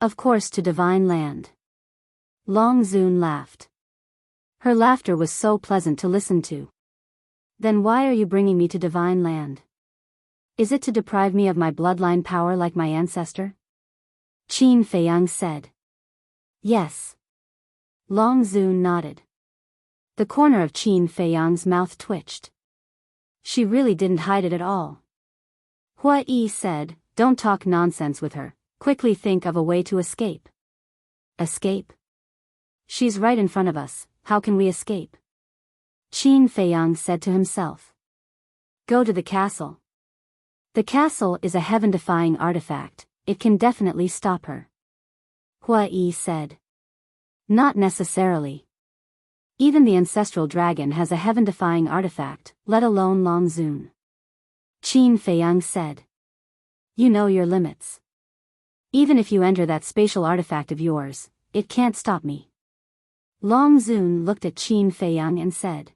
Of course, to Divine Land. Long Zun laughed. Her laughter was so pleasant to listen to. Then why are you bringing me to Divine Land? Is it to deprive me of my bloodline power like my ancestor? Qin Feiyang said. Yes. Long Zun nodded. The corner of Qin Feiyang's mouth twitched. She really didn't hide it at all. Hua Yi said, "Don't talk nonsense with her, quickly think of a way to escape." Escape? She's right in front of us, how can we escape? Qin Feiyang said to himself. Go to the castle. The castle is a heaven-defying artifact, it can definitely stop her. Hua Yi said. Not necessarily. Even the ancestral dragon has a heaven-defying artifact, let alone Long Zun. Qin Feiyang said. You know your limits. Even if you enter that spatial artifact of yours, it can't stop me. Long Zun looked at Qin Feiyang and said.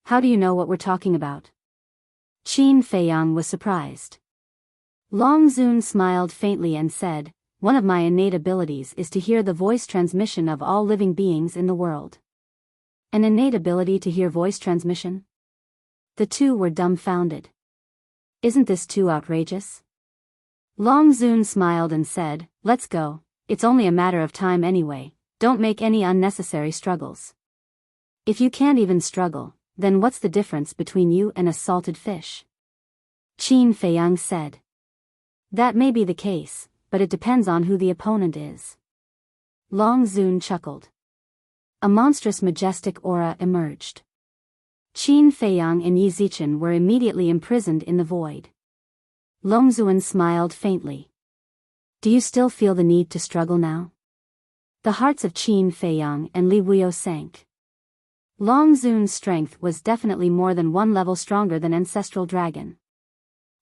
How do you know what we're talking about? Qin Feiyang was surprised. Long Zun smiled faintly and said, one of my innate abilities is to hear the voice transmission of all living beings in the world. An innate ability to hear voice transmission? The two were dumbfounded. Isn't this too outrageous? Long Zun smiled and said, let's go, it's only a matter of time anyway, don't make any unnecessary struggles. If you can't even struggle, then what's the difference between you and a salted fish? Qin Feiyang said. That may be the case, but it depends on who the opponent is. Long Zun chuckled. A monstrous majestic aura emerged. Qin Feiyang and Yi Zichen were immediately imprisoned in the void. Long Zun smiled faintly. Do you still feel the need to struggle now? The hearts of Qin Feiyang and Li Wuyo sank. Long Zun's strength was definitely more than one level stronger than Ancestral Dragon.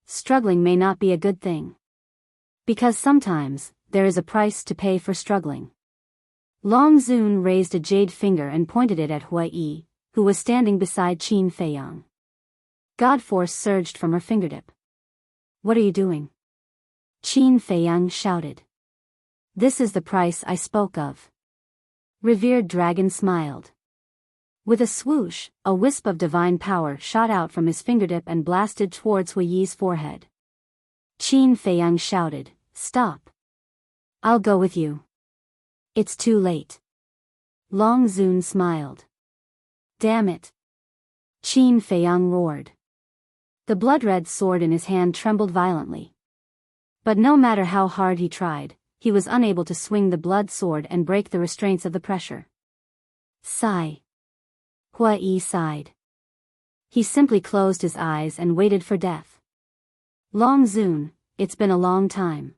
Struggling may not be a good thing. Because sometimes, there is a price to pay for struggling. Long Zun raised a jade finger and pointed it at Hua Yi, who was standing beside Qin Feiyang. God force surged from her fingertip. What are you doing? Qin Feiyang shouted. This is the price I spoke of. Revered Dragon smiled. With a swoosh, a wisp of divine power shot out from his fingertip and blasted towards Hua Yi's forehead. Qin Feiyang shouted, stop. I'll go with you. It's too late. Long Zun smiled. Damn it. Qin Feiyang roared. The blood-red sword in his hand trembled violently. But no matter how hard he tried, he was unable to swing the blood sword and break the restraints of the pressure. Sigh. Hua Yi sighed. He simply closed his eyes and waited for death. Long Zun, it's been a long time.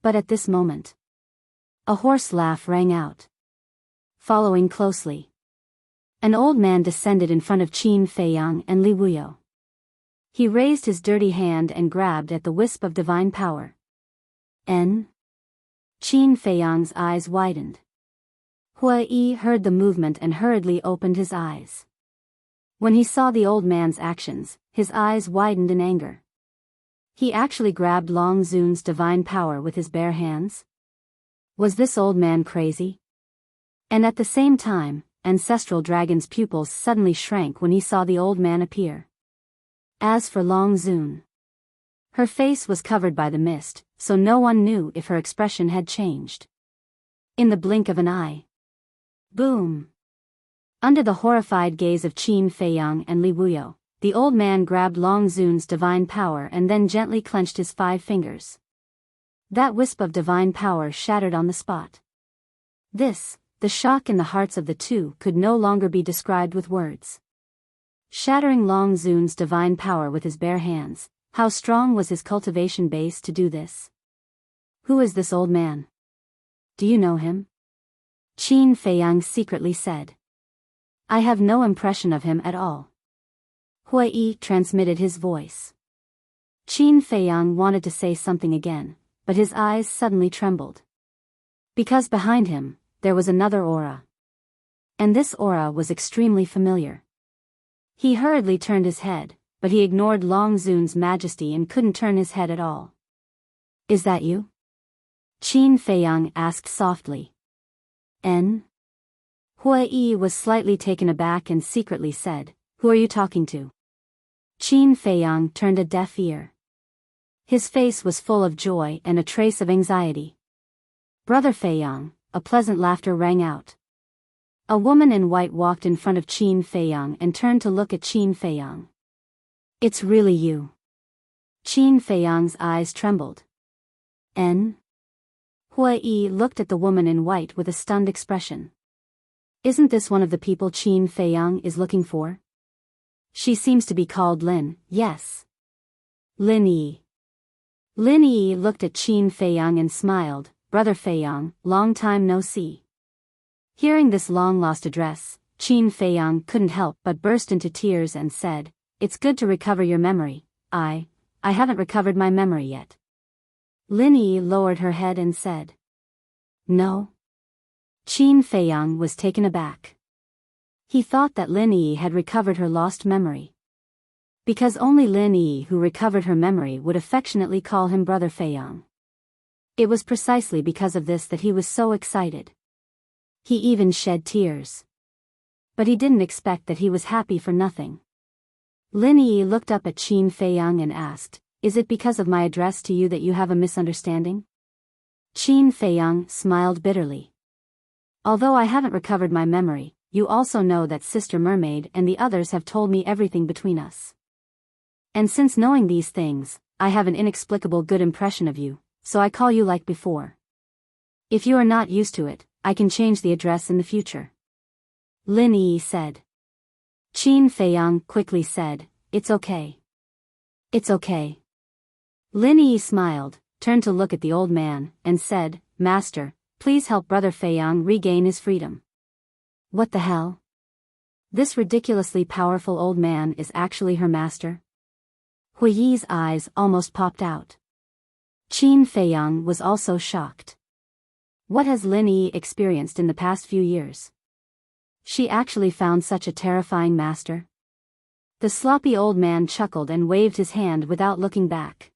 But at this moment, a hoarse laugh rang out. Following closely, an old man descended in front of Qin Feiyang and Li Wuyo. He raised his dirty hand and grabbed at the wisp of divine power. Qin Feiyang's eyes widened. Hua Yi heard the movement and hurriedly opened his eyes. When he saw the old man's actions, his eyes widened in anger. He actually grabbed Long Zun's divine power with his bare hands? Was this old man crazy? And at the same time, Ancestral Dragon's pupils suddenly shrank when he saw the old man appear. As for Long Zun, her face was covered by the mist, so no one knew if her expression had changed. In the blink of an eye. Boom! Under the horrified gaze of Qin Feiyang and Li Wuyo, the old man grabbed Long Zun's divine power and then gently clenched his 5 fingers. That wisp of divine power shattered on the spot. The shock in the hearts of the two could no longer be described with words. Shattering Long Zun's divine power with his bare hands, how strong was his cultivation base to do this? Who is this old man? Do you know him? Qin Feiyang secretly said. I have no impression of him at all. Hua Yi transmitted his voice. Qin Feiyang wanted to say something again, but his eyes suddenly trembled. Because behind him, there was another aura. And this aura was extremely familiar. He hurriedly turned his head, but he ignored Long Zun's majesty and couldn't turn his head at all. Is that you? Qin Feiyang asked softly. Hua Yi was slightly taken aback and secretly said, Who are you talking to? Qin Feiyang turned a deaf ear. His face was full of joy and a trace of anxiety. Brother Feiyang, a pleasant laughter rang out. A woman in white walked in front of Qin Feiyang and turned to look at Qin Feiyang. "It's really you." Qin Feiyang's eyes trembled. "N?" Hui looked at the woman in white with a stunned expression. "Isn't this one of the people Qin Feiyang is looking for?" "She seems to be called Lin, yes." Lin Yi. Lin Yi looked at Qin Feiyang and smiled. "Brother Feiyang, long time no see." Hearing this long-lost address, Qin Feiyang couldn't help but burst into tears and said, "It's good to recover your memory. I haven't recovered my memory yet." Lin Yi lowered her head and said, "No?" Qin Feiyang was taken aback. He thought that Lin Yi had recovered her lost memory. Because only Lin Yi who recovered her memory would affectionately call him Brother Feiyang. It was precisely because of this that he was so excited. He even shed tears. But he didn't expect that he was happy for nothing. Lin Yi looked up at Qin Feiyang and asked, "Is it because of my address to you that you have a misunderstanding?" Qin Feiyang smiled bitterly. "Although I haven't recovered my memory, you also know that Sister Mermaid and the others have told me everything between us. And since knowing these things, I have an inexplicable good impression of you, so I call you like before. If you are not used to it, I can change the address in the future." Lin Yi said. Qin Feiyang quickly said, "It's okay. It's okay." Lin Yi smiled, turned to look at the old man, and said, "Master, please help Brother Feiyang regain his freedom." "What the hell? This ridiculously powerful old man is actually her master?" Hui Yi's eyes almost popped out. Qin Feiyang was also shocked. What has Lin Yi experienced in the past few years? She actually found such a terrifying master? The sloppy old man chuckled and waved his hand without looking back.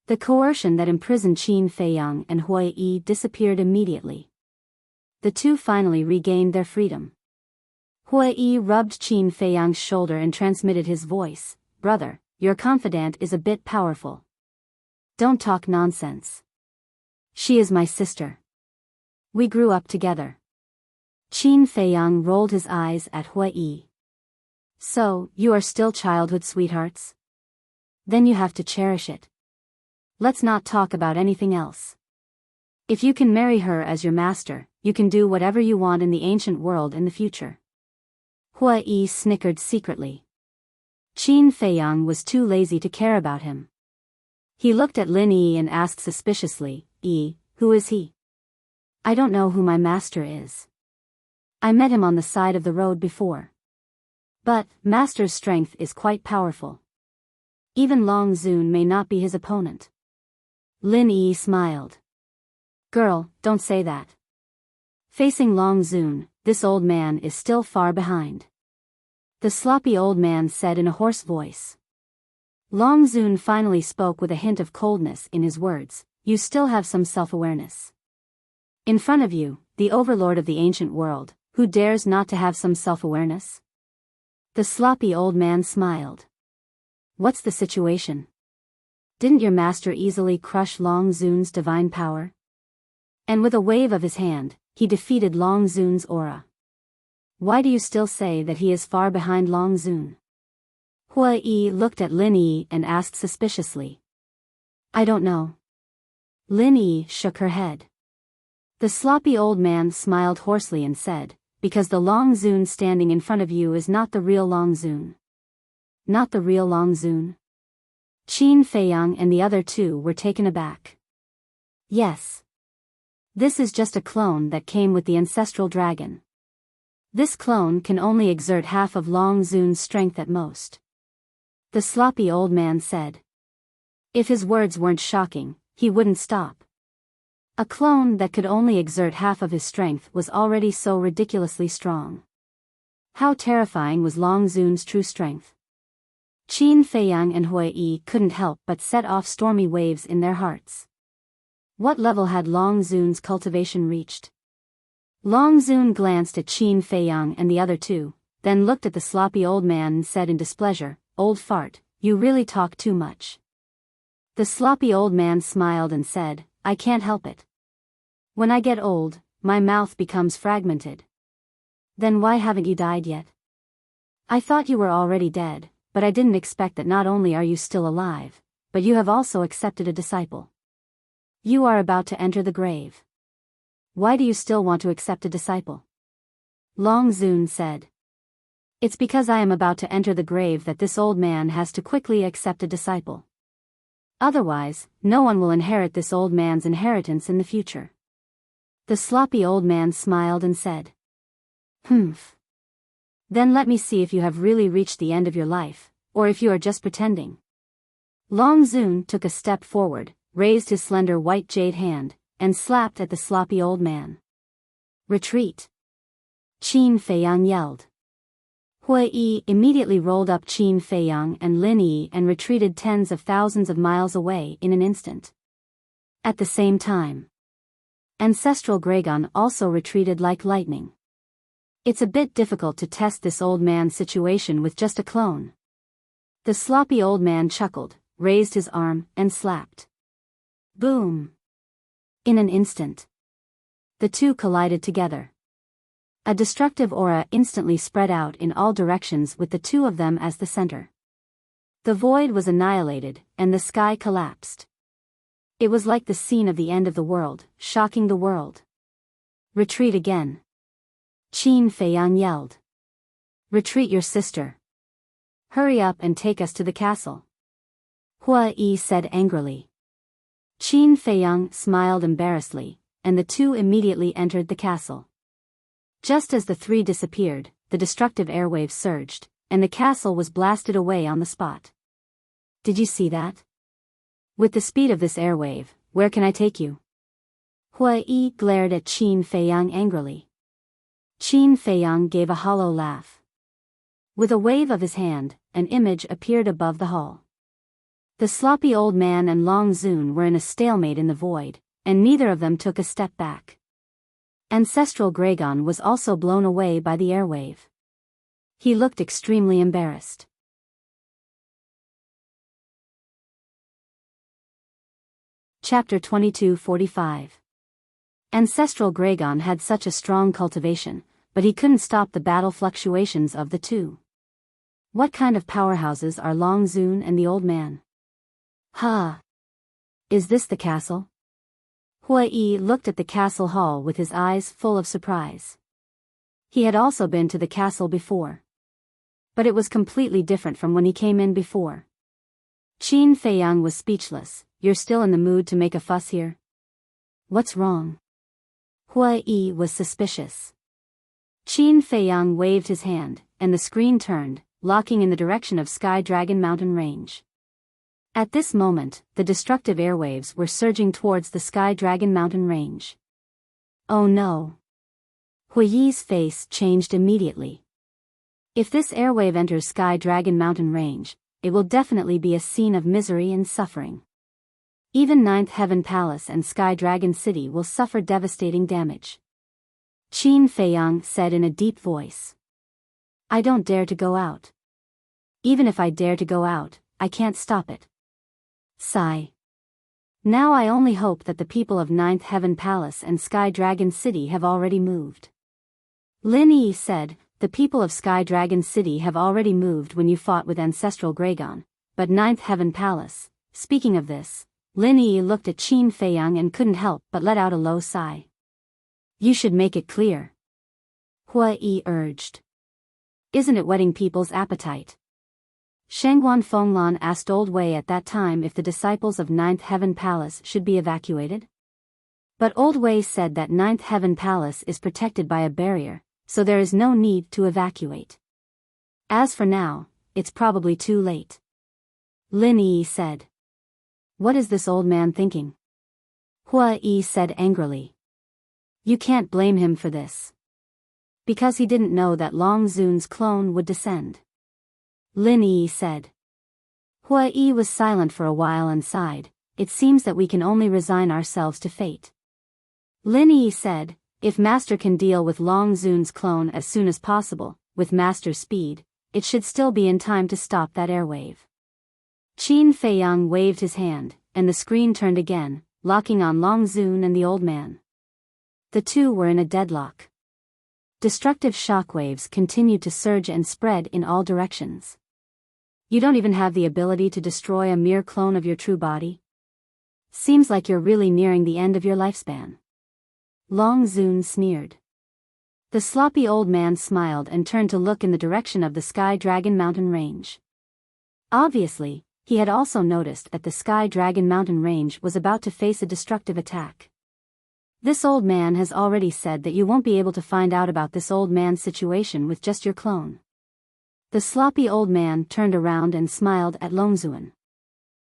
The coercion that imprisoned Qin Feiyang and Hui Yi disappeared immediately. The two finally regained their freedom. Hui Yi rubbed Qin Feiyang's shoulder and transmitted his voice, "Brother, your confidant is a bit powerful. Don't talk nonsense. She is my sister. We grew up together." Qin Feiyang rolled his eyes at Hui Yi. "So, you are still childhood sweethearts? Then you have to cherish it. Let's not talk about anything else. If you can marry her as your master, you can do whatever you want in the ancient world in the future." Hui Yi snickered secretly. Qin Feiyang was too lazy to care about him. He looked at Lin Yi and asked suspiciously, "Yi, who is he?" "I don't know who my master is. I met him on the side of the road before. But, master's strength is quite powerful. Even Long Zun may not be his opponent." Lin Yi smiled. "Girl, don't say that. Facing Long Zun, this old man is still far behind." The sloppy old man said in a hoarse voice. Long Zun finally spoke with a hint of coldness in his words, "You still have some self-awareness. In front of you, the overlord of the ancient world, who dares not to have some self-awareness?" The sloppy old man smiled. "What's the situation? Didn't your master easily crush Long Zun's divine power?" And with a wave of his hand, he defeated Long Zun's aura. "Why do you still say that he is far behind Long Zun?" Hui Yi looked at Lin Yi and asked suspiciously. "I don't know." Lin Yi shook her head. The sloppy old man smiled hoarsely and said, "Because the Long Zun standing in front of you is not the real Long Zun." "Not the real Long Zun?" Qin Feiyang and the other two were taken aback. "Yes. This is just a clone that came with the ancestral dragon. This clone can only exert half of Long Zun's strength at most," the sloppy old man said. If his words weren't shocking, he wouldn't stop. A clone that could only exert half of his strength was already so ridiculously strong. How terrifying was Long Zun's true strength? Qin Feiyang and Hui Yi couldn't help but set off stormy waves in their hearts. What level had Long Zun's cultivation reached? Long Zun glanced at Qin Feiyang and the other two, then looked at the sloppy old man and said in displeasure, "Old fart, you really talk too much." The sloppy old man smiled and said, "I can't help it. When I get old, my mouth becomes fragmented. Then why haven't you died yet? I thought you were already dead, but I didn't expect that not only are you still alive, but you have also accepted a disciple. You are about to enter the grave. Why do you still want to accept a disciple? Long Zun said. It's because I am about to enter the grave that this old man has to quickly accept a disciple. Otherwise, no one will inherit this old man's inheritance in the future. The sloppy old man smiled and said, Humph. Then let me see if you have really reached the end of your life, or if you are just pretending. Long Zun took a step forward, raised his slender white jade hand, and slapped at the sloppy old man. Retreat! Qin Feiyang yelled. Hui Yi immediately rolled up Qin Feiyang and Lin Yi and retreated tens of thousands of miles away in an instant. At the same time, Ancestral Gragon also retreated like lightning. It's a bit difficult to test this old man's situation with just a clone. The sloppy old man chuckled, raised his arm, and slapped. Boom! In an instant, the two collided together. A destructive aura instantly spread out in all directions with the two of them as the center. The void was annihilated, and the sky collapsed. It was like the scene of the end of the world, shocking the world. Retreat again. Qin Feiyang yelled. Retreat your sister. Hurry up and take us to the castle. Hua Yi said angrily. Qin Feiyang smiled embarrassedly, and the two immediately entered the castle. Just as the three disappeared, the destructive airwaves surged, and the castle was blasted away on the spot. Did you see that? With the speed of this airwave, where can I take you? Hua Yi glared at Qin Feiyang angrily. Qin Feiyang gave a hollow laugh. With a wave of his hand, an image appeared above the hall. The sloppy old man and Long Zun were in a stalemate in the void, and neither of them took a step back. Ancestral Gragon was also blown away by the airwave. He looked extremely embarrassed. Chapter 2245. Ancestral Gragon had such a strong cultivation, but he couldn't stop the battle fluctuations of the two. What kind of powerhouses are Long Zun and the old man? Ha! Is this the castle? Hua Yi looked at the castle hall with his eyes full of surprise. He had also been to the castle before. But it was completely different from when he came in before. Qin Feiyang was speechless. You're still in the mood to make a fuss here? What's wrong? Hua Yi was suspicious. Qin Feiyang waved his hand, and the screen turned, locking in the direction of Sky Dragon Mountain Range. At this moment, the destructive airwaves were surging towards the Sky Dragon Mountain Range. Oh no! Hui Yi's face changed immediately. If this airwave enters Sky Dragon Mountain Range, it will definitely be a scene of misery and suffering. Even Ninth Heaven Palace and Sky Dragon City will suffer devastating damage. Qin Feiyang said in a deep voice. I don't dare to go out. Even if I dare to go out, I can't stop it. Sigh. Now I only hope that the people of Ninth Heaven Palace and Sky Dragon City have already moved. Lin Yi said, the people of Sky Dragon City have already moved when you fought with Ancestral Gragon, but Ninth Heaven Palace, speaking of this, Lin Yi looked at Qin Feiyang and couldn't help but let out a low sigh. You should make it clear. Hua Yi urged. Isn't it whetting people's appetite? Shangguan Fenglan asked Old Wei at that time if the disciples of Ninth Heaven Palace should be evacuated. But Old Wei said that Ninth Heaven Palace is protected by a barrier, so there is no need to evacuate. As for now, it's probably too late. Lin Yi said. What is this old man thinking? Hua Yi said angrily. You can't blame him for this. Because he didn't know that Long Zun's clone would descend. Lin Yi said. Hua Yi was silent for a while and sighed. It seems that we can only resign ourselves to fate. Lin Yi said, if Master can deal with Long Zun's clone as soon as possible, with Master's speed, it should still be in time to stop that airwave. Qin Feiyang waved his hand, and the screen turned again, locking on Long Zun and the old man. The two were in a deadlock. Destructive shockwaves continued to surge and spread in all directions. You don't even have the ability to destroy a mere clone of your true body? Seems like you're really nearing the end of your lifespan. Long Zun sneered. The sloppy old man smiled and turned to look in the direction of the Sky Dragon Mountain Range. Obviously, he had also noticed that the Sky Dragon Mountain Range was about to face a destructive attack. This old man has already said that you won't be able to find out about this old man's situation with just your clone. The sloppy old man turned around and smiled at Longzun.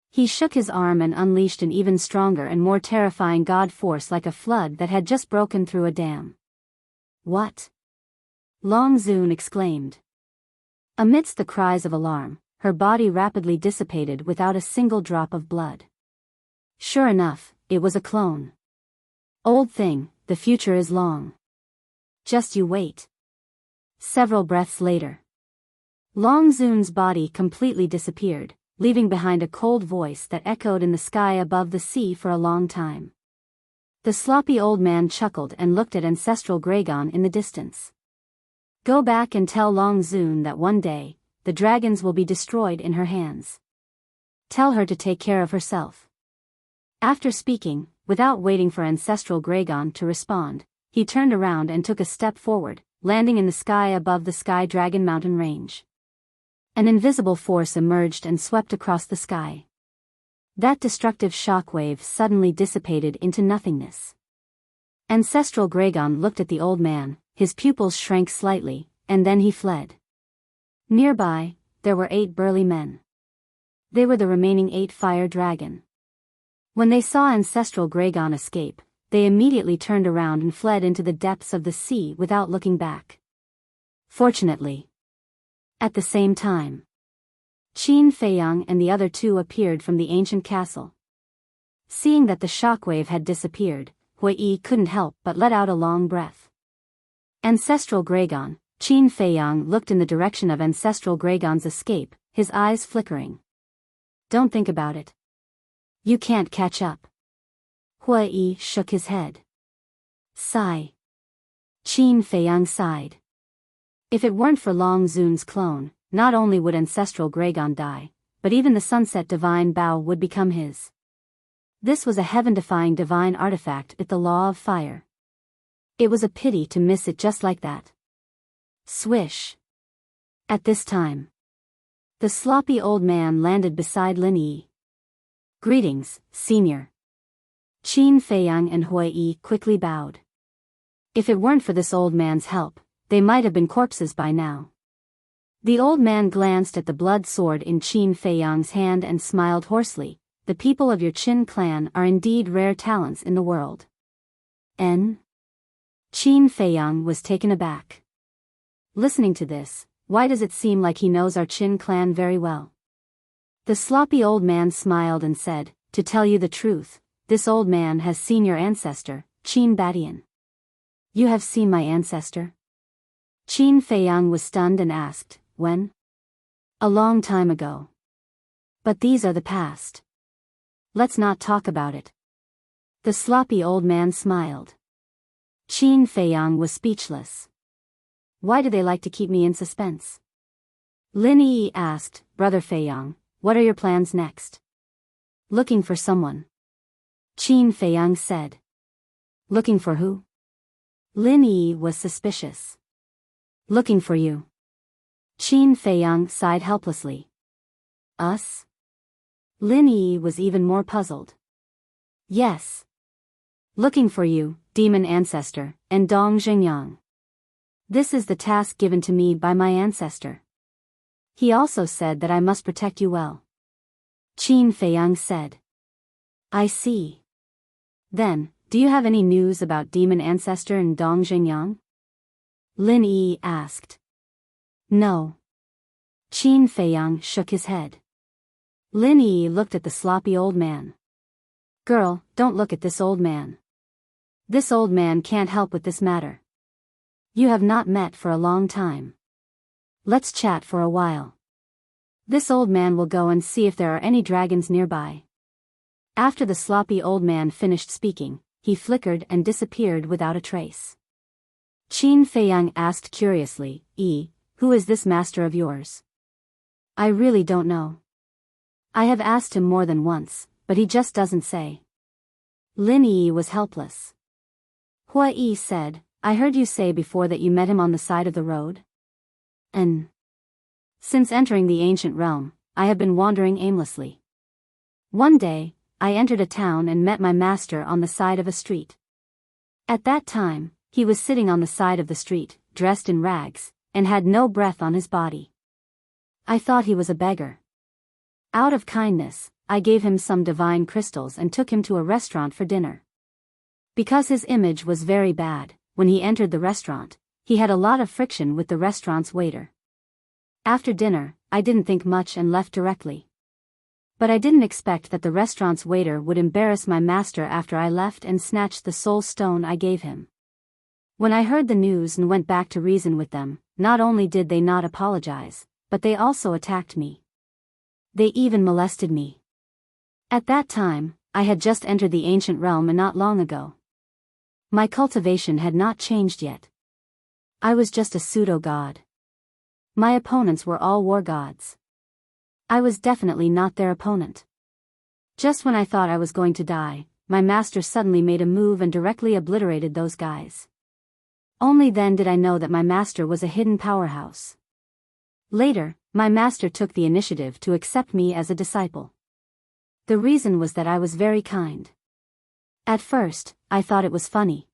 He shook his arm and unleashed an even stronger and more terrifying god force like a flood that had just broken through a dam. What? Longzun exclaimed. Amidst the cries of alarm, her body rapidly dissipated without a single drop of blood. Sure enough, it was a clone. Old thing, the future is long. Just you wait. Several breaths later, Longzun's body completely disappeared, leaving behind a cold voice that echoed in the sky above the sea for a long time. The sloppy old man chuckled and looked at ancestral Gragon in the distance. Go back and tell Longzun that one day, the dragons will be destroyed in her hands. Tell her to take care of herself. After speaking, without waiting for ancestral Gragon to respond, he turned around and took a step forward, landing in the sky above the Sky Dragon Mountain Range. An invisible force emerged and swept across the sky. That destructive shockwave suddenly dissipated into nothingness. Ancestral Gragon looked at the old man, his pupils shrank slightly, and then he fled. Nearby, there were 8 burly men. They were the remaining 8 fire dragon. When they saw ancestral Gragon escape, they immediately turned around and fled into the depths of the sea without looking back. Fortunately. At the same time, Qin Feiyang and the other 2 appeared from the ancient castle. Seeing that the shockwave had disappeared, Hui couldn't help but let out a long breath. Ancestral Gragon, Qin Feiyang looked in the direction of ancestral Gragon's escape, his eyes flickering. Don't think about it. You can't catch up. Hui shook his head. Sigh. Qin Feiyang sighed. If it weren't for Longzun's clone, not only would ancestral Gragon die, but even the sunset divine Biyao would become his. This was a heaven-defying divine artifact with the law of fire. It was a pity to miss it just like that. Swish. At this time, the sloppy old man landed beside Lin Yi. Greetings, senior. Qin Feiyang and Hui quickly bowed. If it weren't for this old man's help, they might have been corpses by now. The old man glanced at the blood sword in Qin Feiyang's hand and smiled hoarsely. The people of your Qin clan are indeed rare talents in the world. Qin Feiyang was taken aback. Listening to this, why does it seem like he knows our Qin clan very well? The sloppy old man smiled and said, to tell you the truth, this old man has seen your ancestor, Qin Badian. You have seen my ancestor? Qin Feiyang was stunned and asked, when? A long time ago. But these are the past. Let's not talk about it. The sloppy old man smiled. Qin Feiyang was speechless. Why do they like to keep me in suspense? Lin Yi asked, Brother Feiyang, what are your plans next? Looking for someone. Qin Feiyang said. Looking for who? Lin Yi was suspicious. Looking for you. Qin Feiyang sighed helplessly. Us? Lin Yi was even more puzzled. Yes. Looking for you, demon ancestor, and Dong Xingyang. This is the task given to me by my ancestor. He also said that I must protect you well. Qin Feiyang said. I see. Then, do you have any news about demon ancestor and Dong Xingyang? Lin Yi asked. No. Qin Feiyang shook his head. Lin Yi looked at the sloppy old man. Girl, don't look at this old man. This old man can't help with this matter. You have not met for a long time. Let's chat for a while. This old man will go and see if there are any dragons nearby. After the sloppy old man finished speaking, he flickered and disappeared without a trace. Qin Feiyang asked curiously, Who is this master of yours? I really don't know. I have asked him more than once, but he just doesn't say. Lin Yi was helpless. Hua Yi said, I heard you say before that you met him on the side of the road? And since entering the ancient realm, I have been wandering aimlessly. One day, I entered a town and met my master on the side of a street. At that time, he was sitting on the side of the street, dressed in rags, and had no breath on his body. I thought he was a beggar. Out of kindness, I gave him some divine crystals and took him to a restaurant for dinner. Because his image was very bad, when he entered the restaurant, he had a lot of friction with the restaurant's waiter. After dinner, I didn't think much and left directly. But I didn't expect that the restaurant's waiter would embarrass my master after I left and snatched the soul stone I gave him. When I heard the news and went back to reason with them, not only did they not apologize, but they also attacked me. They even molested me. At that time, I had just entered the ancient realm and not long ago. My cultivation had not changed yet. I was just a pseudo-god. My opponents were all war gods. I was definitely not their opponent. Just when I thought I was going to die, my master suddenly made a move and directly obliterated those guys. Only then did I know that my master was a hidden powerhouse. Later, my master took the initiative to accept me as a disciple. The reason was that I was very kind. At first, I thought it was funny.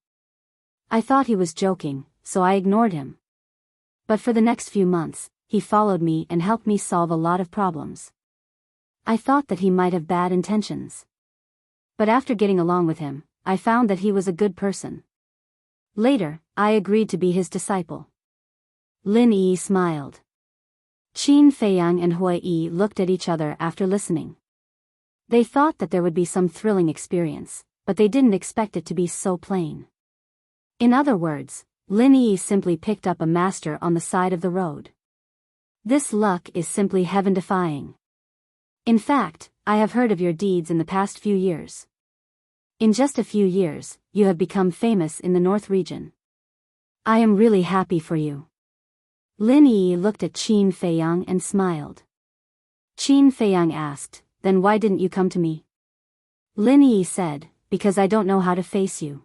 I thought he was joking, so I ignored him. But for the next few months, he followed me and helped me solve a lot of problems. I thought that he might have bad intentions. But after getting along with him, I found that he was a good person. Later, I agreed to be his disciple. Lin Yi smiled. Qin Feiyang and Hua Yi looked at each other after listening. They thought that there would be some thrilling experience, but they didn't expect it to be so plain. In other words, Lin Yi simply picked up a master on the side of the road. This luck is simply heaven-defying. In fact, I have heard of your deeds in the past few years. In just a few years, you have become famous in the North region. I am really happy for you. Lin Yi looked at Qin Feiyang and smiled. Qin Feiyang asked, Then why didn't you come to me? Lin Yi said, Because I don't know how to face you.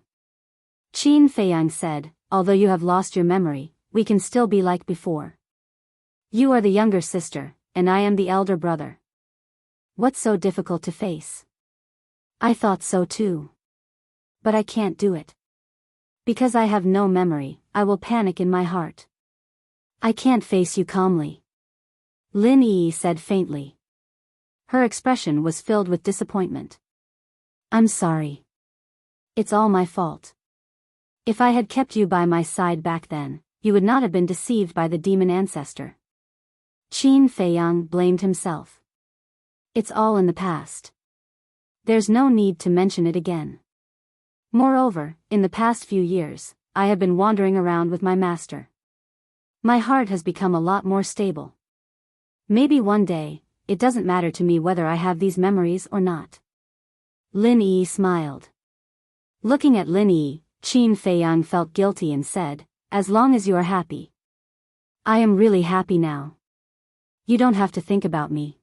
Qin Feiyang said, Although you have lost your memory, we can still be like before. You are the younger sister, and I am the elder brother. What's so difficult to face? I thought so too. But I can't do it. Because I have no memory, I will panic in my heart. I can't face you calmly. Lin Yi said faintly. Her expression was filled with disappointment. I'm sorry. It's all my fault. If I had kept you by my side back then, you would not have been deceived by the demon ancestor. Qin Feiyang blamed himself. It's all in the past. There's no need to mention it again. Moreover, in the past few years, I have been wandering around with my master. My heart has become a lot more stable. Maybe one day, it doesn't matter to me whether I have these memories or not. Lin Yi smiled. Looking at Lin Yi, Qin Feiyang felt guilty and said, As long as you are happy. I am really happy now. You don't have to think about me.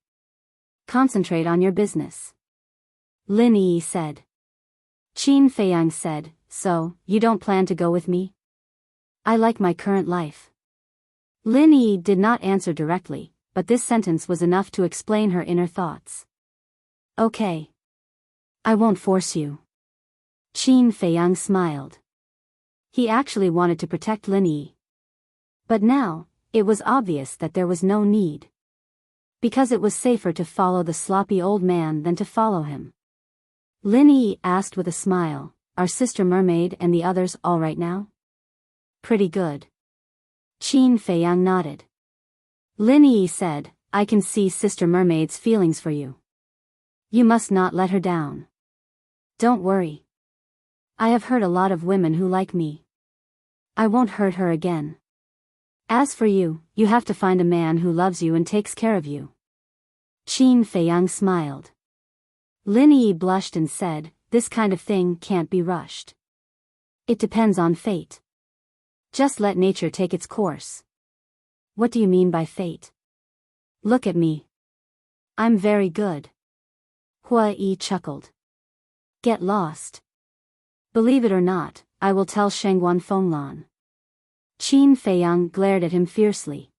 Concentrate on your business. Lin Yi said. Qin Feiyang said, So, you don't plan to go with me? I like my current life. Lin Yi did not answer directly, but this sentence was enough to explain her inner thoughts. Okay. I won't force you. Qin Feiyang smiled. He actually wanted to protect Lin Yi. But now, it was obvious that there was no need. Because it was safer to follow the sloppy old man than to follow him. Lin Yi asked with a smile, Are Sister Mermaid and the others all right now? Pretty good. Qin Feiyang nodded. Lin Yi said, I can see Sister Mermaid's feelings for you. You must not let her down. Don't worry. I have hurt a lot of women who like me. I won't hurt her again. As for you, you have to find a man who loves you and takes care of you. Qin Feiyang smiled. Lin Yi blushed and said, this kind of thing can't be rushed. It depends on fate. Just let nature take its course. What do you mean by fate? Look at me. I'm very good. Huai chuckled. Get lost. Believe it or not, I will tell Shengguan Fenglan. Qin Feiyang glared at him fiercely.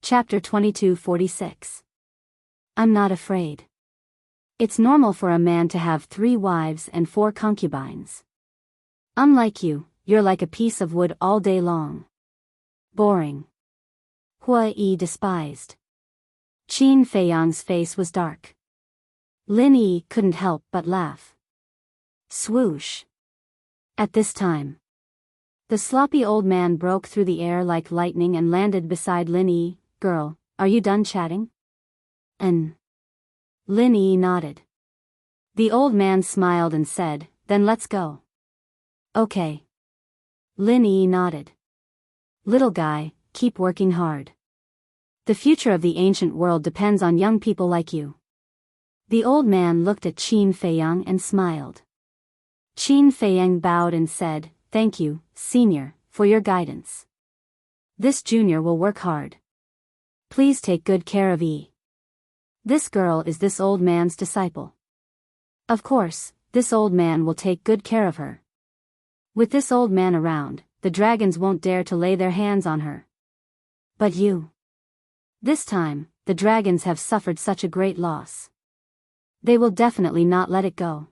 Chapter 2246. I'm not afraid. It's normal for a man to have 3 wives and 4 concubines. Unlike you, you're like a piece of wood all day long. Boring. Huai despised. Qin Feiyang's face was dark. Lin Yi couldn't help but laugh. Swoosh. At this time, the sloppy old man broke through the air like lightning and landed beside Lin Yi. Girl, are you done chatting? Lin Yi nodded. The old man smiled and said, then let's go. Okay. Lin Yi nodded. Little guy, keep working hard. The future of the ancient world depends on young people like you. The old man looked at Qin Feiyang and smiled. Qin Feiyang bowed and said, thank you, senior, for your guidance. This junior will work hard. Please take good care of Yi. This girl is this old man's disciple. Of course, this old man will take good care of her. With this old man around, the dragons won't dare to lay their hands on her. But you. This time, the dragons have suffered such a great loss. They will definitely not let it go.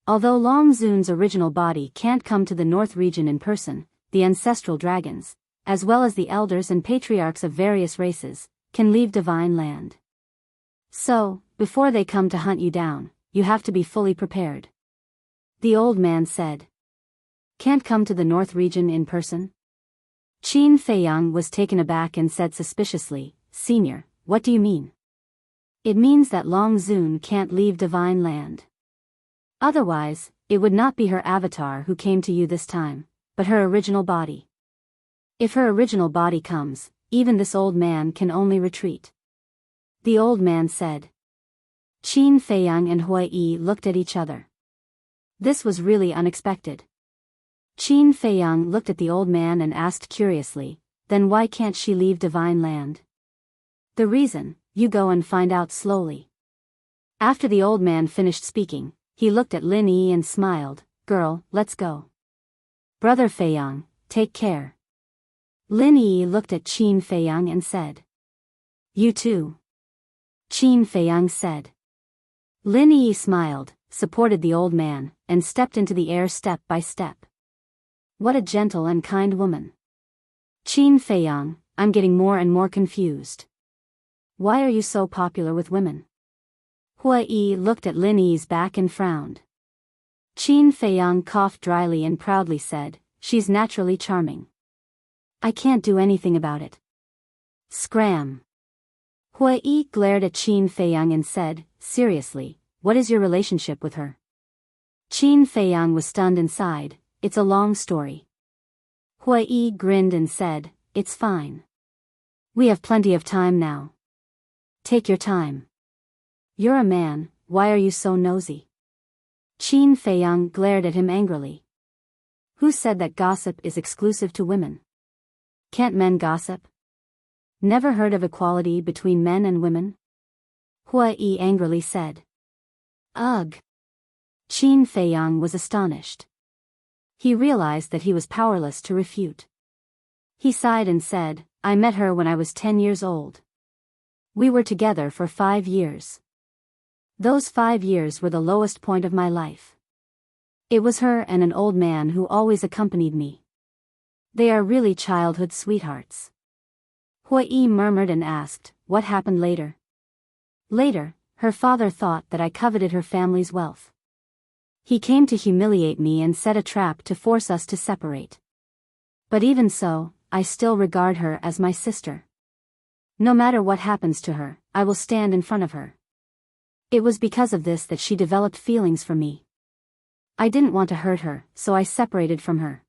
Although Long Zun's original body can't come to the North region in person, the ancestral dragons, as well as the elders and patriarchs of various races, can leave Divine Land. So, before they come to hunt you down, you have to be fully prepared. The old man said. Can't come to the North region in person? Qin Feiyang was taken aback and said suspiciously, Senior, what do you mean? It means that Long Zun can't leave Divine Land. Otherwise, it would not be her avatar who came to you this time, but her original body. If her original body comes, even this old man can only retreat. The old man said. Qin Feiyang and Huai looked at each other. This was really unexpected. Qin Feiyang looked at the old man and asked curiously, then why can't she leave Divine Land? The reason, you go and find out slowly. After the old man finished speaking, he looked at Lin Yi and smiled, girl, let's go. Brother Feiyang, take care. Lin Yi looked at Qin Feiyang and said. You too. Qin Feiyang said. Lin Yi smiled, supported the old man, and stepped into the air step by step. What a gentle and kind woman. Qin Feiyang, I'm getting more and more confused. Why are you so popular with women? Huai looked at Lin Yi's back and frowned. Qin Feiyang coughed dryly and proudly said, she's naturally charming. I can't do anything about it. Scram. Huai glared at Qin Feiyang and said, seriously, what is your relationship with her? Qin Feiyang was stunned and sighed, it's a long story. Huai grinned and said, it's fine. We have plenty of time now. Take your time. You're a man, why are you so nosy? Qin Feiyang glared at him angrily. Who said that gossip is exclusive to women? Can't men gossip? Never heard of equality between men and women? Huai angrily said. Ugh. Qin Feiyang was astonished. He realized that he was powerless to refute. He sighed and said, I met her when I was 10 years old. We were together for 5 years. Those 5 years were the lowest point of my life. It was her and an old man who always accompanied me. They are really childhood sweethearts. Huai murmured and asked, what happened later? Later, her father thought that I coveted her family's wealth. He came to humiliate me and set a trap to force us to separate. But even so, I still regard her as my sister. No matter what happens to her, I will stand in front of her. It was because of this that she developed feelings for me. I didn't want to hurt her, so I separated from her.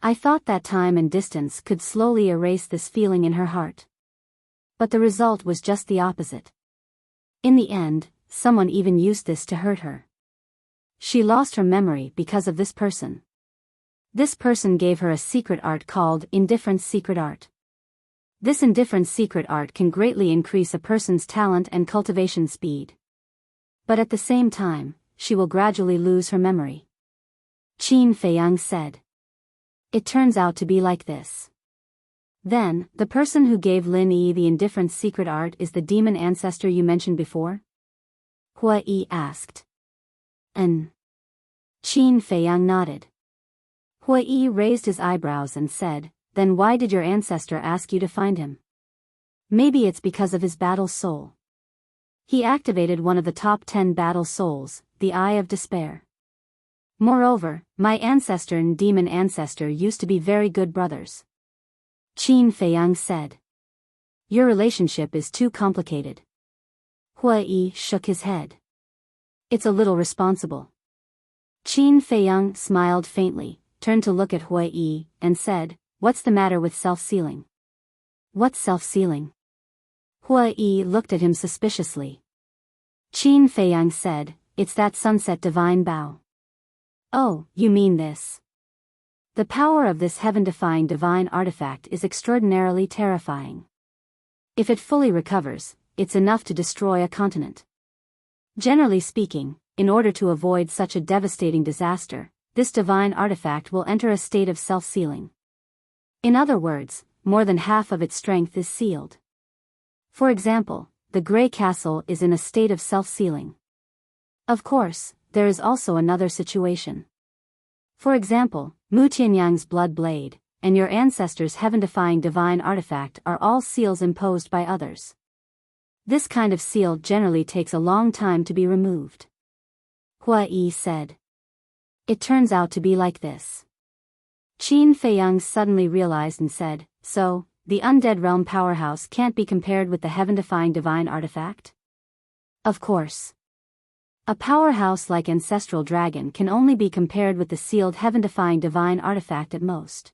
I thought that time and distance could slowly erase this feeling in her heart. But the result was just the opposite. In the end, someone even used this to hurt her. She lost her memory because of this person. This person gave her a secret art called indifference secret art. This indifference secret art can greatly increase a person's talent and cultivation speed. But at the same time, she will gradually lose her memory. Qin Feiyang said. It turns out to be like this. Then, the person who gave Lin Yi the indifference secret art is the demon ancestor you mentioned before? Hua Yi asked. Qin Feiyang nodded. Hua Yi raised his eyebrows and said, then why did your ancestor ask you to find him? Maybe it's because of his battle soul. He activated one of the top 10 battle souls, the Eye of Despair. Moreover, my ancestor and demon ancestor used to be very good brothers. Qin Feiyang said. Your relationship is too complicated. Hua Yi shook his head. It's a little responsible. Qin Feiyang smiled faintly, turned to look at Hua Yi, and said, what's the matter with self-sealing? What's self-sealing? Hua Yi looked at him suspiciously. Qin Feiyang said, it's that sunset divine bow. Oh, you mean this? The power of this heaven-defying divine artifact is extraordinarily terrifying. If it fully recovers, it's enough to destroy a continent. Generally speaking, in order to avoid such a devastating disaster, this divine artifact will enter a state of self-sealing. In other words, more than half of its strength is sealed. For example, the Grey Castle is in a state of self-sealing. Of course, there is also another situation. For example, Mu Tianyang's blood blade, and your ancestor's heaven-defying divine artifact are all seals imposed by others. This kind of seal generally takes a long time to be removed. Hua Yi said. It turns out to be like this. Qin Feiyang suddenly realized and said, so, the undead realm powerhouse can't be compared with the heaven-defying divine artifact? Of course. A powerhouse like Ancestral Dragon can only be compared with the sealed heaven-defying divine artifact at most.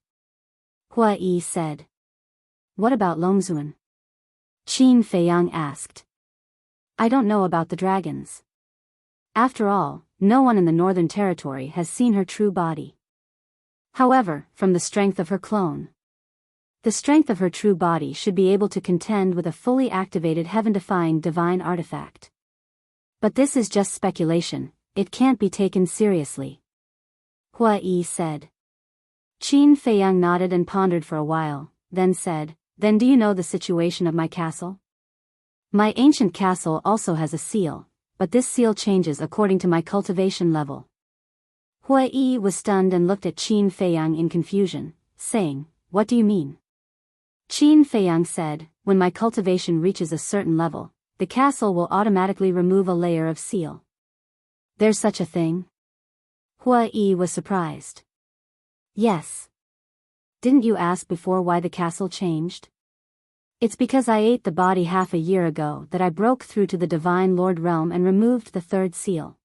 Hua Yi said. What about Longzuan? Qin Feiyang asked. I don't know about the dragons. After all, no one in the Northern Territory has seen her true body. However, from the strength of her clone, the strength of her true body should be able to contend with a fully activated heaven-defying divine artifact. But this is just speculation, it can't be taken seriously. Hua Yi said. Qin Feiyang nodded and pondered for a while, then said, then do you know the situation of my castle? My ancient castle also has a seal, but this seal changes according to my cultivation level. Hua Yi was stunned and looked at Qin Feiyang in confusion, saying, what do you mean? Qin Feiyang said, when my cultivation reaches a certain level, the castle will automatically remove a layer of seal. There's such a thing? Hua Yi was surprised. Yes. Didn't you ask before why the castle changed? It's because I ate the body half a year ago that I broke through to the Divine Lord realm and removed the third seal.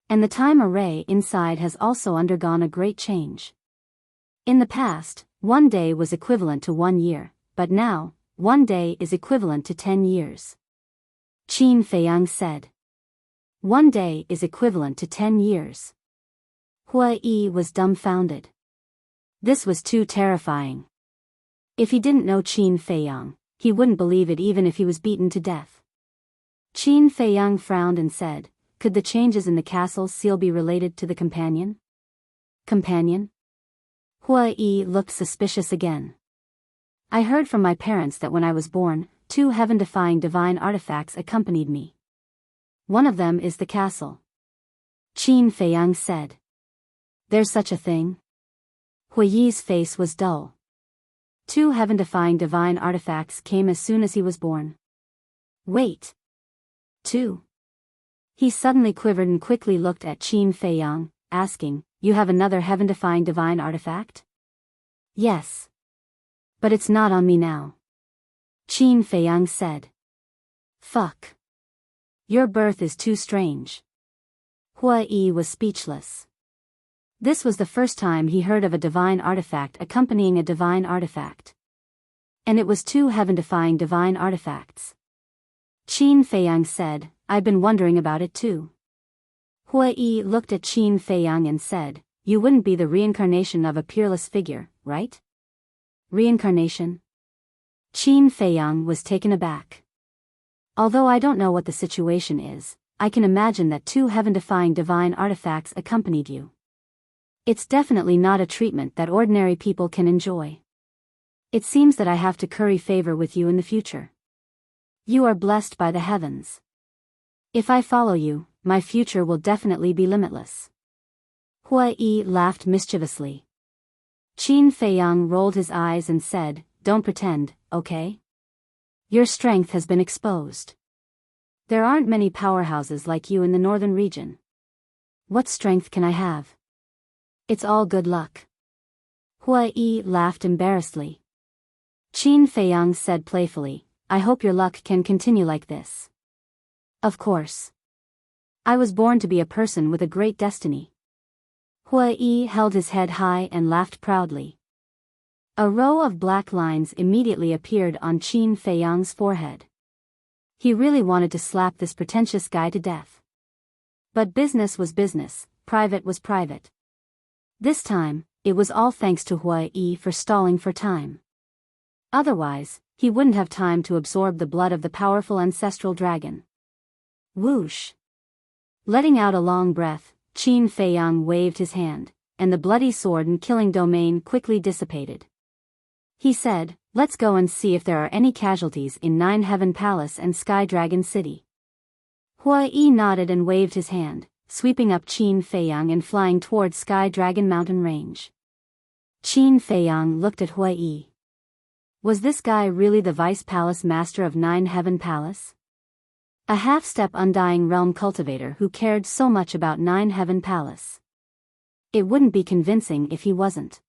And the time array inside has also undergone a great change. In the past, 1 day was equivalent to 1 year, but now, 1 day is equivalent to 10 years. Qin Feiyang said. 1 day is equivalent to 10 years. Hua Yi was dumbfounded. This was too terrifying. If he didn't know Qin Feiyang, he wouldn't believe it even if he was beaten to death. Qin Feiyang frowned and said, could the changes in the castle seal be related to the companion? Companion? Hua Yi looked suspicious again. I heard from my parents that when I was born, 2 heaven-defying divine artifacts accompanied me. One of them is the castle. Qin Feiyang said. There's such a thing? Hua Yi's face was dull. 2 heaven-defying divine artifacts came as soon as he was born. Wait. 2. He suddenly quivered and quickly looked at Qin Feiyang, asking, you have another heaven-defying divine artifact? Yes. But it's not on me now. Qin Feiyang said. Fuck. Your birth is too strange. Hua Yi was speechless. This was the first time he heard of a divine artifact accompanying a divine artifact. And it was two heaven-defying divine artifacts. Qin Feiyang said, I've been wondering about it too. Hui looked at Qin Feiyang and said, you wouldn't be the reincarnation of a peerless figure, right? Reincarnation? Qin Feiyang was taken aback. Although I don't know what the situation is, I can imagine that two heaven-defying divine artifacts accompanied you. It's definitely not a treatment that ordinary people can enjoy. It seems that I have to curry favor with you in the future. You are blessed by the heavens. If I follow you, my future will definitely be limitless. Hui laughed mischievously. Qin Feiyang rolled his eyes and said, don't pretend, okay? Your strength has been exposed. There aren't many powerhouses like you in the northern region. What strength can I have? It's all good luck. Hui laughed embarrassedly. Qin Feiyang said playfully, I hope your luck can continue like this. Of course. I was born to be a person with a great destiny. Hui held his head high and laughed proudly. A row of black lines immediately appeared on Qin Feiyang's forehead. He really wanted to slap this pretentious guy to death. But business was business, private was private. This time, it was all thanks to Hui for stalling for time. Otherwise, he wouldn't have time to absorb the blood of the powerful ancestral dragon. Whoosh! Letting out a long breath, Qin Feiyang waved his hand, and the bloody sword and killing domain quickly dissipated. He said, let's go and see if there are any casualties in Nine Heaven Palace and Sky Dragon City. Hui nodded and waved his hand, sweeping up Qin Feiyang and flying towards Sky Dragon Mountain Range. Qin Feiyang looked at Hui. Was this guy really the Vice Palace Master of Nine Heaven Palace? A half-step Undying Realm cultivator who cared so much about Nine Heaven Palace. It wouldn't be convincing if he wasn't.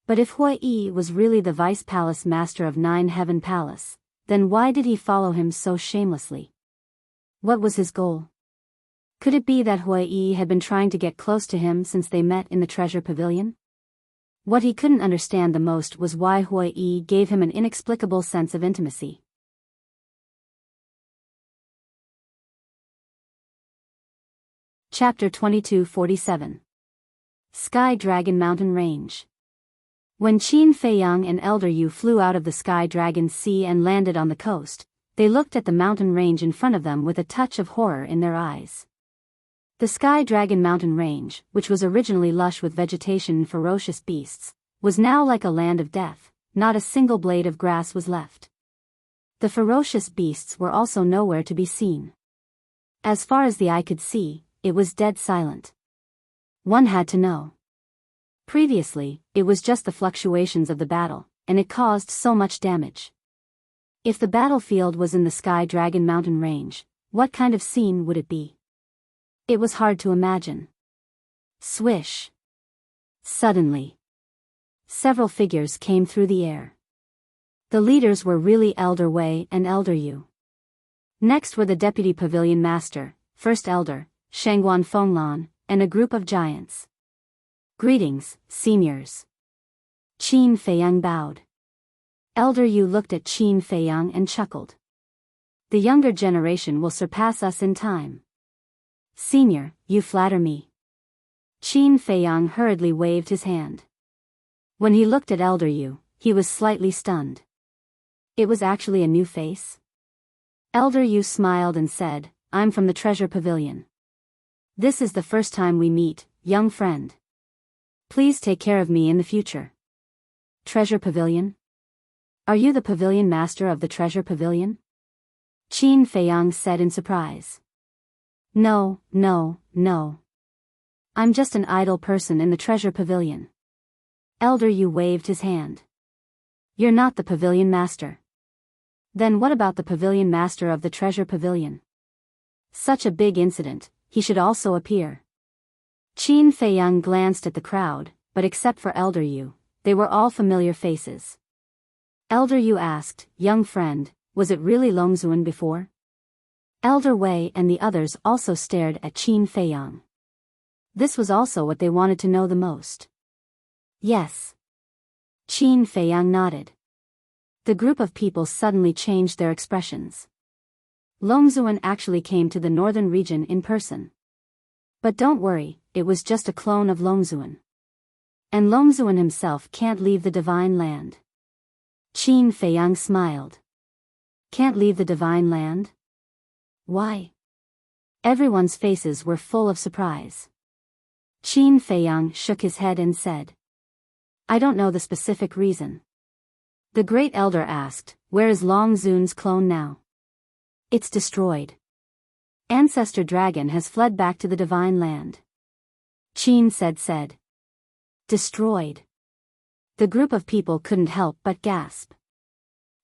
But if Hui was really the Vice Palace Master of Nine Heaven Palace, then why did he follow him so shamelessly? What was his goal? Could it be that Hui had been trying to get close to him since they met in the treasure pavilion? What he couldn't understand the most was why Hui gave him an inexplicable sense of intimacy. Chapter 2247. Sky Dragon Mountain Range. When Qin Feiyang and Elder Yu flew out of the Sky Dragon Sea and landed on the coast, they looked at the mountain range in front of them with a touch of horror in their eyes. The Sky Dragon Mountain Range, which was originally lush with vegetation and ferocious beasts, was now like a land of death. Not a single blade of grass was left. The ferocious beasts were also nowhere to be seen. As far as the eye could see, it was dead silent. One had to know. Previously, it was just the fluctuations of the battle, and it caused so much damage. If the battlefield was in the Sky Dragon Mountain Range, what kind of scene would it be? It was hard to imagine. Swish! Suddenly, several figures came through the air. The leaders were really Elder Wei and Elder Yu. Next were the Deputy Pavilion Master, First Elder, Shangguan Fenglan, and a group of giants. Greetings, seniors. Qin Feiyang bowed. Elder Yu looked at Qin Feiyang and chuckled. The younger generation will surpass us in time. Senior, you flatter me. Qin Feiyang hurriedly waved his hand. When he looked at Elder Yu, he was slightly stunned. It was actually a new face. Elder Yu smiled and said, I'm from the Treasure Pavilion. This is the first time we meet, young friend. Please take care of me in the future. Treasure Pavilion? Are you the Pavilion Master of the Treasure Pavilion? Qin Feiyang said in surprise. No. I'm just an idle person in the Treasure Pavilion. Elder Yu waved his hand. You're not the Pavilion Master. Then what about the Pavilion Master of the Treasure Pavilion? Such a big incident, he should also appear. Qin Feiyang glanced at the crowd, but except for Elder Yu, they were all familiar faces. Elder Yu asked, young friend, was it really Longzuan before? Elder Wei and the others also stared at Qin Feiyang. This was also what they wanted to know the most. Yes. Qin Feiyang nodded. The group of people suddenly changed their expressions. Longzuan actually came to the northern region in person. But don't worry, it was just a clone of Longzuan. And Longzuan himself can't leave the divine land. Qin Feiyang smiled. Can't leave the divine land? Why? Everyone's faces were full of surprise. Qin Feiyang shook his head and said, I don't know the specific reason. The great elder asked, where is Longzuan's clone now? It's destroyed. Ancestor dragon has fled back to the divine land. Qin said. Destroyed. The group of people couldn't help but gasp.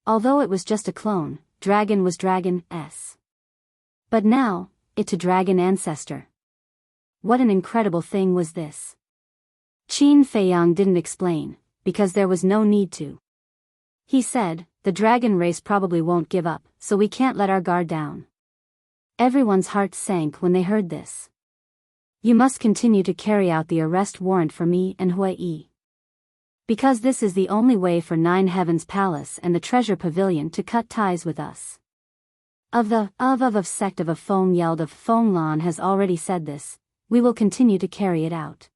Although it was just a clone, dragon was dragon-s. But now, it's a dragon ancestor. What an incredible thing was this? Qin Feiyang didn't explain, because there was no need to. He said, the dragon race probably won't give up, so we can't let our guard down. Everyone's hearts sank when they heard this. You must continue to carry out the arrest warrant for me and Hui. Because this is the only way for Nine Heavens Palace and the Treasure Pavilion to cut ties with us. Of sect of Feng yelled of Feng Lan has already said this, we will continue to carry it out.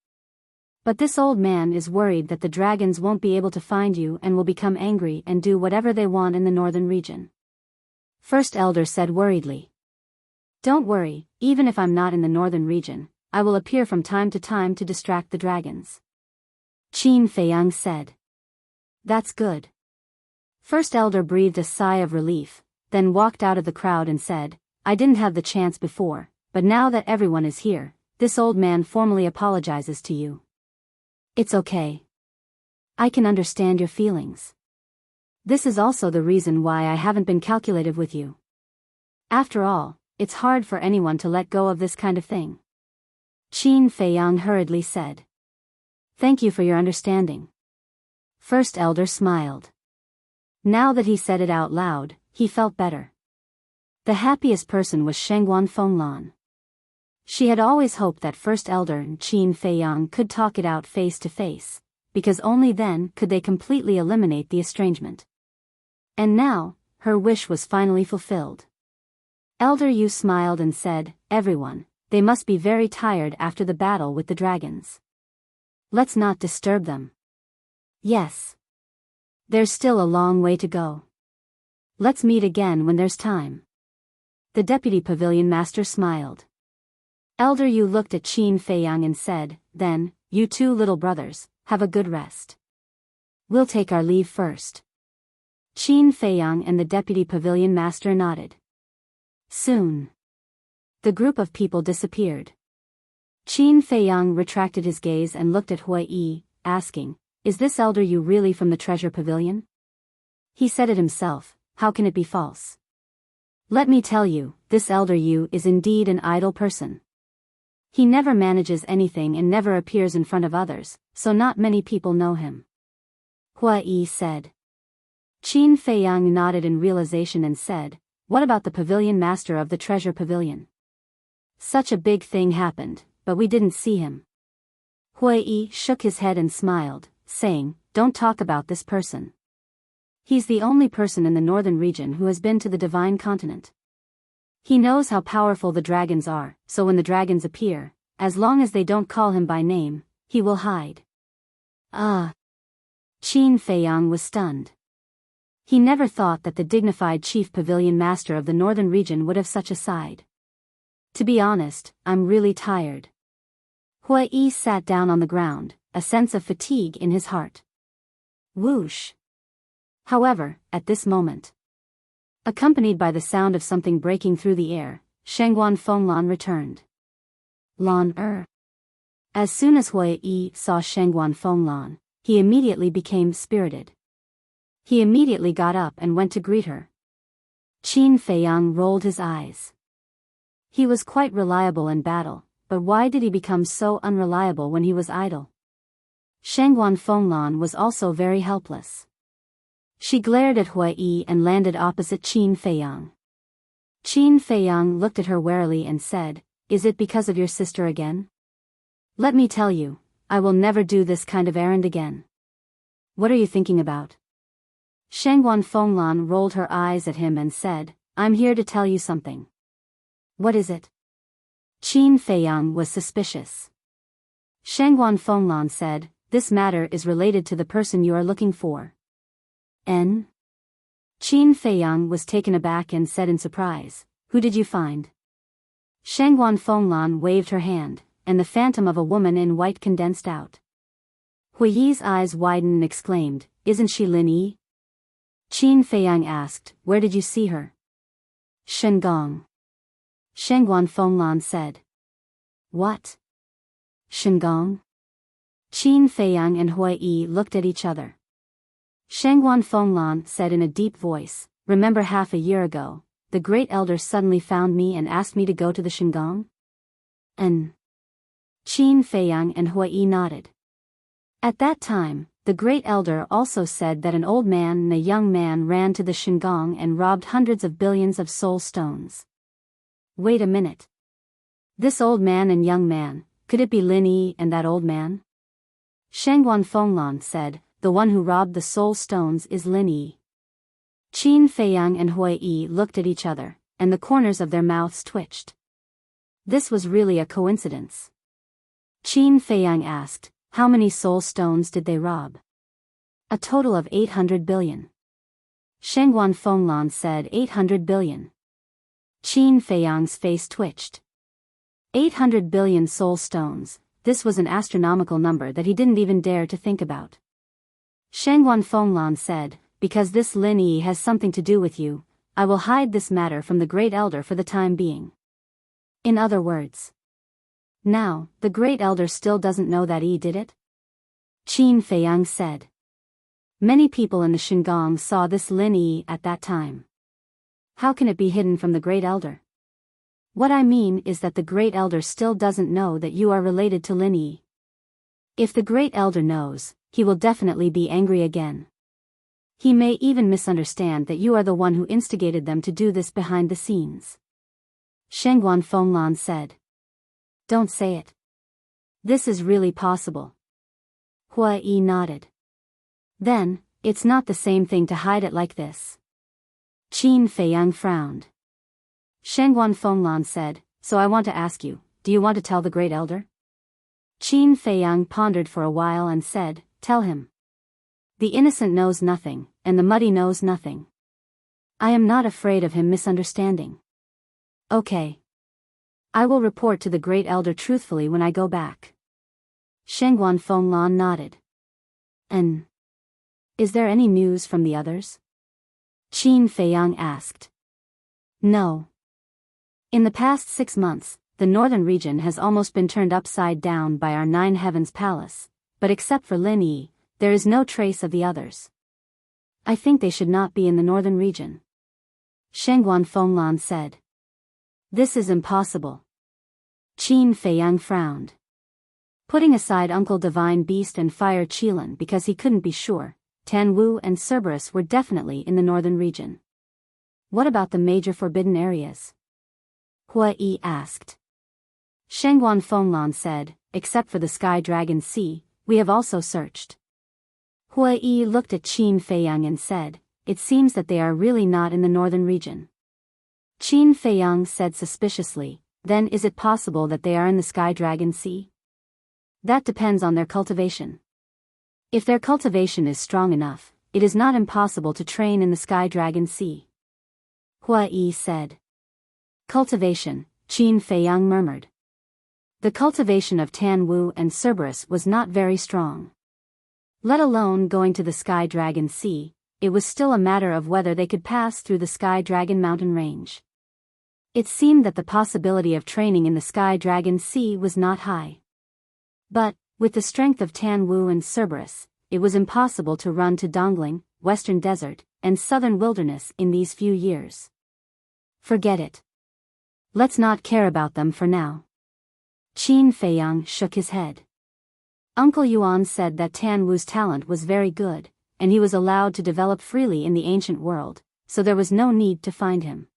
But this old man is worried that the dragons won't be able to find you and will become angry and do whatever they want in the northern region. First Elder said worriedly. Don't worry, even if I'm not in the northern region, I will appear from time to time to distract the dragons. Qin Feiyang said. That's good. First Elder breathed a sigh of relief, then walked out of the crowd and said, I didn't have the chance before, but now that everyone is here, this old man formally apologizes to you. It's okay. I can understand your feelings. This is also the reason why I haven't been calculative with you. After all, it's hard for anyone to let go of this kind of thing. Qin Feiyang hurriedly said. Thank you for your understanding. First Elder smiled. Now that he said it out loud, he felt better. The happiest person was Shengguan Fenglan. She had always hoped that First Elder and Qin Feiyang could talk it out face to face, because only then could they completely eliminate the estrangement. And now, her wish was finally fulfilled. Elder Yu smiled and said, everyone, they must be very tired after the battle with the dragons. Let's not disturb them. Yes. There's still a long way to go. Let's meet again when there's time. The Deputy Pavilion Master smiled. Elder Yu looked at Qin Feiyang and said, then, you two little brothers, have a good rest. We'll take our leave first. Qin Feiyang and the Deputy Pavilion Master nodded. Soon. The group of people disappeared. Qin Feiyang retracted his gaze and looked at Hui, asking, is this Elder Yu really from the Treasure Pavilion? He said it himself, how can it be false? Let me tell you, this Elder Yu is indeed an idle person. He never manages anything and never appears in front of others, so not many people know him. Hui said. Qin Feiyang nodded in realization and said, what about the Pavilion Master of the Treasure Pavilion? Such a big thing happened, but we didn't see him. Hui shook his head and smiled, saying, don't talk about this person. He's the only person in the northern region who has been to the divine continent. He knows how powerful the dragons are, so when the dragons appear, as long as they don't call him by name, he will hide. Ah! Qin Feiyang was stunned. He never thought that the dignified Chief Pavilion Master of the northern region would have such a side. To be honest, I'm really tired. Hui sat down on the ground, a sense of fatigue in his heart. Whoosh! However, at this moment, accompanied by the sound of something breaking through the air, Shengguan Fenglan returned. Lan. As soon as Hui saw Shengguan Fenglan, he immediately became spirited. He immediately got up and went to greet her. Qin Feiyang rolled his eyes. He was quite reliable in battle, but why did he become so unreliable when he was idle? Shengguan Fenglan was also very helpless. She glared at Hui and landed opposite Qin Feiyang. Qin Feiyang looked at her warily and said, is it because of your sister again? Let me tell you, I will never do this kind of errand again. What are you thinking about? Shangguan Fenglan rolled her eyes at him and said, I'm here to tell you something. What is it? Qin Feiyang was suspicious. Shangguan Fenglan said, this matter is related to the person you are looking for. N? Qin Feiyang was taken aback and said in surprise, who did you find? Shangguan Fenglan waved her hand, and the phantom of a woman in white condensed out. Hui Yi's eyes widened and exclaimed, isn't she Lin Yi? Qin Feiyang asked, where did you see her? Shengong. Shangguan Fenglan said. What? Shengong? Qin Feiyang and Hui Yi looked at each other. Shangguan Fenglan said in a deep voice, remember half a year ago, the Great Elder suddenly found me and asked me to go to the Shengong? Qin Feiyang and Hui Yi nodded. At that time, the Great Elder also said that an old man and a young man ran to the Shengong and robbed hundreds of billions of soul stones. Wait a minute. This old man and young man, could it be Lin Yi and that old man? Shangguan Fenglan said, the one who robbed the soul stones is Lin Yi. Qin Feiyang and Hui Yi looked at each other, and the corners of their mouths twitched. This was really a coincidence. Qin Feiyang asked, how many soul stones did they rob? A total of 800 billion. Shangguan Fenglan said 800 billion. Qin Feiyang's face twitched. 800 billion soul stones, this was an astronomical number that he didn't even dare to think about. Shangguan Fenglan said, because this Lin Yi has something to do with you, I will hide this matter from the Great Elder for the time being. In other words. Now, the Great Elder still doesn't know that Yi did it? Qin Feiyang said. Many people in the Shengong saw this Lin Yi at that time. How can it be hidden from the Great Elder? What I mean is that the Great Elder still doesn't know that you are related to Lin Yi. If the Great Elder knows, he will definitely be angry again. He may even misunderstand that you are the one who instigated them to do this behind the scenes. Shangguan Fenglan said. Don't say it. This is really possible. Hui Yi nodded. Then, it's not the same thing to hide it like this. Qin Feiyang frowned. Shangguan Fenglan said, so I want to ask you, do you want to tell the Great Elder? Qin Feiyang pondered for a while and said, tell him. The innocent knows nothing, and the muddy knows nothing. I am not afraid of him misunderstanding. Okay. I will report to the Great Elder truthfully when I go back. Shangguan Fenglan nodded. And is there any news from the others? Qin Feiyang asked. No. In the past 6 months, the northern region has almost been turned upside down by our Nine Heavens Palace, but except for Lin Yi, there is no trace of the others. I think they should not be in the northern region. Shangguan Fenglan said. This is impossible. Qin Feiyang frowned. Putting aside Uncle Divine Beast and Fire Qilin because he couldn't be sure, Tan Wu and Cerberus were definitely in the northern region. What about the major forbidden areas? Hui Yi asked. Shangguan Fenglan said, except for the Sky Dragon Sea, we have also searched. Hui Yi looked at Qin Feiyang and said, it seems that they are really not in the northern region. Qin Feiyang said suspiciously, then is it possible that they are in the Sky Dragon Sea? That depends on their cultivation. If their cultivation is strong enough, it is not impossible to train in the Sky Dragon Sea. Hui Yi said. Cultivation, Qin Feiyang murmured. The cultivation of Tan Wu and Cerberus was not very strong. Let alone going to the Sky Dragon Sea, it was still a matter of whether they could pass through the Sky Dragon mountain range. It seemed that the possibility of training in the Sky Dragon Sea was not high. But, with the strength of Tan Wu and Cerberus, it was impossible to run to Dongling, Western Desert, and Southern Wilderness in these few years. Forget it. Let's not care about them for now. Qin Feiyang shook his head. Uncle Yuan said that Tan Wu's talent was very good, and he was allowed to develop freely in the ancient world, so there was no need to find him.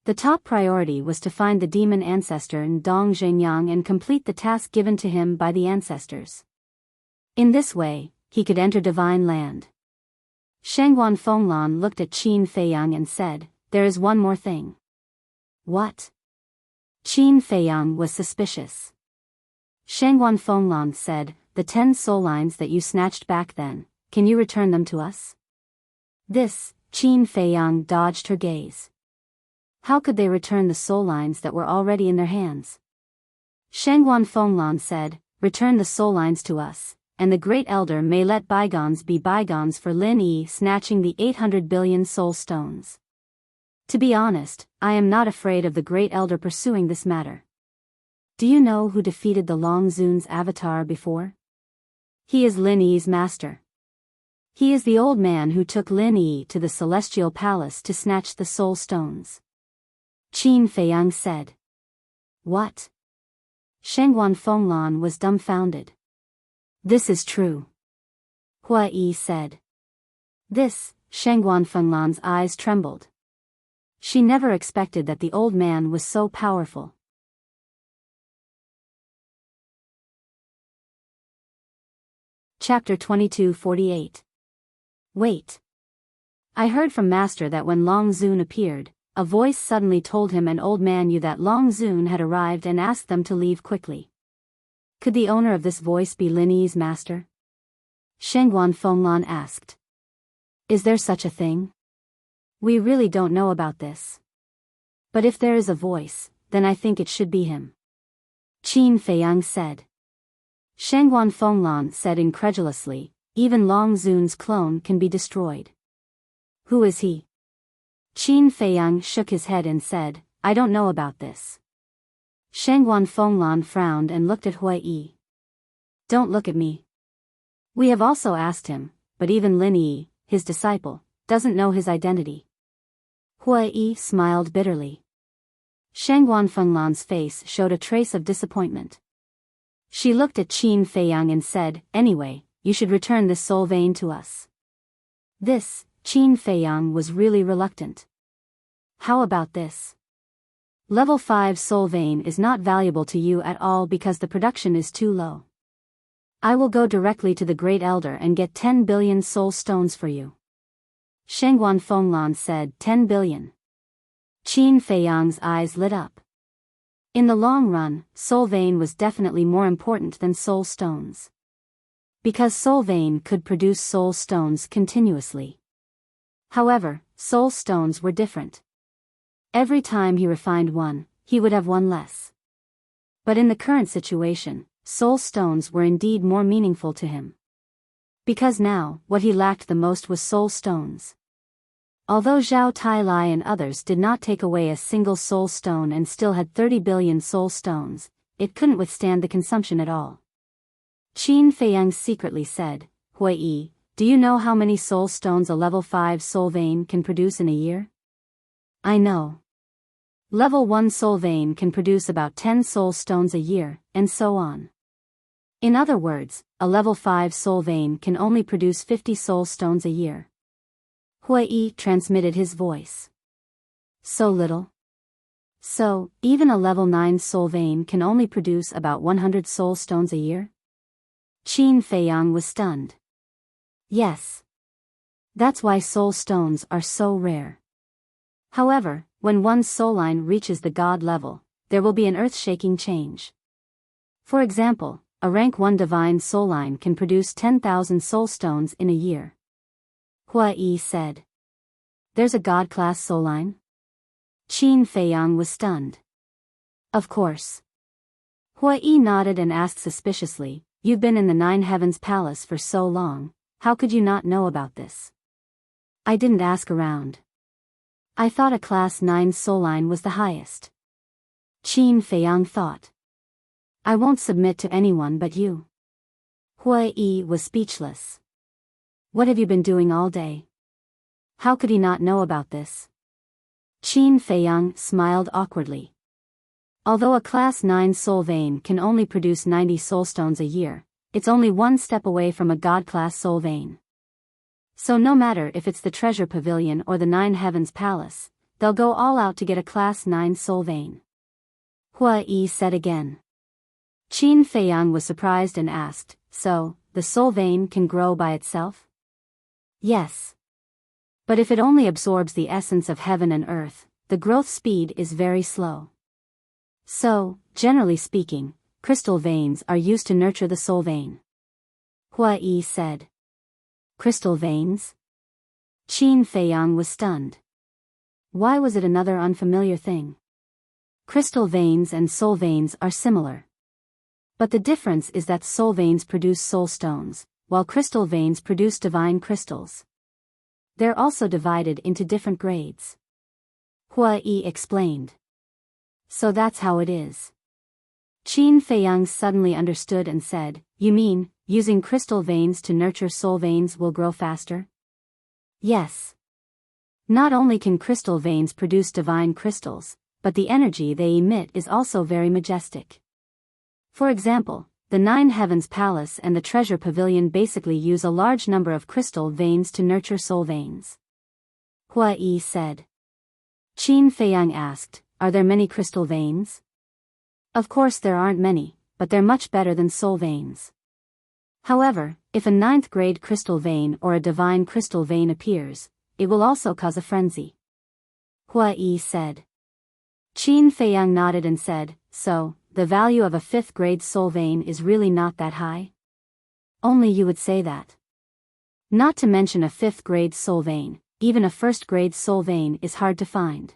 The top priority was to find the demon ancestor in Dong Zhenyang and complete the task given to him by the ancestors. In this way, he could enter Divine Land. Shangguan Fenglan looked at Qin Feiyang and said, "There is one more thing." "What?" Qin Feiyang was suspicious. Shangguan Fenglan said, "The 10 soul lines that you snatched back then, can you return them to us?" This, Qin Feiyang dodged her gaze. How could they return the soul lines that were already in their hands? Shangguan Fenglan said, "Return the soul lines to us, and the Great Elder may let bygones be bygones for Lin Yi snatching the 800 billion soul stones. To be honest, I am not afraid of the Great Elder pursuing this matter. Do you know who defeated the Long Zun's avatar before? He is Lin Yi's master. He is the old man who took Lin Yi to the Celestial Palace to snatch the soul stones." Qin Feiyang said. "What?" Shangguan Fenglan was dumbfounded. "This is true," Hua Yi said. This, Shangguan Fenglan's eyes trembled. She never expected that the old man was so powerful. Chapter 2248. Wait. I heard from Master that when Long Zun appeared, a voice suddenly told him and old man Yu that Long Zun had arrived and asked them to leave quickly. Could the owner of this voice be Lin Yi's master? Shangguan Fenglan asked. Is there such a thing? We really don't know about this. But if there is a voice, then I think it should be him. Qin Feiyang said. Shangguan Fenglan said incredulously, even Long Zun's clone can be destroyed. Who is he? Qin Feiyang shook his head and said, I don't know about this. Shangguan Fenglan frowned and looked at Hua Yi. Don't look at me. We have also asked him, but even Lin Yi, his disciple, doesn't know his identity. Hua Yi smiled bitterly. Shangguan Fenglan's face showed a trace of disappointment. She looked at Qin Feiyang and said, anyway, you should return this soul vein to us. This, Qin Feiyang was really reluctant. How about this? Level 5 soul vein is not valuable to you at all because the production is too low. I will go directly to the Great Elder and get 10 billion soul stones for you. Shangguan Fenglan said 10 billion. Qin Feiyang's eyes lit up. In the long run, soul vein was definitely more important than soul stones. Because soul vein could produce soul stones continuously. However, soul stones were different. Every time he refined one, he would have one less. But in the current situation, soul stones were indeed more meaningful to him. Because now, what he lacked the most was soul stones. Although Zhao Tailai and others did not take away a single soul stone and still had 30 billion soul stones, it couldn't withstand the consumption at all. Qin Feiyang secretly said, Hua Yi, do you know how many soul stones a level 5 soul vein can produce in a year? I know. Level 1 soul vein can produce about 10 soul stones a year, and so on. In other words, a level 5 soul vein can only produce 50 soul stones a year. Hua Yi transmitted his voice. So little? So, even a level 9 soul vein can only produce about 100 soul stones a year? Qin Feiyang was stunned. Yes. That's why soul stones are so rare. However, when one's soul line reaches the god level, there will be an earth-shaking change. For example, a rank 1 divine soul line can produce 10,000 soul stones in a year. Hua Yi said. There's a god-class soul line? Qin Feiyang was stunned. Of course. Hua Yi nodded and asked suspiciously, you've been in the Nine Heavens Palace for so long, how could you not know about this? I didn't ask around. I thought a class 9 soul line was the highest. Qin Feiyang thought. I won't submit to anyone but you. Hua Yi was speechless. What have you been doing all day? How could he not know about this? Qin Feiyang smiled awkwardly. Although a class 9 soul vein can only produce 90 soul stones a year, it's only one step away from a god-class soul vein. So no matter if it's the Treasure Pavilion or the Nine Heavens Palace, they'll go all out to get a class 9 soul vein. Hua Yi said again. Qin Feiyang was surprised and asked, so, the soul vein can grow by itself? Yes. But if it only absorbs the essence of heaven and earth, the growth speed is very slow. So, generally speaking, crystal veins are used to nurture the soul vein. Hua Yi said. Crystal veins? Qin Feiyang was stunned. Why was it another unfamiliar thing? Crystal veins and soul veins are similar. But the difference is that soul veins produce soul stones, while crystal veins produce divine crystals. They're also divided into different grades. Hua Yi explained. So that's how it is. Qin Feiyang suddenly understood and said, You mean, using crystal veins to nurture soul veins will grow faster? Yes. Not only can crystal veins produce divine crystals, but the energy they emit is also very majestic. For example, the Nine Heavens Palace and the Treasure Pavilion basically use a large number of crystal veins to nurture soul veins. Hua Yi said. Qin Feiyang asked, Are there many crystal veins? Of course there aren't many, but they're much better than soul veins. However, if a 9th grade crystal vein or a divine crystal vein appears, it will also cause a frenzy. Hua Yi said. Qin Feiyang nodded and said, So, the value of a 5th grade soul vein is really not that high? Only you would say that. Not to mention a 5th grade soul vein, even a 1st grade soul vein is hard to find.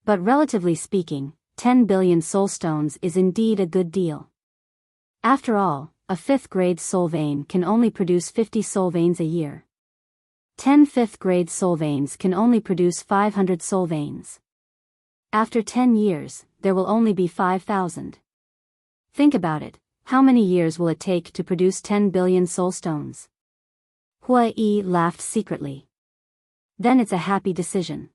But relatively speaking, 10 billion soul stones is indeed a good deal. After all, a 5th grade soul vein can only produce 50 soul veins a year. 10 5th grade soul veins can only produce 500 soul veins. After 10 years, there will only be 5,000. Think about it, how many years will it take to produce 10 billion soul stones? Hua Yi laughed secretly. Then it's a happy decision.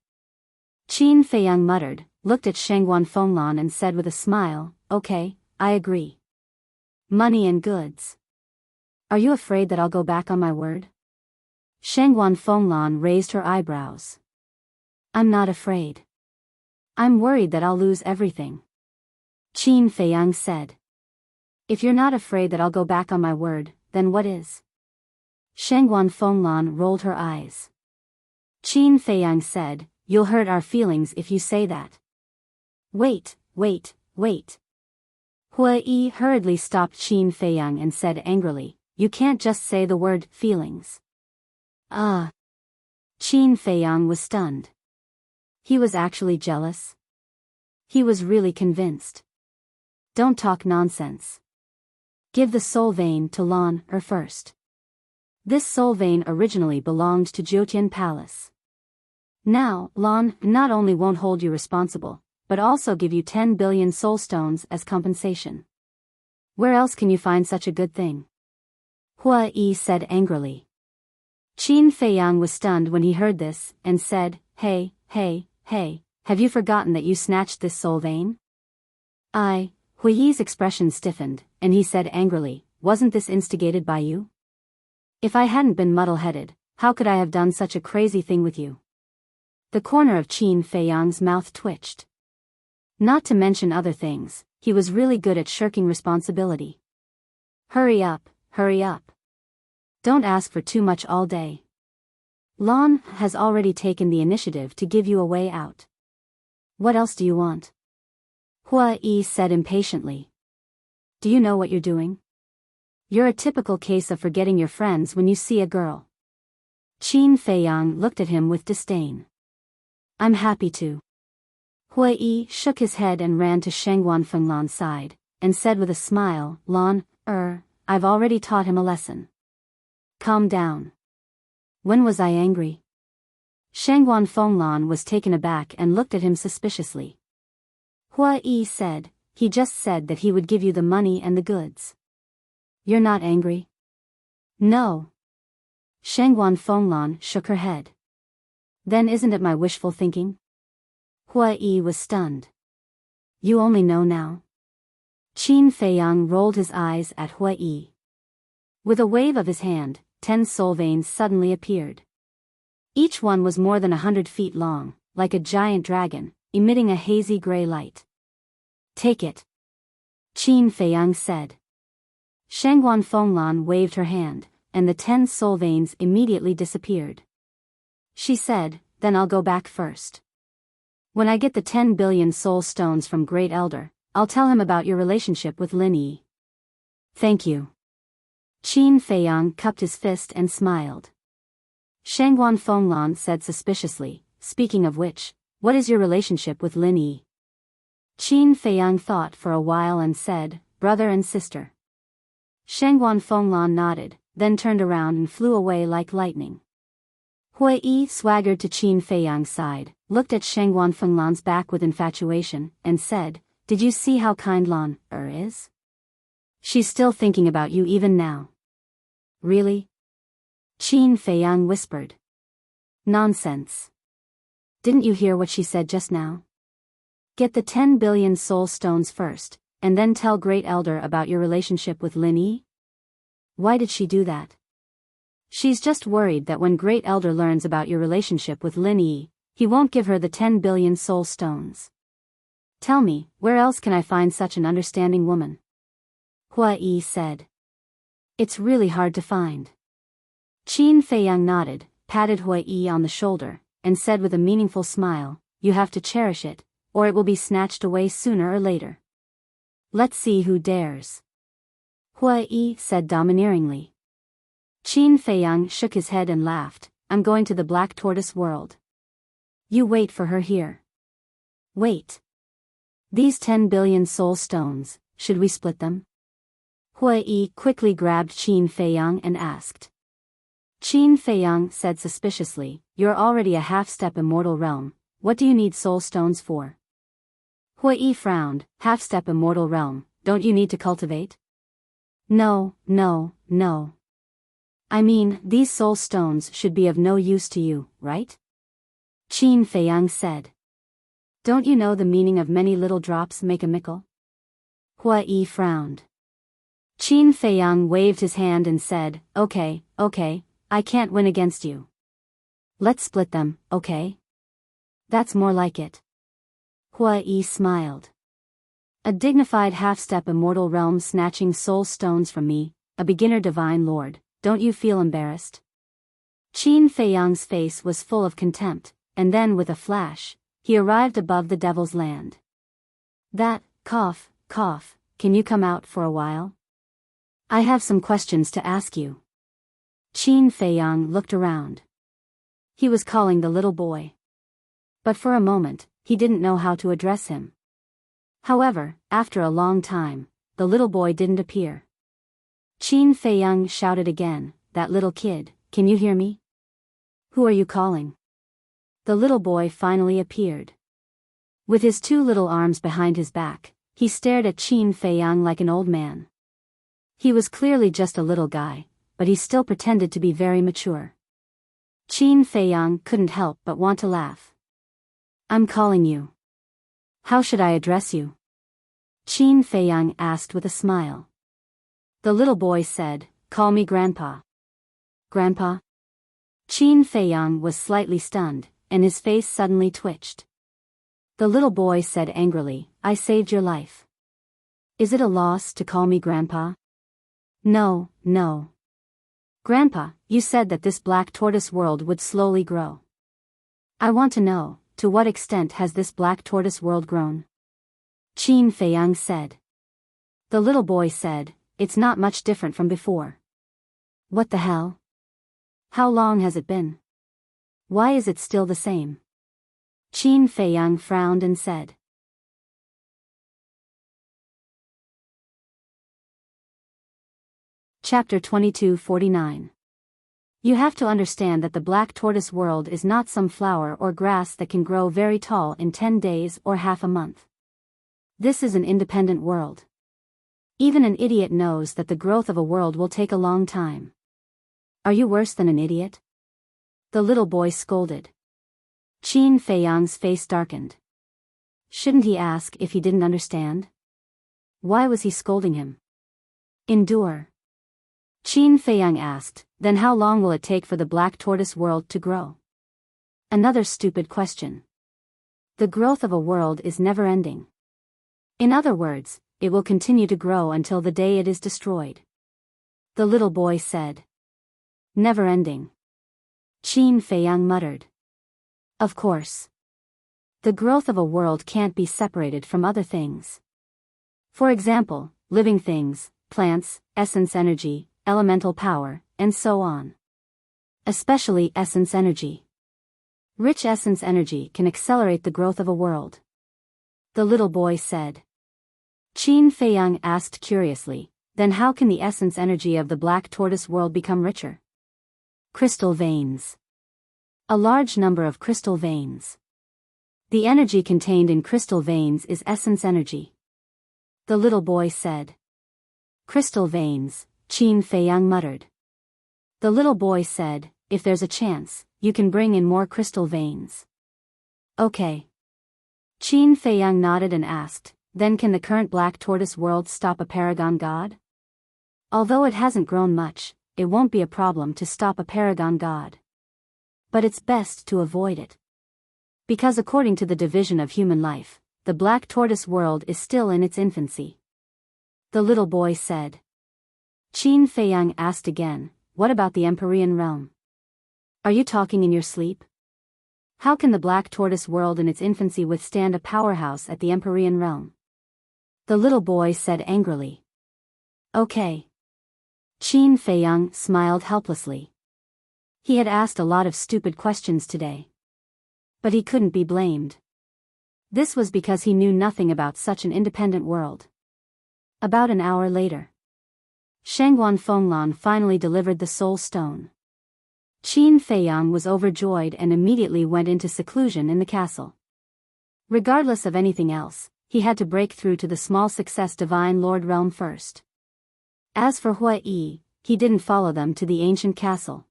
Qin Feiyang muttered, looked at Shangguan Fenglan and said with a smile, Okay, I agree. Money and goods. Are you afraid that I'll go back on my word? Shangguan Fenglan raised her eyebrows. I'm not afraid. I'm worried that I'll lose everything. Qin Feiyang said. If you're not afraid that I'll go back on my word, then what is? Shangguan Fenglan rolled her eyes. Qin Feiyang said, You'll hurt our feelings if you say that. Wait. Hua Yi hurriedly stopped Qin Feiyang and said angrily, You can't just say the word feelings. Qin Feiyang was stunned. He was actually jealous. He was really convinced. Don't talk nonsense. Give the soul vein to Lan first. This soul vein originally belonged to Jiutian Palace. Now, Lan not only won't hold you responsible, but also give you 10 billion soul stones as compensation. Where else can you find such a good thing? Hua Yi said angrily. Qin Feiyang was stunned when he heard this, and said, Hey, have you forgotten that you snatched this soul vein? Hua Yi's expression stiffened, and he said angrily, Wasn't this instigated by you? If I hadn't been muddle-headed, how could I have done such a crazy thing with you? The corner of Qin Feiyang's mouth twitched. Not to mention other things, he was really good at shirking responsibility. Hurry up. Don't ask for too much all day. Lan has already taken the initiative to give you a way out. What else do you want? Hua Yi said impatiently. Do you know what you're doing? You're a typical case of forgetting your friends when you see a girl. Qin Feiyang looked at him with disdain. I'm happy to. Hua Yi shook his head and ran to Shangguan Fenglan's side, and said with a smile, Lan, I've already taught him a lesson. Calm down. When was I angry? Shangguan Fenglan was taken aback and looked at him suspiciously. Hua Yi said, He just said that he would give you the money and the goods. You're not angry? No. Shangguan Fenglan shook her head. Then isn't it my wishful thinking? Hua Yi was stunned. You only know now? Qin Feiyang rolled his eyes at Hua Yi. With a wave of his hand, 10 soul veins suddenly appeared. Each one was more than 100 feet long, like a giant dragon, emitting a hazy gray light. Take it. Qin Feiyang said. Shangguan Fenglan waved her hand, and the 10 soul veins immediately disappeared. She said, then I'll go back first. When I get the 10 billion soul stones from Great Elder, I'll tell him about your relationship with Lin Yi. Thank you. Qin Feiyang cupped his fist and smiled. Shangguan Fenglan said suspiciously, speaking of which, what is your relationship with Lin Yi? Qin Feiyang thought for a while and said, brother and sister. Shangguan Fenglan nodded, then turned around and flew away like lightning. Hui Yi swaggered to Qin Feiyang's side, looked at Shangguan Fenglan's back with infatuation, and said, did you see how kind Lan is? She's still thinking about you even now. Really? Qin Feiyang whispered. Nonsense. Didn't you hear what she said just now? Get the 10 billion soul stones first, and then tell Great Elder about your relationship with Lin Yi? Why did she do that? She's just worried that when Great Elder learns about your relationship with Lin Yi, he won't give her the 10 billion soul stones. Tell me, where else can I find such an understanding woman? Hui Yi said. It's really hard to find. Qin Feiyang nodded, patted Hui Yi on the shoulder, and said with a meaningful smile, you have to cherish it, or it will be snatched away sooner or later. Let's see who dares. Hui Yi said domineeringly. Qin Feiyang shook his head and laughed, I'm going to the Black Tortoise world. You wait for her here. Wait. These 10 billion soul stones, should we split them? Hui Yi quickly grabbed Qin Feiyang and asked. Qin Feiyang said suspiciously, you're already a half-step immortal realm, what do you need soul stones for? Hui Yi frowned, half-step immortal realm, don't you need to cultivate? No. I mean, these soul stones should be of no use to you, right? Qin Feiyang said. Don't you know the meaning of many little drops make a mickle? Hui Yi frowned. Qin Feiyang waved his hand and said, okay, I can't win against you. Let's split them, okay? That's more like it. Hui Yi smiled. A dignified half-step immortal realm snatching soul stones from me, a beginner divine lord. Don't you feel embarrassed? Qin Feiyang's face was full of contempt, and then with a flash, he arrived above the Devil's Land. That, cough, can you come out for a while? I have some questions to ask you. Qin Feiyang looked around. He was calling the little boy. But for a moment, he didn't know how to address him. However, after a long time, the little boy didn't appear. Qin Feiyang shouted again, that little kid, can you hear me? Who are you calling? The little boy finally appeared. With his two little arms behind his back, he stared at Qin Feiyang like an old man. He was clearly just a little guy, but he still pretended to be very mature. Qin Feiyang couldn't help but want to laugh. I'm calling you. How should I address you? Qin Feiyang asked with a smile. The little boy said, call me Grandpa. Grandpa? Qin Feiyang was slightly stunned, and his face suddenly twitched. The little boy said angrily, I saved your life. Is it a loss to call me Grandpa? No. Grandpa, you said that this Black Tortoise world would slowly grow. I want to know, to what extent has this Black Tortoise world grown? Qin Feiyang said. The little boy said, it's not much different from before. What the hell? How long has it been? Why is it still the same? Qin Feiyang frowned and said. Chapter 2249. You have to understand that the Black Tortoise world is not some flower or grass that can grow very tall in 10 days or half a month. This is an independent world. Even an idiot knows that the growth of a world will take a long time. Are you worse than an idiot? The little boy scolded. Qin Feiyang's face darkened. Shouldn't he ask if he didn't understand? Why was he scolding him? Endure. Qin Feiyang asked, then how long will it take for the Black Tortoise world to grow? Another stupid question. The growth of a world is never ending. In other words, it will continue to grow until the day it is destroyed. The little boy said. Never ending. Qin Feiyang muttered. Of course. The growth of a world can't be separated from other things. For example, living things, plants, essence energy, elemental power, and so on. Especially essence energy. Rich essence energy can accelerate the growth of a world. The little boy said. Qin Feiyang asked curiously, then how can the essence energy of the black tortoise world become richer? Crystal veins. A large number of crystal veins. The energy contained in crystal veins is essence energy. The little boy said. Crystal veins, Qin Feiyang muttered. The little boy said, if there's a chance, you can bring in more crystal veins. Okay. Qin Feiyang nodded and asked, then can the current black tortoise world stop a paragon god? Although it hasn't grown much, it won't be a problem to stop a paragon god. But it's best to avoid it. Because according to the division of human life, the black tortoise world is still in its infancy. The little boy said. Qin Feiyang asked again, what about the Empyrean realm? Are you talking in your sleep? How can the black tortoise world in its infancy withstand a powerhouse at the Empyrean realm? The little boy said angrily. Okay. Qin Feiyang smiled helplessly. He had asked a lot of stupid questions today. But he couldn't be blamed. This was because he knew nothing about such an independent world. About an hour later, Shangguan Fenglan finally delivered the soul stone. Qin Feiyang was overjoyed and immediately went into seclusion in the castle. Regardless of anything else, he had to break through to the small success Divine Lord realm first. As for Hua Yi, he didn't follow them to the ancient castle.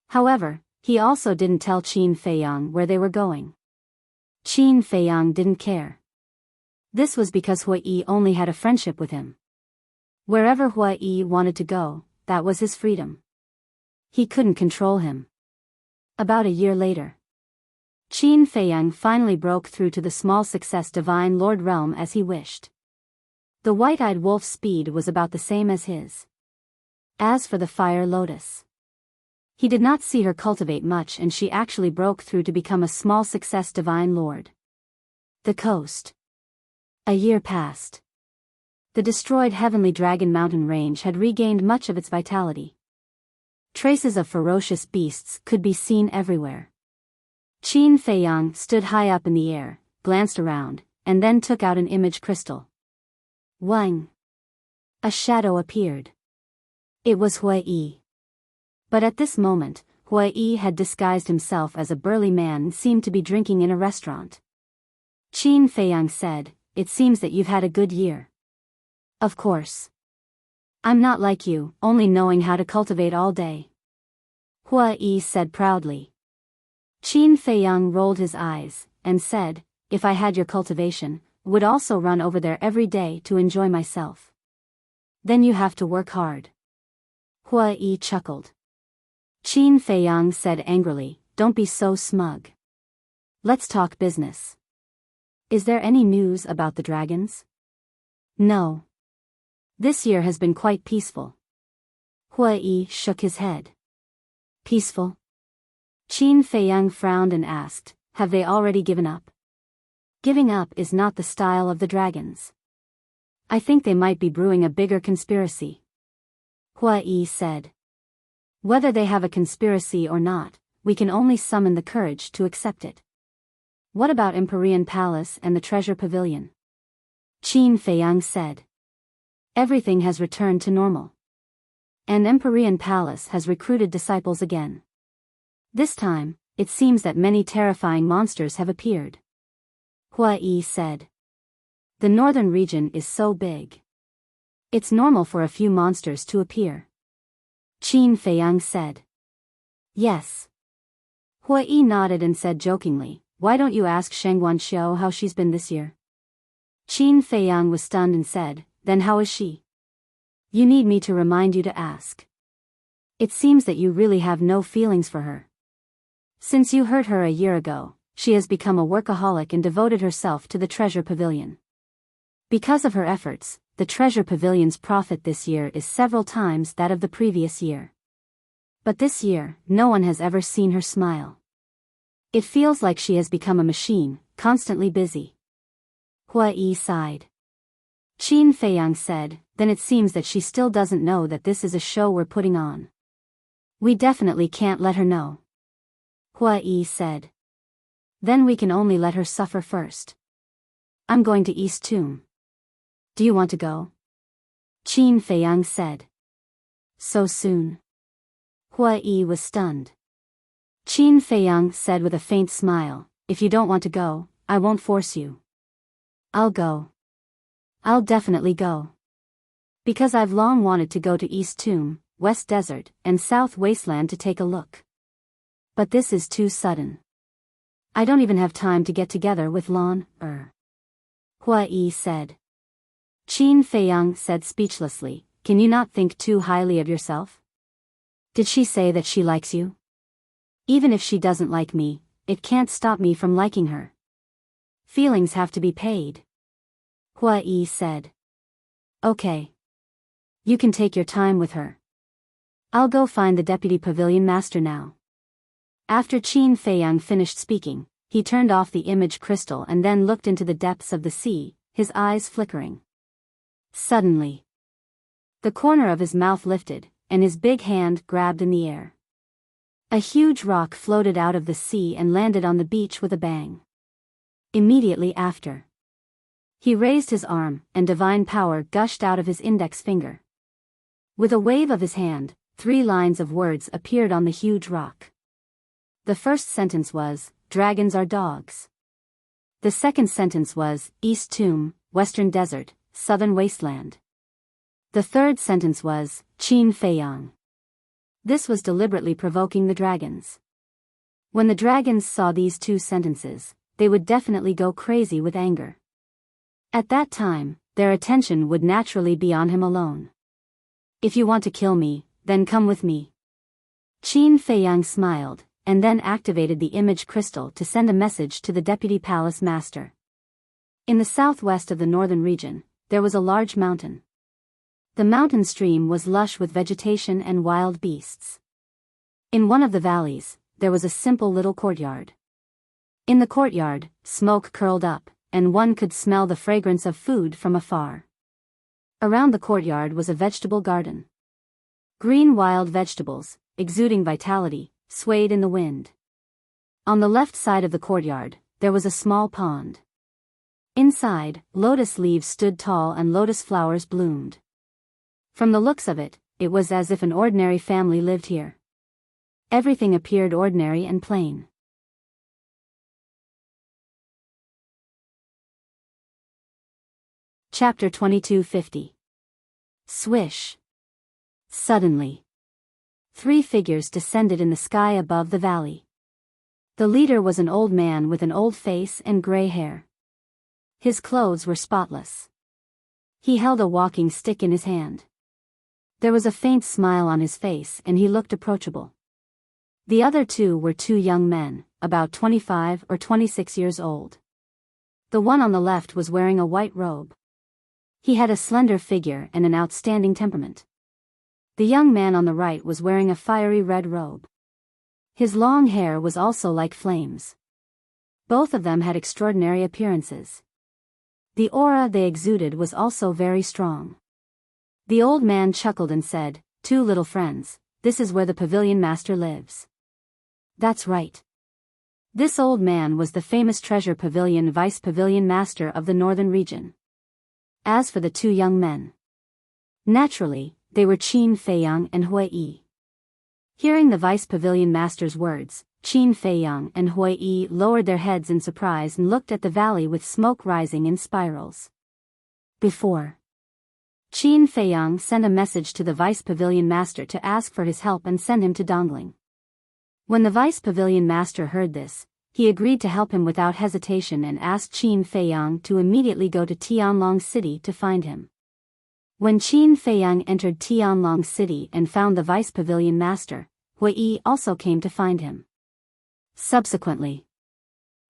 However, he also didn't tell Qin Feiyang where they were going. Qin Feiyang didn't care. This was because Hua Yi only had a friendship with him. Wherever Hua Yi wanted to go, that was his freedom. He couldn't control him. About a year later, Qin Feiyang finally broke through to the small success Divine Lord realm as he wished. The white-eyed wolf's speed was about the same as his. As for the fire lotus, he did not see her cultivate much and she actually broke through to become a small success Divine Lord. The coast. A year passed. The destroyed Heavenly Dragon Mountain range had regained much of its vitality. Traces of ferocious beasts could be seen everywhere. Qin Feiyang stood high up in the air, glanced around, and then took out an image crystal. Wang. A shadow appeared. It was Hua Yi. But at this moment, Hua Yi had disguised himself as a burly man and seemed to be drinking in a restaurant. Qin Feiyang said, it seems that you've had a good year. Of course. I'm not like you, only knowing how to cultivate all day. Hua Yi said proudly. Qin Feiyang rolled his eyes, and said, if I had your cultivation, would also run over there every day to enjoy myself. Then you have to work hard. Hua Yi chuckled. Qin Feiyang said angrily, don't be so smug. Let's talk business. Is there any news about the dragons? No. This year has been quite peaceful. Hua Yi shook his head. Peaceful? Qin Feiyang frowned and asked, have they already given up? Giving up is not the style of the dragons. I think they might be brewing a bigger conspiracy. Hua Yi said. Whether they have a conspiracy or not, we can only summon the courage to accept it. What about Empyrean Palace and the Treasure Pavilion? Qin Feiyang said. Everything has returned to normal. And Empyrean Palace has recruited disciples again. This time, it seems that many terrifying monsters have appeared. Hua Yi said. The northern region is so big. It's normal for a few monsters to appear. Qin Feiyang said. Yes. Hua Yi nodded and said jokingly, why don't you ask Shangguan Xiao how she's been this year? Qin Feiyang was stunned and said, then how is she? You need me to remind you to ask. It seems that you really have no feelings for her. Since you hurt her a year ago, she has become a workaholic and devoted herself to the Treasure Pavilion. Because of her efforts, the Treasure Pavilion's profit this year is several times that of the previous year. But this year, no one has ever seen her smile. It feels like she has become a machine, constantly busy. Hua Yi sighed. Qin Feiyang said, then it seems that she still doesn't know that this is a show we're putting on. We definitely can't let her know. Hua Yi said. Then we can only let her suffer first. I'm going to East Tomb. Do you want to go? Qin Feiyang said. So soon? Hua Yi was stunned. Qin Feiyang said with a faint smile, if you don't want to go, I won't force you. I'll go. I'll definitely go. Because I've long wanted to go to East Tomb, West Desert, and South Wasteland to take a look. But this is too sudden. I don't even have time to get together with Lan, Hua Yi said. Qin Feiyang said speechlessly, can you not think too highly of yourself? Did she say that she likes you? Even if she doesn't like me, it can't stop me from liking her. Feelings have to be paid. Hua Yi said. Okay. You can take your time with her. I'll go find the deputy pavilion master now. After Qin Feiyang finished speaking, he turned off the image crystal and then looked into the depths of the sea, his eyes flickering. Suddenly, the corner of his mouth lifted, and his big hand grabbed in the air. A huge rock floated out of the sea and landed on the beach with a bang. Immediately after, he raised his arm, and divine power gushed out of his index finger. With a wave of his hand, 3 lines of words appeared on the huge rock. The first sentence was, dragons are dogs. The second sentence was, East Tomb, Western Desert, Southern Wasteland. The third sentence was, Qin Feiyang. This was deliberately provoking the dragons. When the dragons saw these 2 sentences, they would definitely go crazy with anger. At that time, their attention would naturally be on him alone. If you want to kill me, then come with me. Qin Feiyang smiled, and then activated the image crystal to send a message to the deputy palace master. In the southwest of the northern region, there was a large mountain. The mountain stream was lush with vegetation and wild beasts. In one of the valleys, there was a simple little courtyard. In the courtyard, smoke curled up, and one could smell the fragrance of food from afar. Around the courtyard was a vegetable garden. Green wild vegetables, exuding vitality, swayed in the wind. On the left side of the courtyard, there was a small pond. Inside, lotus leaves stood tall and lotus flowers bloomed. From the looks of it, it was as if an ordinary family lived here. Everything appeared ordinary and plain. Chapter 2250. Swish. Suddenly, 3 figures descended in the sky above the valley. The leader was an old man with an old face and gray hair. His clothes were spotless. He held a walking stick in his hand. There was a faint smile on his face and he looked approachable. The other 2 were 2 young men, about 25 or 26 years old. The one on the left was wearing a white robe. He had a slender figure and an outstanding temperament. The young man on the right was wearing a fiery red robe. His long hair was also like flames. Both of them had extraordinary appearances. The aura they exuded was also very strong. The old man chuckled and said, 2 little friends, this is where the pavilion master lives. That's right. This old man was the famous treasure pavilion vice pavilion master of the northern region. As for the 2 young men, naturally, they were Qin Feiyang and Hua Yi. Hearing the vice pavilion master's words, Qin Feiyang and Hua Yi lowered their heads in surprise and looked at the valley with smoke rising in spirals. Before, Qin Feiyang sent a message to the vice pavilion master to ask for his help and send him to Dongling. When the vice pavilion master heard this, he agreed to help him without hesitation and asked Qin Feiyang to immediately go to Tianlong City to find him. When Qin Feiyang entered Tianlong City and found the vice pavilion master, Hua Yi also came to find him. Subsequently,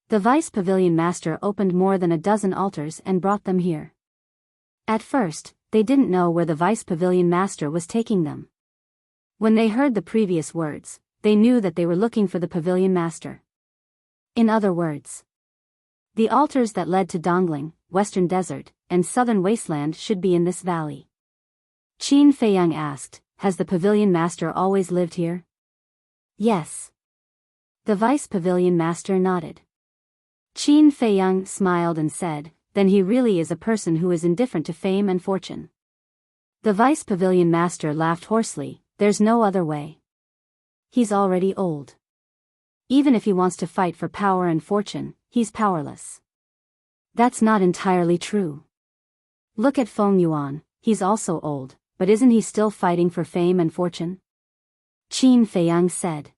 the vice pavilion master opened more than a dozen altars and brought them here. At first, they didn't know where the vice pavilion master was taking them. When they heard the previous words, they knew that they were looking for the pavilion master. In other words, the altars that led to Dongling, Western Desert, and Southern Wasteland should be in this valley. Qin Feiyang asked, has the pavilion master always lived here? Yes. The vice pavilion master nodded. Qin Feiyang smiled and said, then he really is a person who is indifferent to fame and fortune. The vice pavilion master laughed hoarsely, there's no other way. He's already old. Even if he wants to fight for power and fortune, he's powerless. That's not entirely true. Look at Feng Yuan, he's also old, but isn't he still fighting for fame and fortune? Qin Feiyang said.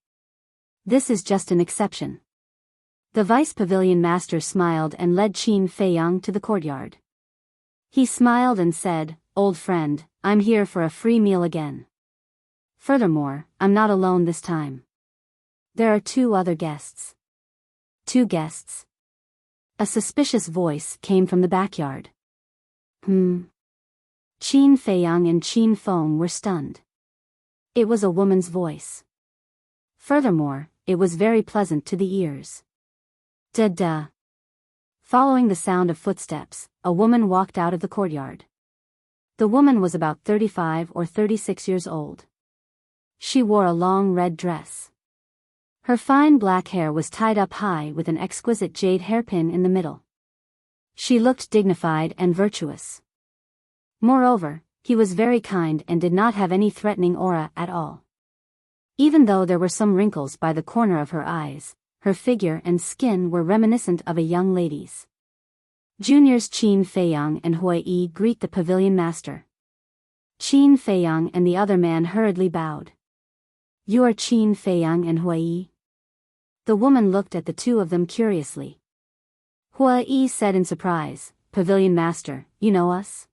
This is just an exception. The vice pavilion master smiled and led Qin Feiyang to the courtyard. He smiled and said, old friend, I'm here for a free meal again. Furthermore, I'm not alone this time. There are 2 other guests. 2 guests? A suspicious voice came from the backyard. Qin Feiyang and Qin Feng were stunned. It was a woman's voice. Furthermore, it was very pleasant to the ears. Da-da. Following the sound of footsteps, a woman walked out of the courtyard. The woman was about 35 or 36 years old. She wore a long red dress. Her fine black hair was tied up high with an exquisite jade hairpin in the middle. She looked dignified and virtuous. Moreover, he was very kind and did not have any threatening aura at all. Even though there were some wrinkles by the corner of her eyes, her figure and skin were reminiscent of a young lady's. Juniors Qin Feiyang and Hui greet the pavilion master. Qin Feiyang and the other man hurriedly bowed. You are Qin Feiyang and Hui? The woman looked at the 2 of them curiously. Hui said in surprise, Pavilion Master, you know us?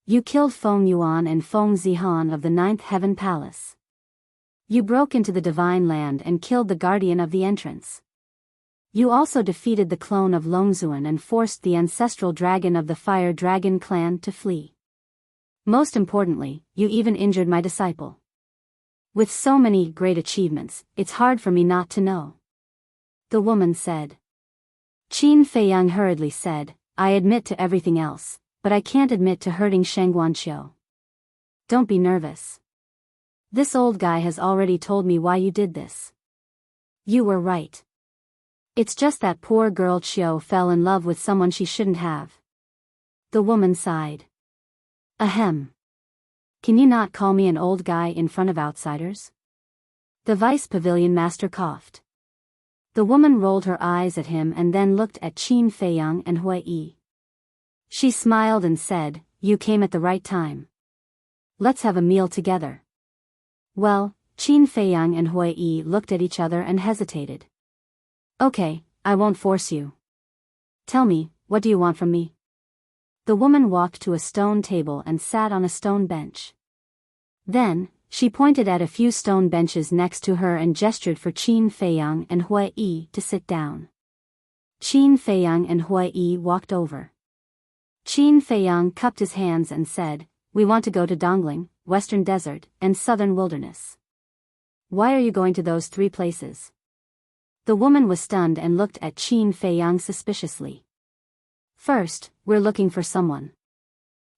You killed Feng Yuan and Feng Zihan of the 9th Heaven Palace. You broke into the Divine Land and killed the guardian of the entrance. You also defeated the clone of Longzuan and forced the ancestral dragon of the Fire Dragon clan to flee. Most importantly, you even injured my disciple. With so many great achievements, it's hard for me not to know. The woman said. Qin Feiyang hurriedly said, I admit to everything else, but I can't admit to hurting Shangguanqiu. Don't be nervous. This old guy has already told me why you did this. You were right. It's just that poor girl Qiu fell in love with someone she shouldn't have. The woman sighed. Ahem. Can you not call me an old guy in front of outsiders? The vice pavilion master coughed. The woman rolled her eyes at him and then looked at Qin Feiyang and Hui. She smiled and said, you came at the right time. Let's have a meal together. Well, Qin Feiyang and Hui looked at each other and hesitated. Okay, I won't force you. Tell me, what do you want from me? The woman walked to a stone table and sat on a stone bench. Then, she pointed at a few stone benches next to her and gestured for Qin Feiyang and Hui to sit down. Qin Feiyang and Hui walked over. Qin Feiyang cupped his hands and said, we want to go to Dongling, Western Desert, and Southern Wilderness. Why are you going to those 3 places? The woman was stunned and looked at Qin Feiyang suspiciously. First, we're looking for someone.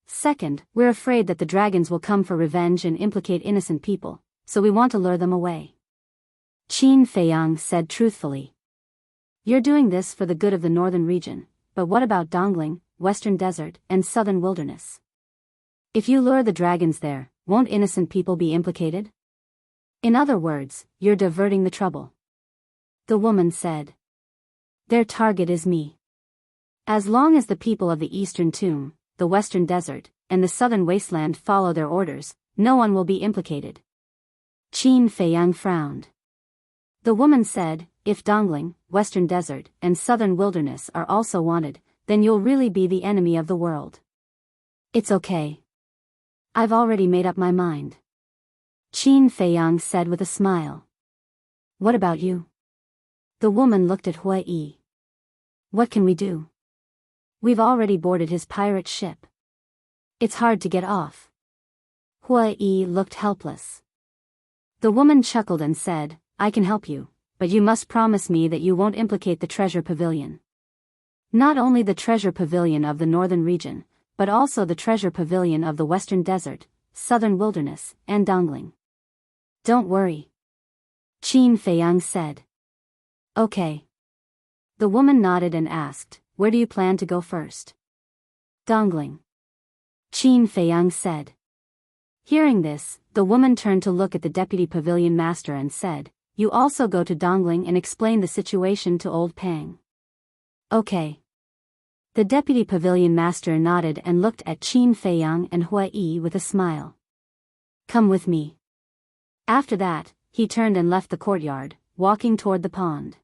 Second, we're afraid that the dragons will come for revenge and implicate innocent people, so we want to lure them away. Qin Feiyang said truthfully. You're doing this for the good of the northern region, but what about Dongling, Western Desert, and Southern Wilderness? If you lure the dragons there, won't innocent people be implicated? In other words, you're diverting the trouble. The woman said. Their target is me. As long as the people of the Eastern Tomb, the Western Desert, and the Southern Wasteland follow their orders, no one will be implicated. Qin Feiyang frowned. The woman said, if Dongling, Western Desert, and Southern Wilderness are also wanted, then you'll really be the enemy of the world. It's okay. I've already made up my mind. Qin Feiyang said with a smile. What about you? The woman looked at Hui. What can we do? We've already boarded his pirate ship. It's hard to get off. Hui looked helpless. The woman chuckled and said, I can help you, but you must promise me that you won't implicate the treasure pavilion. Not only the treasure pavilion of the northern region, but also the treasure pavilion of the western desert, southern wilderness, and Dongling. Don't worry. Qin Feiyang said. Okay. The woman nodded and asked, where do you plan to go first? Dongling. Qin Feiyang said. Hearing this, the woman turned to look at the deputy pavilion master and said, you also go to Dongling and explain the situation to old Pang. Okay. The deputy pavilion master nodded and looked at Qin Feiyang and Hua Yi with a smile. Come with me. After that, he turned and left the courtyard, walking toward the pond.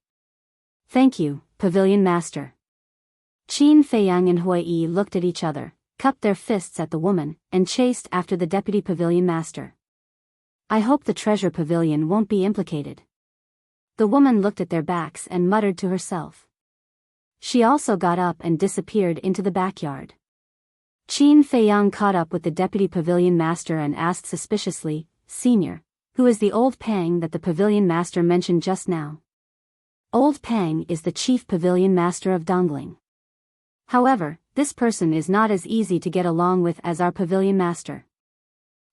Thank you, pavilion master. Qin Feiyang and Hua Yi looked at each other, cupped their fists at the woman, and chased after the deputy pavilion master. I hope the treasure pavilion won't be implicated. The woman looked at their backs and muttered to herself. She also got up and disappeared into the backyard. Qin Feiyang caught up with the deputy pavilion master and asked suspiciously, Senior, who is the old Pang that the pavilion master mentioned just now? Old Pang is the chief pavilion master of Dongling. However, this person is not as easy to get along with as our pavilion master.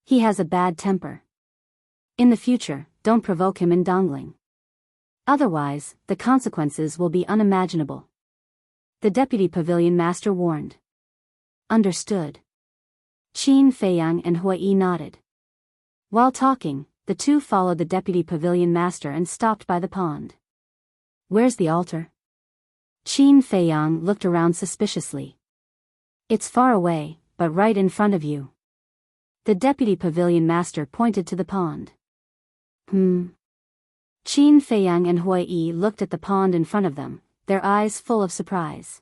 He has a bad temper. In the future, don't provoke him in Dongling. Otherwise, the consequences will be unimaginable. The deputy pavilion master warned. Understood. Qin Feiyang and Hua Yi nodded. While talking, the two followed the deputy pavilion master and stopped by the pond. Where's the altar? Qin Feiyang looked around suspiciously. It's far away, but right in front of you. The deputy pavilion master pointed to the pond. Qin Feiyang and Hua Yi looked at the pond in front of them, their eyes full of surprise.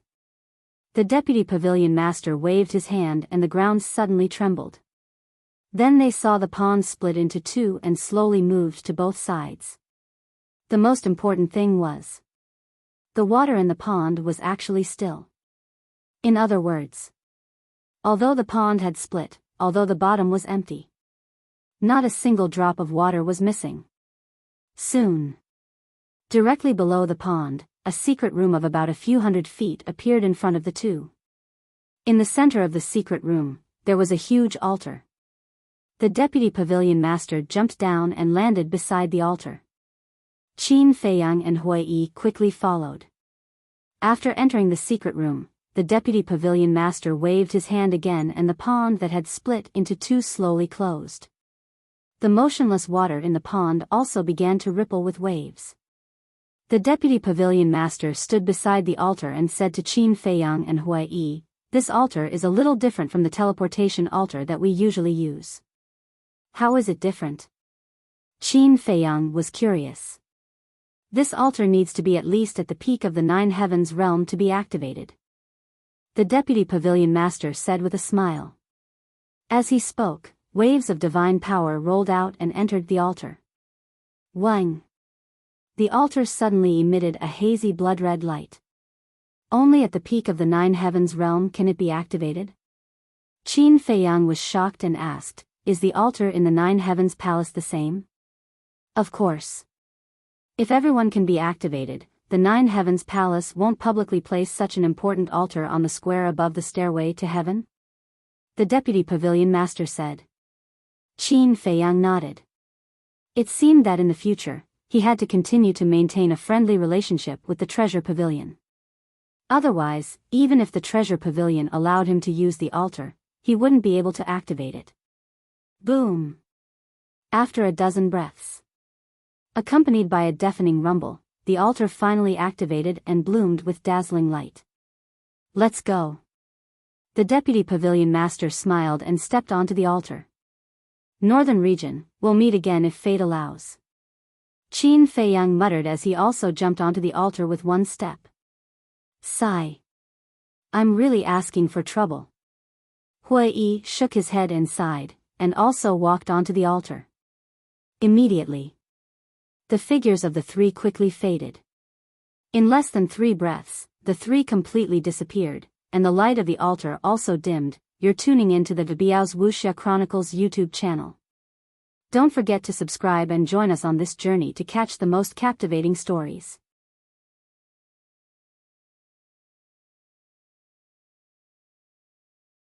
The deputy pavilion master waved his hand and the ground suddenly trembled. Then they saw the pond split into two and slowly moved to both sides. The most important thing was, the water in the pond was actually still. In other words, although the pond had split, although the bottom was empty, not a single drop of water was missing. Soon, directly below the pond, a secret room of about a few hundred feet appeared in front of the two. In the center of the secret room, there was a huge altar. The deputy pavilion master jumped down and landed beside the altar. Qin Feiyang and Hua Yi quickly followed. After entering the secret room, the deputy pavilion master waved his hand again and the pond that had split into two slowly closed. The motionless water in the pond also began to ripple with waves. The deputy pavilion master stood beside the altar and said to Qin Feiyang and Hua Yi, this altar is a little different from the teleportation altar that we usually use. How is it different? Qin Feiyang was curious. This altar needs to be at least at the peak of the Nine Heavens realm to be activated. The deputy pavilion master said with a smile. As he spoke, waves of divine power rolled out and entered the altar. Wang. The altar suddenly emitted a hazy blood-red light. Only at the peak of the Nine Heavens realm can it be activated? Qin Feiyang was shocked and asked, is the altar in the Nine Heavens palace the same? Of course. If everyone can be activated, the Nine Heavens palace won't publicly place such an important altar on the square above the stairway to heaven? The deputy pavilion master said. Qin Feiyang nodded. It seemed that in the future, he had to continue to maintain a friendly relationship with the treasure pavilion. Otherwise, even if the treasure pavilion allowed him to use the altar, he wouldn't be able to activate it. Boom! After a dozen breaths, accompanied by a deafening rumble, the altar finally activated and bloomed with dazzling light. Let's go. The deputy pavilion master smiled and stepped onto the altar. Northern region, we'll meet again if fate allows. Qin Feiyang muttered as he also jumped onto the altar with one step. Sigh. I'm really asking for trouble. Hua Yi shook his head and sighed, and also walked onto the altar. Immediately, the figures of the three quickly faded. In less than 3 breaths, the three completely disappeared, and the light of the altar also dimmed. You're tuning into the Biyao's Wuxia Chronicles YouTube channel. Don't forget to subscribe and join us on this journey to catch the most captivating stories.